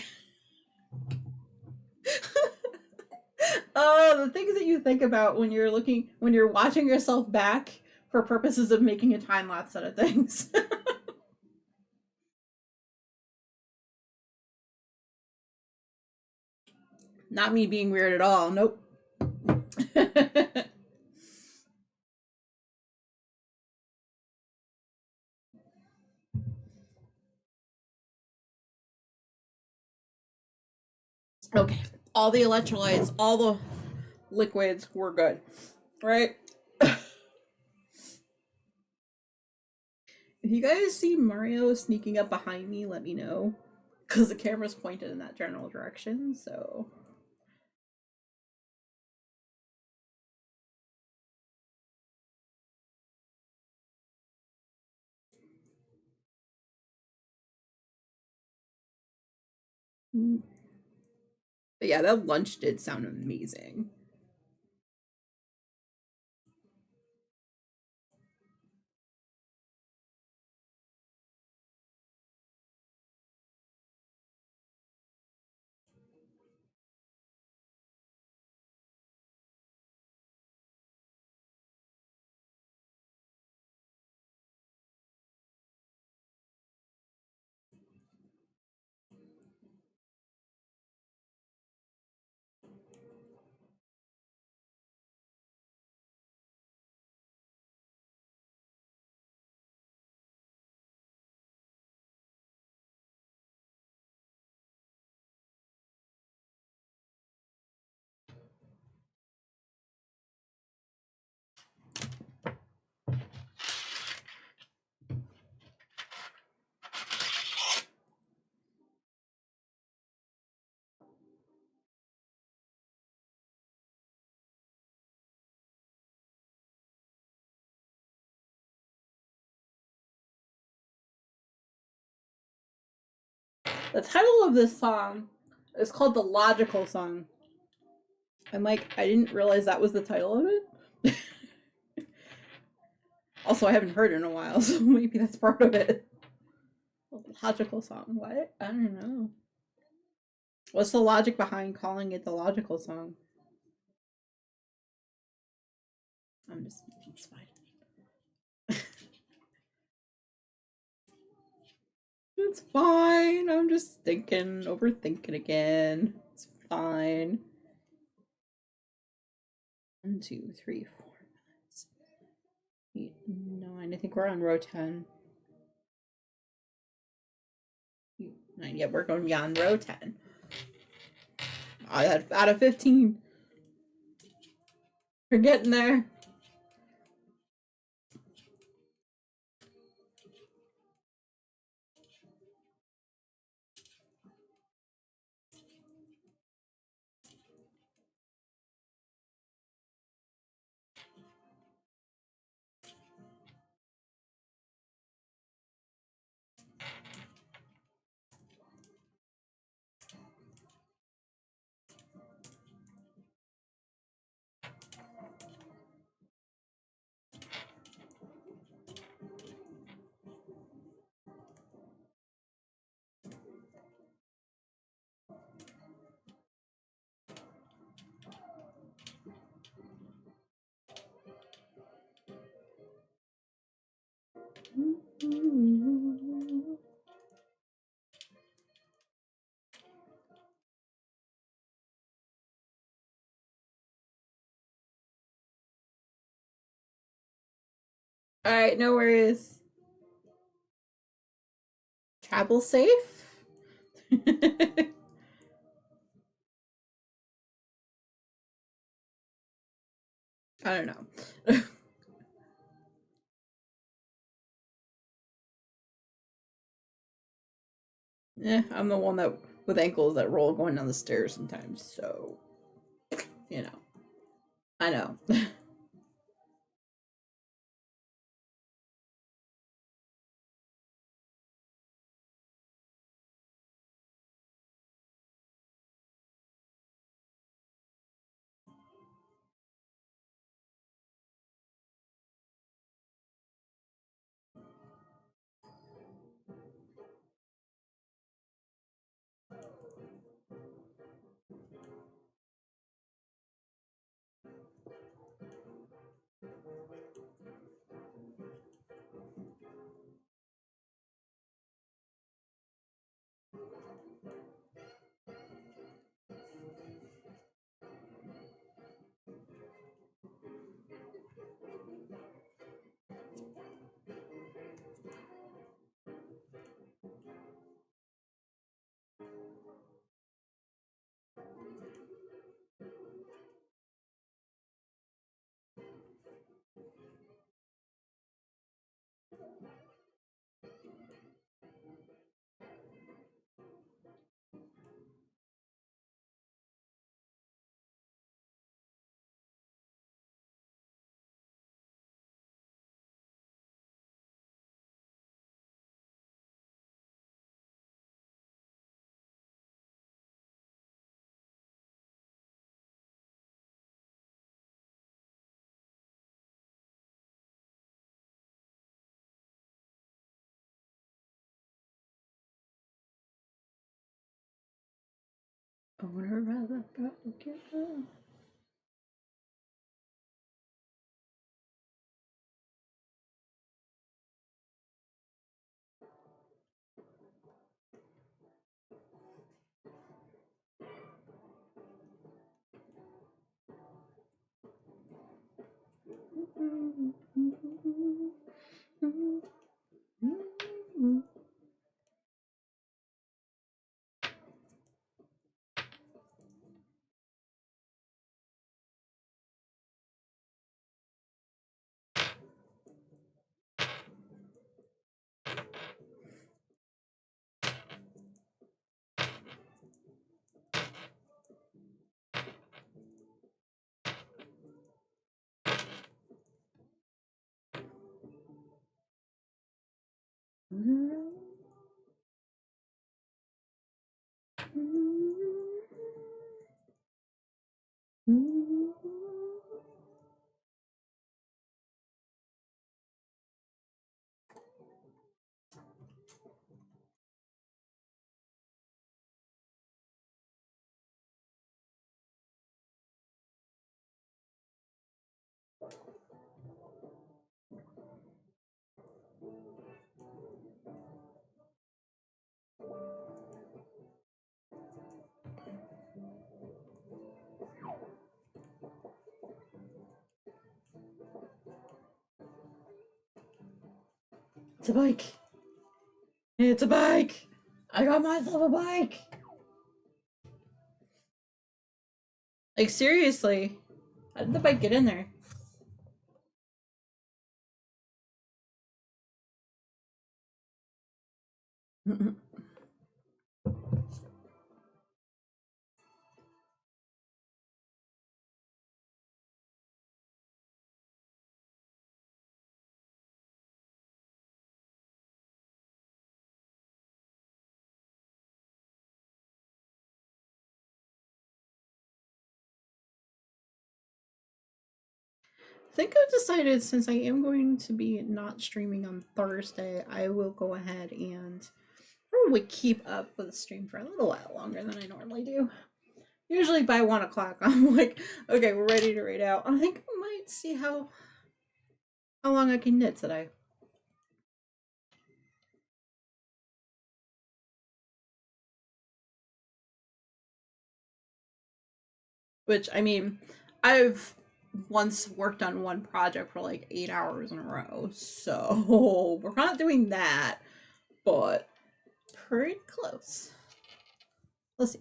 Speaker 1: Oh, the things that you think about when you're watching yourself back for purposes of making a time lapse out of things. Not me being weird at all. Nope. Okay. All the electrolytes, all the liquids were good. Right? If you guys see Mario sneaking up behind me, let me know. Because the camera's pointed in that general direction, so. But yeah, that lunch did sound amazing. The title of this song is called The Logical Song. I'm like, I didn't realize that was the title of it. Also, I haven't heard it in a while, so maybe that's part of it. Logical song. What? I don't know. What's the logic behind calling it the logical song? I'm just, it's fine. It's fine. I'm just thinking, overthinking again. It's fine. 1, 2, 3, 4, 8, 9. I think we're on row 10. 8, 9. Yeah, we're going to be on row 10. Out of 15. We're getting there. Alright, no worries. Travel safe? I don't know. I'm the one that with ankles that roll going down the stairs sometimes, so you know. I know. I wanna rather get up. It's a bike. It's a bike. I got myself a bike. Like, seriously. How did the bike get in there? I think I've decided, since I am going to be not streaming on Thursday, I will go ahead and probably keep up with the stream for a little while longer than I normally do. Usually by 1 o'clock, I'm like, okay, we're ready to raid out. I think I might see how long I can knit today. Which, I mean, I've once worked on one project for like 8 hours in a row, so we're not doing that, but pretty close. Let's see,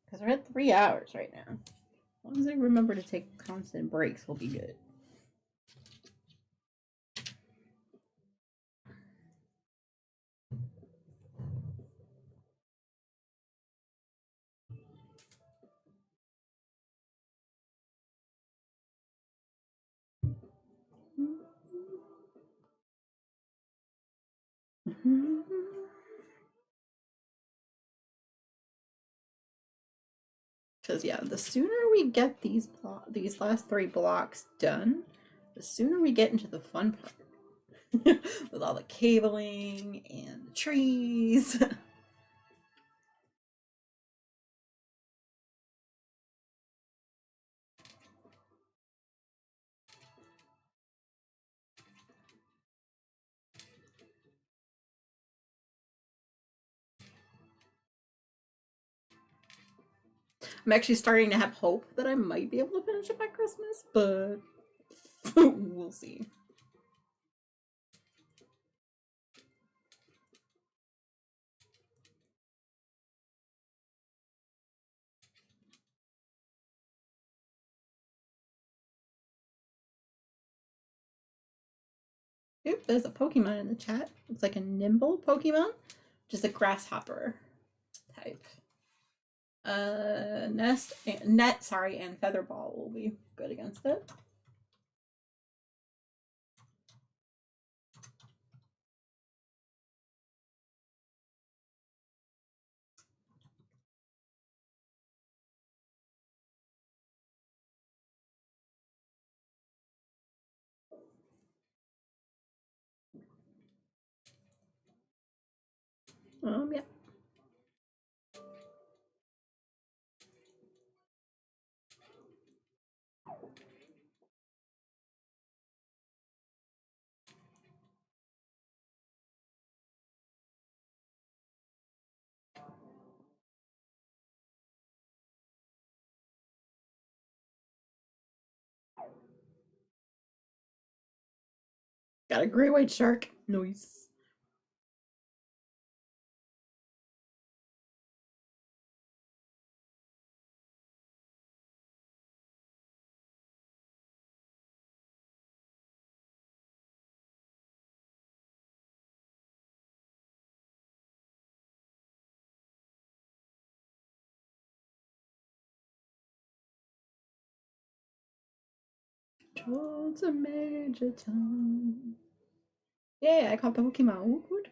Speaker 1: because we're at 3 hours right now. As long as I remember to take constant breaks, we'll be good. Because yeah, the sooner we get these last 3 blocks done, the sooner we get into the fun part with all the cabling and the trees. I'm actually starting to have hope that I might be able to finish it by Christmas, but we'll see. Oop, there's a Pokemon in the chat. Looks like a nimble Pokemon, just a grasshopper type. Net, and Featherball will be good against it. Yeah. Got a great white shark. Nice. Towards a major town. Yeah, I caught the Pokemon. Woot.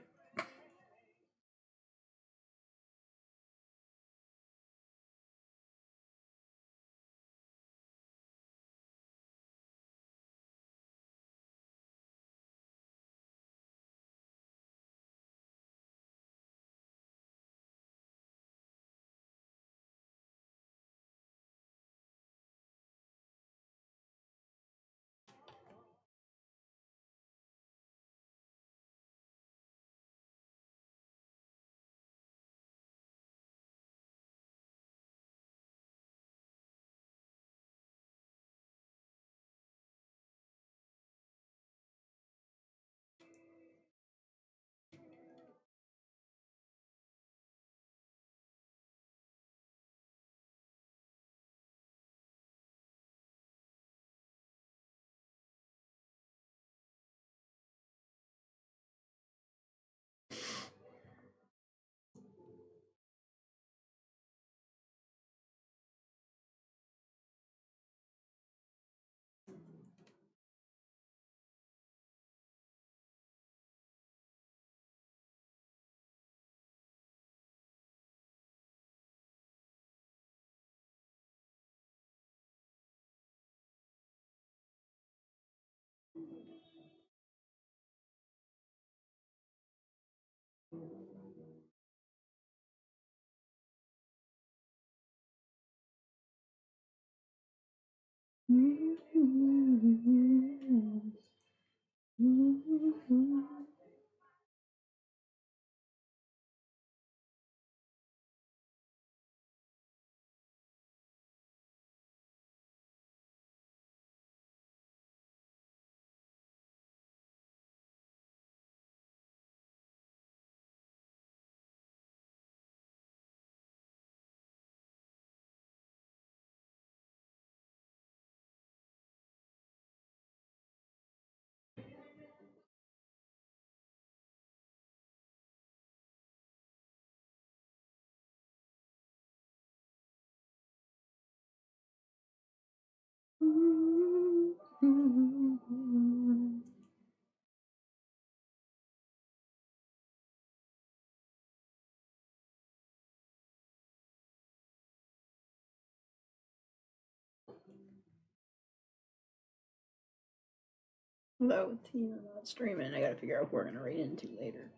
Speaker 1: Although Tina not streaming, I gotta figure out who we're gonna raid into later.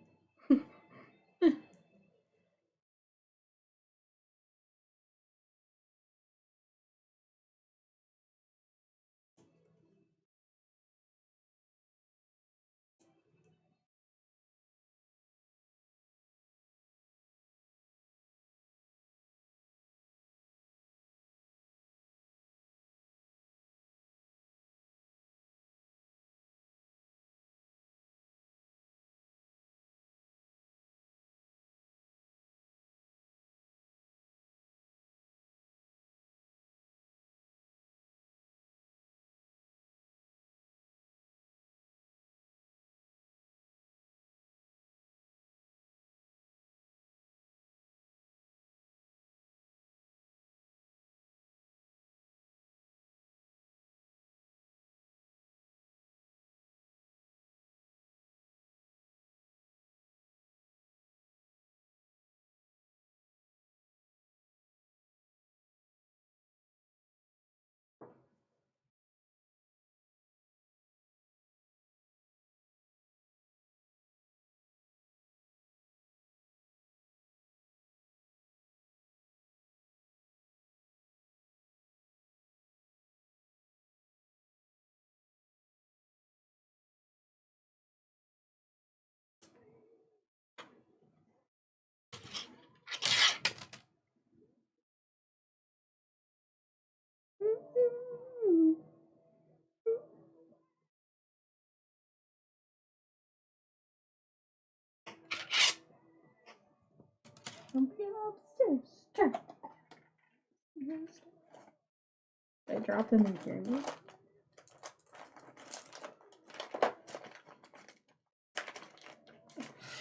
Speaker 1: I drop them in here.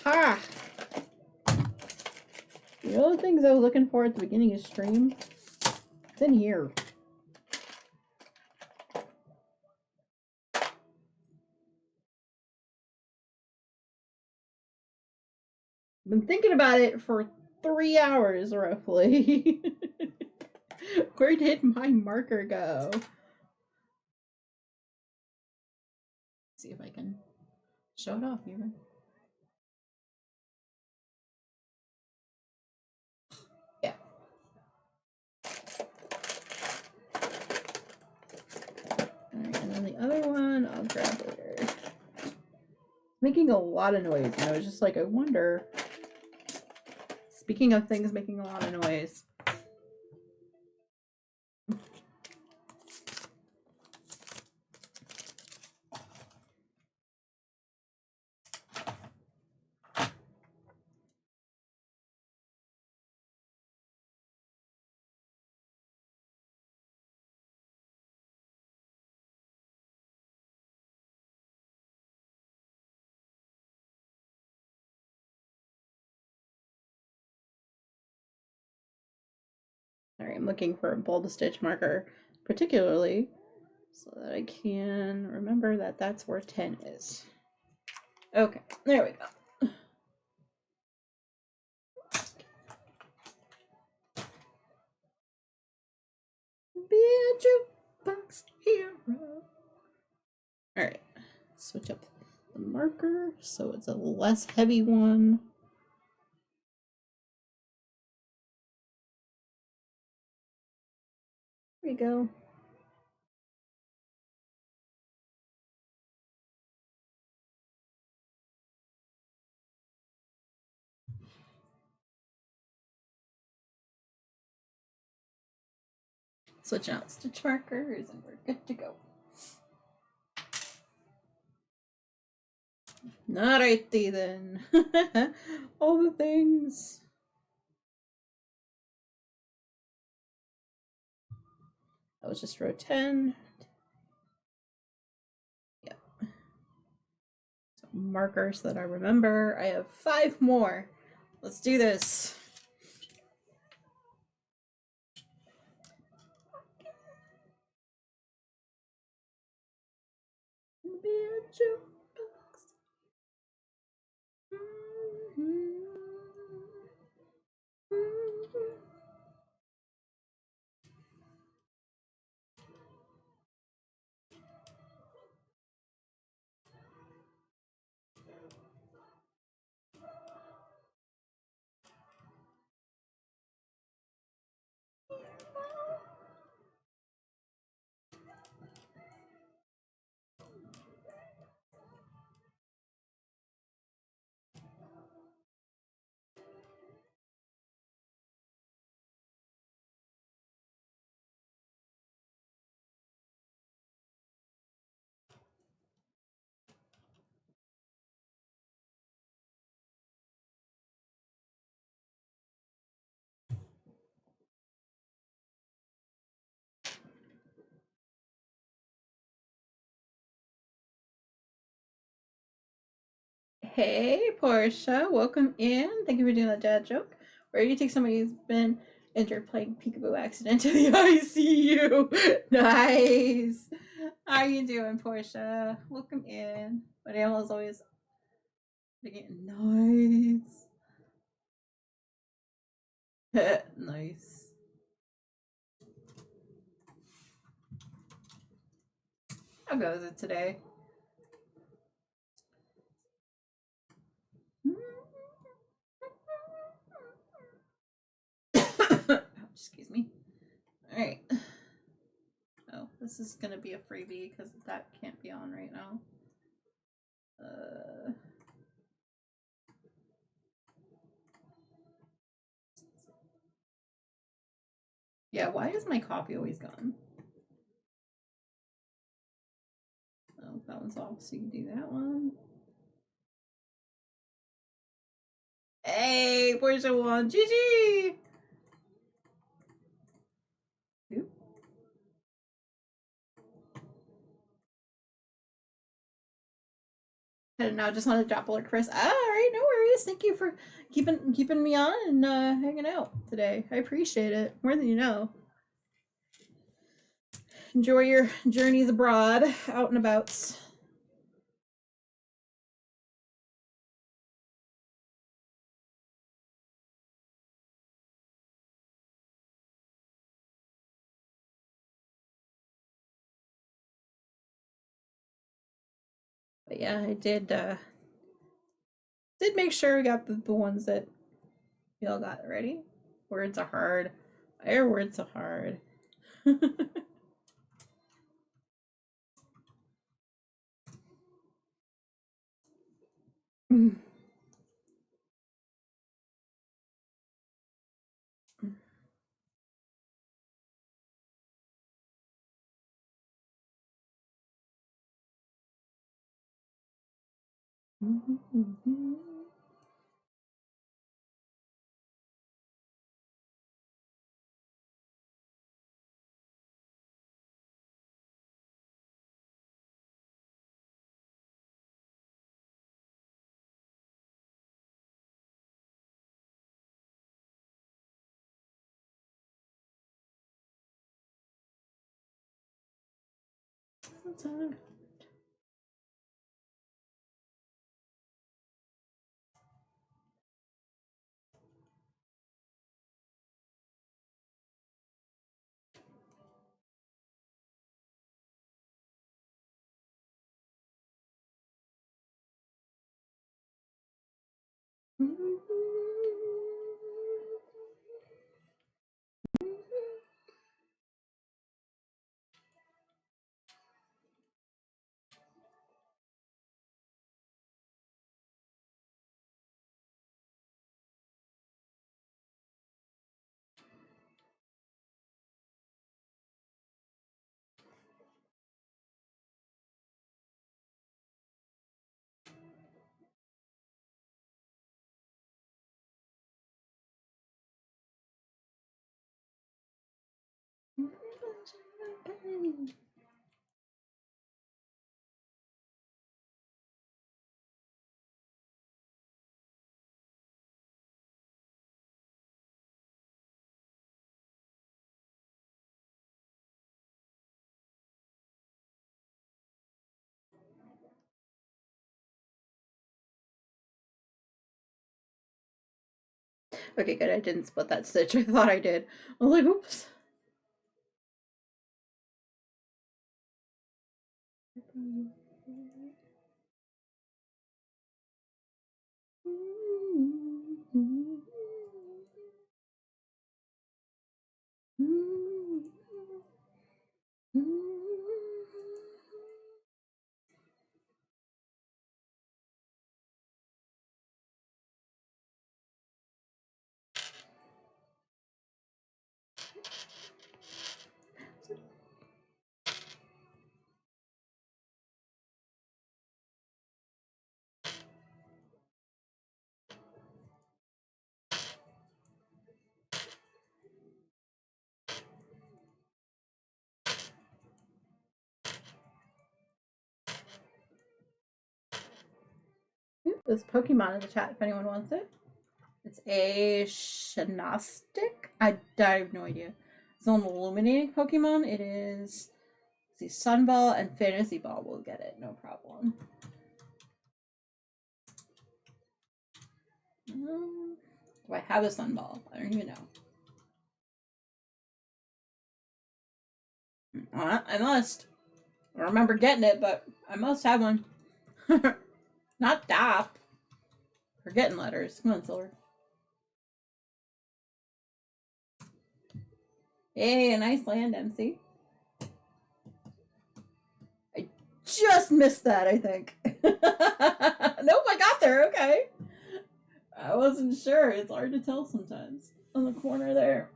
Speaker 1: Ha! You know the things I was looking for at the beginning of stream? It's in here. Been thinking about it for 3 hours roughly. Where did my marker go? Let's see if I can show it off even. Yeah. Alright, and then the other one I'll grab later. It's making a lot of noise, and I was just like, I wonder. Speaking of things making a lot of noise. Alright, I'm looking for a bold stitch marker, particularly so that I can remember that that's where 10 is. Okay, there we go. Be a jukebox hero. Alright, switch up the marker so it's a less heavy one. There we go. Switching out stitch markers and we're good to go. Alrighty then. All the things. That was just row 10. Yep. So markers that I remember. I have 5 more. Let's do this. Hey, Portia, welcome in. Thank you for doing that dad joke. Where you take somebody who's been injured playing peekaboo accident to the ICU. Nice. How you doing, Portia? Welcome in. But animals always nice. Nice. How goes it today? Excuse me. All right. Oh, this is gonna be a freebie because that can't be on right now. Yeah, why is my copy always gone? Oh, that one's off, so you can do that one. Hey, Portia won. GG! Oop. And now just want to drop alert Chris. All right, no worries. Thank you for keeping me on and hanging out today. I appreciate it more than you know. Enjoy your journeys abroad, out and about. But yeah, I did make sure we got the ones that we all got ready. Words are hard. Our words are hard. Okay, good. I didn't split that stitch. I thought I did. I was like, oops. There's Pokemon in the chat if anyone wants it. It's a Shenastic. I have no idea. It's an illuminating Pokemon. It is. See, Sunball and Fantasy Ball will get it, no problem. Do I have a Sunball? I don't even know. I must. I don't remember getting it, but I must have one. Not DAP. Forgetting letters. Come on, Silver. Hey, a nice land, MC. I just missed that, I think. Nope, I got there. Okay. I wasn't sure. It's hard to tell sometimes. On the corner there.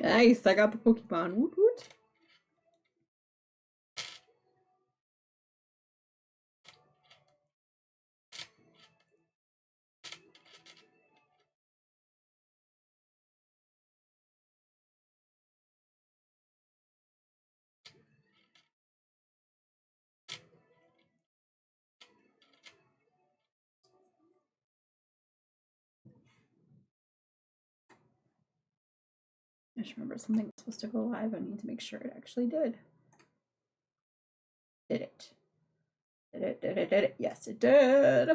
Speaker 1: Nice, I got the Pokemon. Woot woot. I just remember something was supposed to go live. I need to make sure it actually did. Did it? Did it? Did it? Did it? Yes, it did.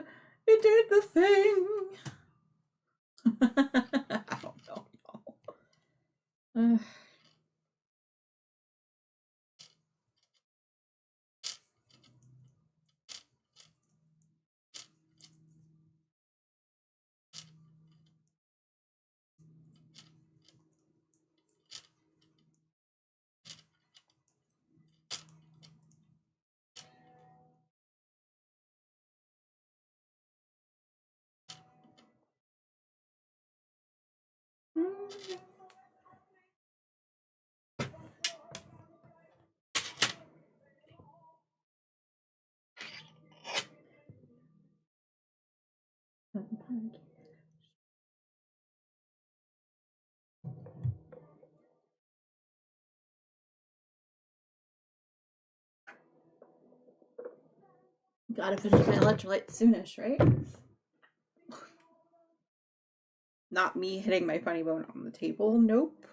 Speaker 1: It did the thing. I don't know. Gotta finish my electrolyte soonish, right? Not me hitting my funny bone on the table. Nope.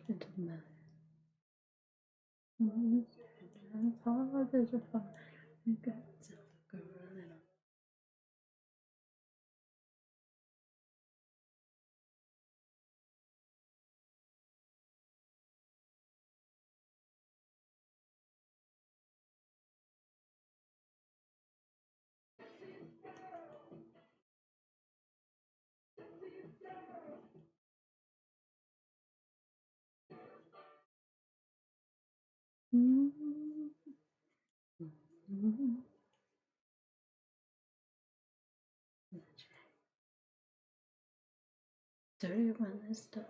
Speaker 1: into the mouth. Hard as a fire. You got yourself a girl in a dirty when this stuff.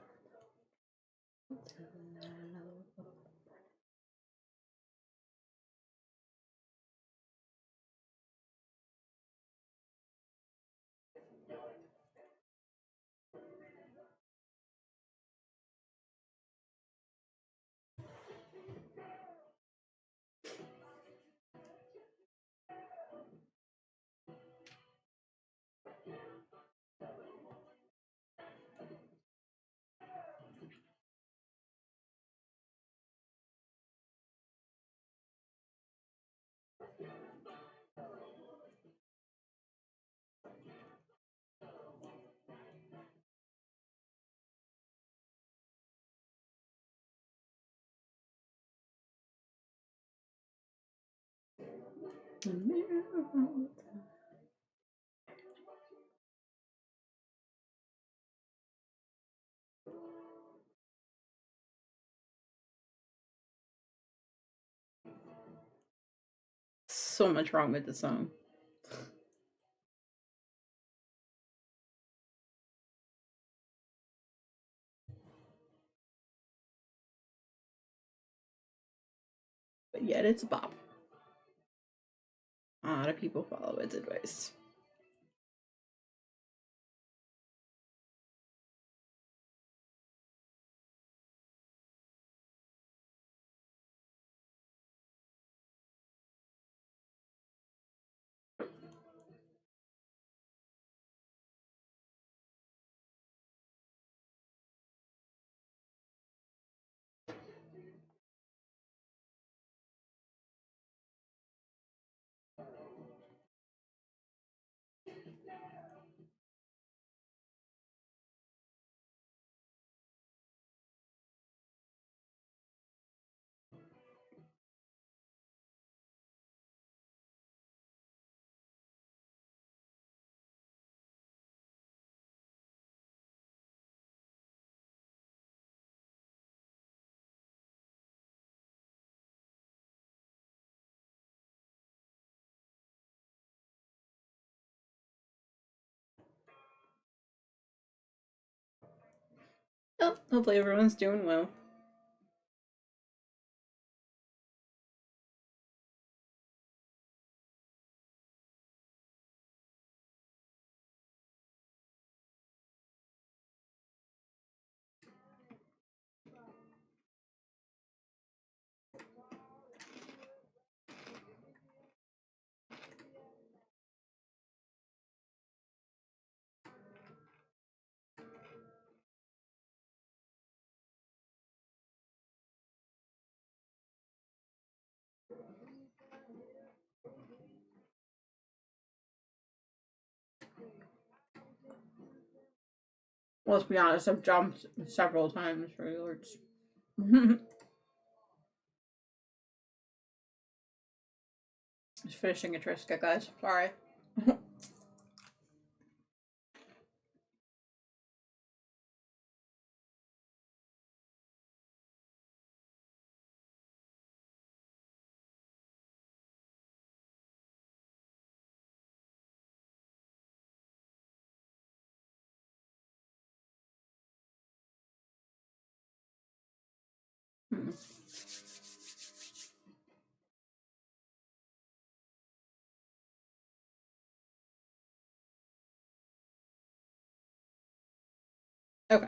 Speaker 1: So much wrong with the song. But yet it's a bop. A lot of people follow its advice. Oh, hopefully everyone's doing well. Let's be honest, I've jumped several times for yours. Just finishing a Triska, guys. Sorry. Okay.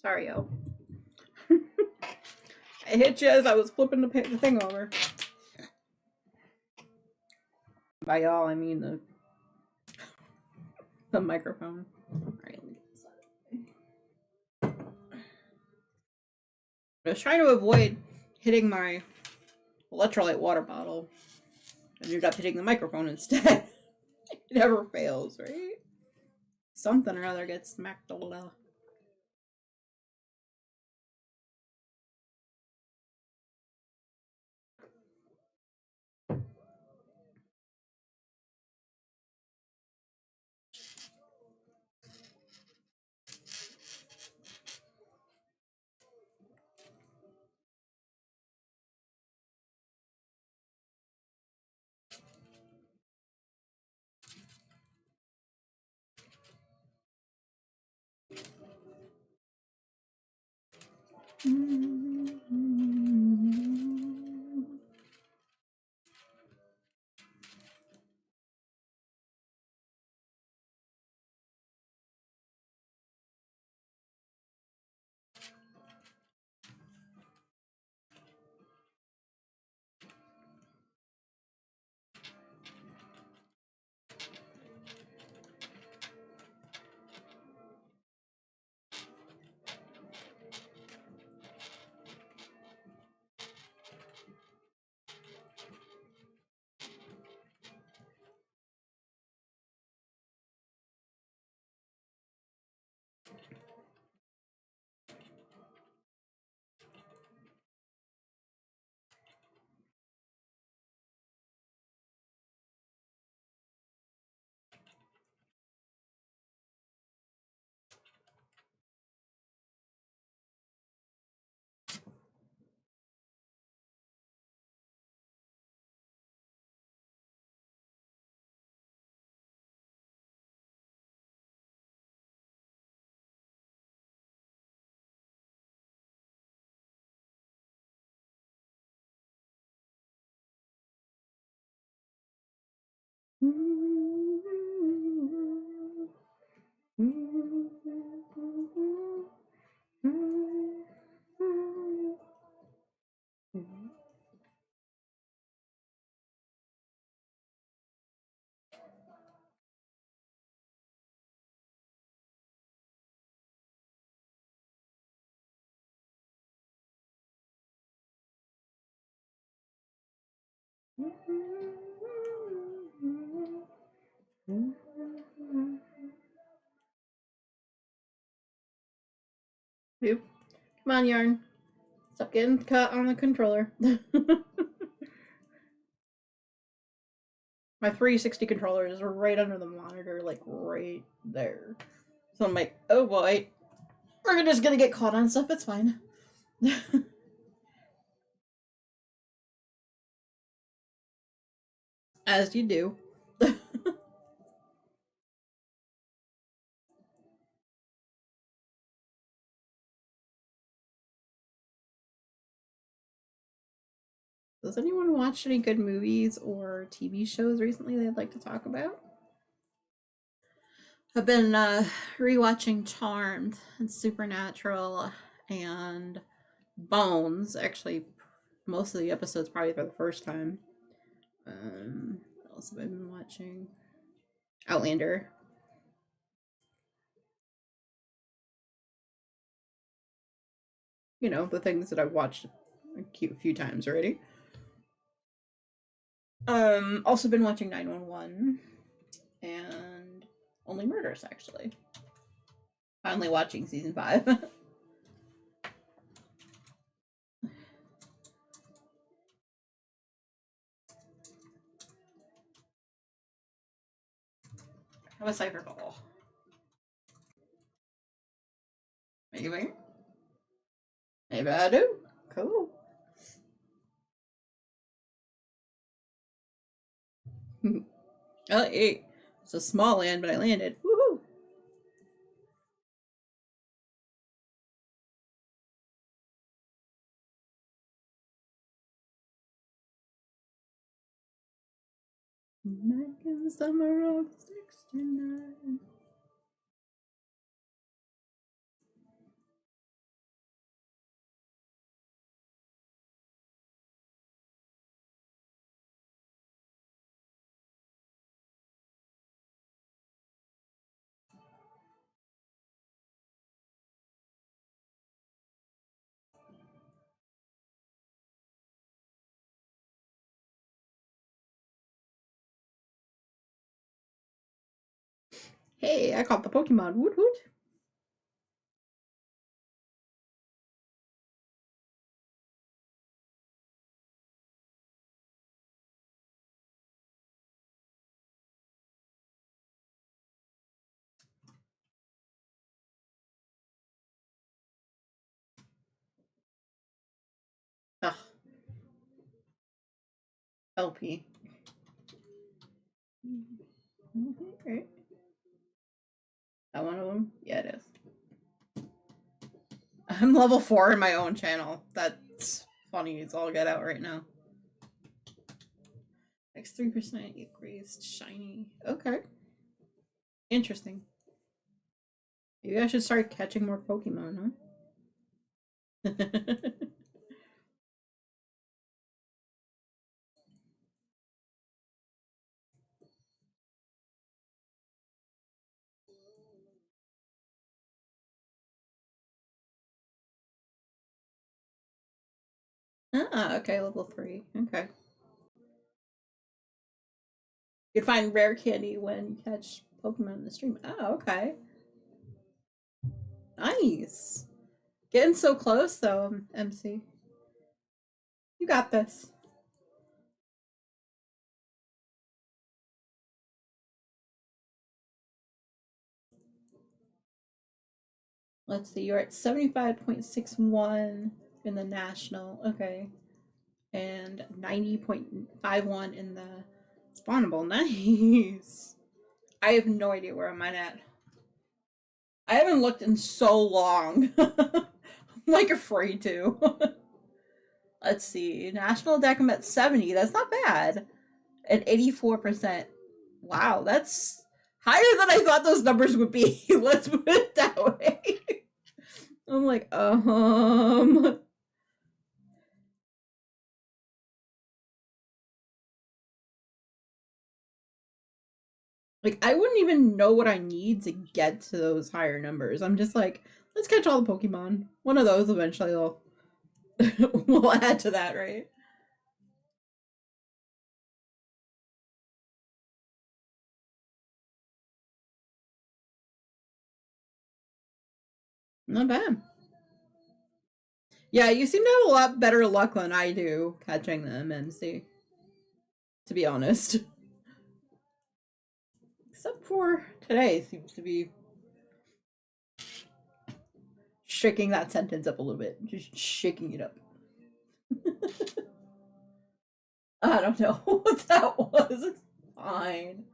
Speaker 1: Sorry, yo. I hit you as I was flipping the thing over. By y'all, I mean the microphone. Alright, let me get this out of the way. I was trying to avoid hitting my electrolyte water bottle. I ended up hitting the microphone instead. It never fails, right? Something or other gets smacked a little. Come on, Yarn. Stop getting cut on the controller. My 360 controller is right under the monitor, like right there. So I'm like, oh boy, we're just gonna get caught on stuff. It's fine. As you do. Does anyone watch any good movies or TV shows recently they'd like to talk about? I've been rewatching Charmed and Supernatural and Bones. Actually, most of the episodes probably for the first time. What else have I been watching? Outlander. You know, the things that I've watched a few times already. Also been watching 911 and Only Murders, actually. Finally watching season 5. Have a cipher ball. Maybe. Maybe I do. Cool. Oh, hey. It's a small land, but I landed. Woohoo! Back in the summer of '69. Hey, I caught the Pokemon. Woot woot. Ugh, LP. Okay. That one of them? Yeah, it is. I'm level 4 in my own channel. That's funny. It's all get out right now. X3% increased shiny. Okay. Interesting. Maybe I should start catching more Pokemon, huh? Ah, okay, level 3. Okay. You can find rare candy when you catch Pokemon in the stream. Oh, okay. Nice. Getting so close, though, MC. You got this. Let's see, you're at 75.61 in the national. Okay. And 90.51 in the spawnable. Nice. I have no idea where I'm at. I haven't looked in so long. I'm like afraid to. Let's see. National deck, I'm at 70. That's not bad. At 84%. Wow, that's higher than I thought those numbers would be. Let's put it that way. I'm like, like I wouldn't even know what I need to get to those higher numbers. I'm just like, let's catch all the Pokemon. One of those eventually will will add to that, right? Not bad. Yeah, you seem to have a lot better luck than I do catching them, MC. To be honest. Except for today seems to be shaking that sentence up a little bit. Just shaking it up. I don't know what that was. It's fine.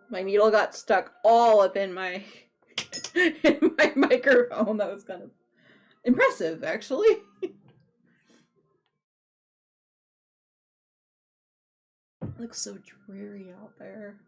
Speaker 1: My needle got stuck all up in my in my microphone. That was kind of impressive, actually. It looks so dreary out there.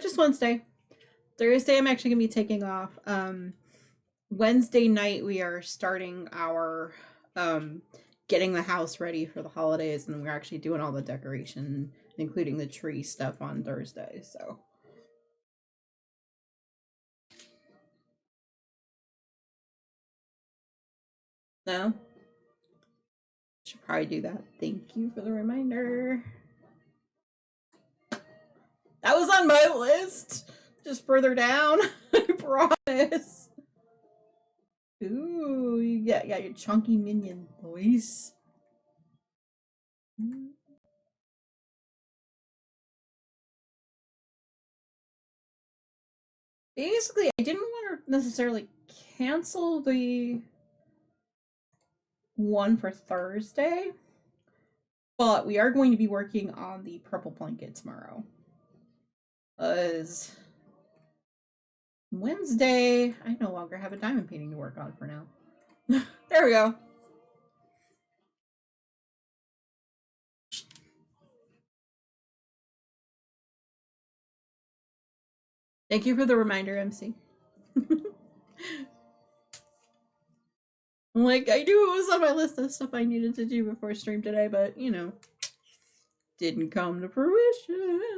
Speaker 1: Just Wednesday. Thursday, I'm actually gonna be taking off. Wednesday night, we are starting our getting the house ready for the holidays, and we're actually doing all the decoration including the tree stuff on Thursday. So no, should probably do that. Thank you for the reminder. That was on my list. Just further down. I promise. Ooh, you got your chunky minion, boys. Basically, I didn't want to necessarily cancel the one for Thursday, but we are going to be working on the purple blanket tomorrow. Because Wednesday, I no longer have a diamond painting to work on for now. There we go. Thank you for the reminder, MC. Like, I knew it was on my list of stuff I needed to do before stream today, but, you know, didn't come to fruition.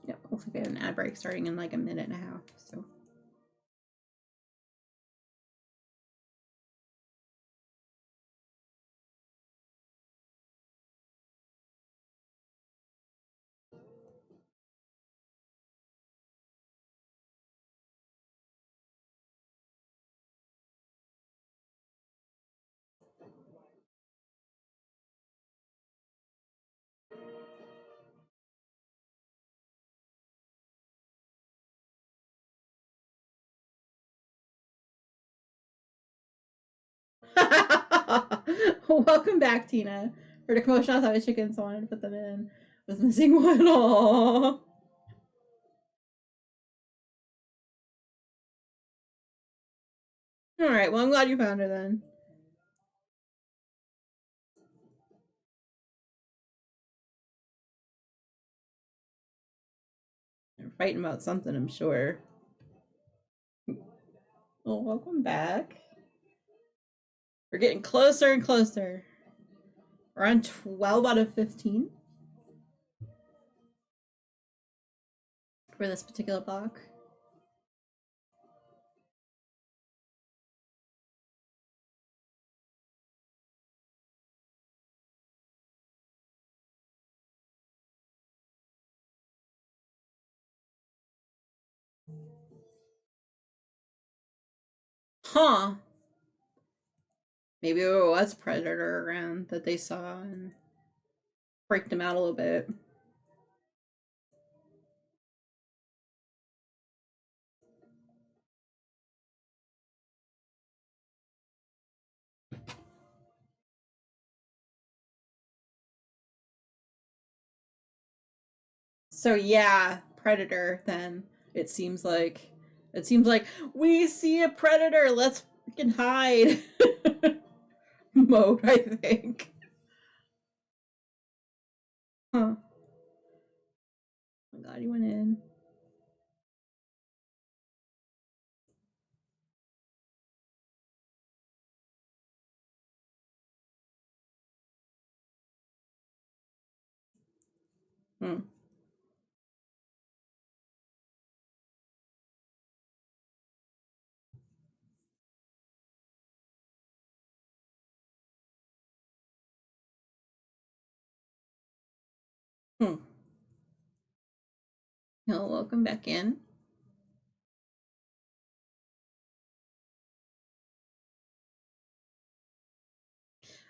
Speaker 1: Yep, looks like I have an ad break starting in like a minute and a half, so. Welcome back, Tina. Heard a commotion outside the chickens, so I wanted to put them in. Was missing one. Aww. Alright, well, I'm glad you found her then. They're fighting about something, I'm sure. Well, welcome back. We're getting closer and closer. We're on 12 out of 15 for this particular block. Huh. Maybe there was a predator around that they saw and freaked him out a little bit. So yeah, predator then. It seems like we see a predator, let's freaking hide. Mode, I think. Huh. Oh my god, he went in. Hmm. Hmm. Well, welcome back in.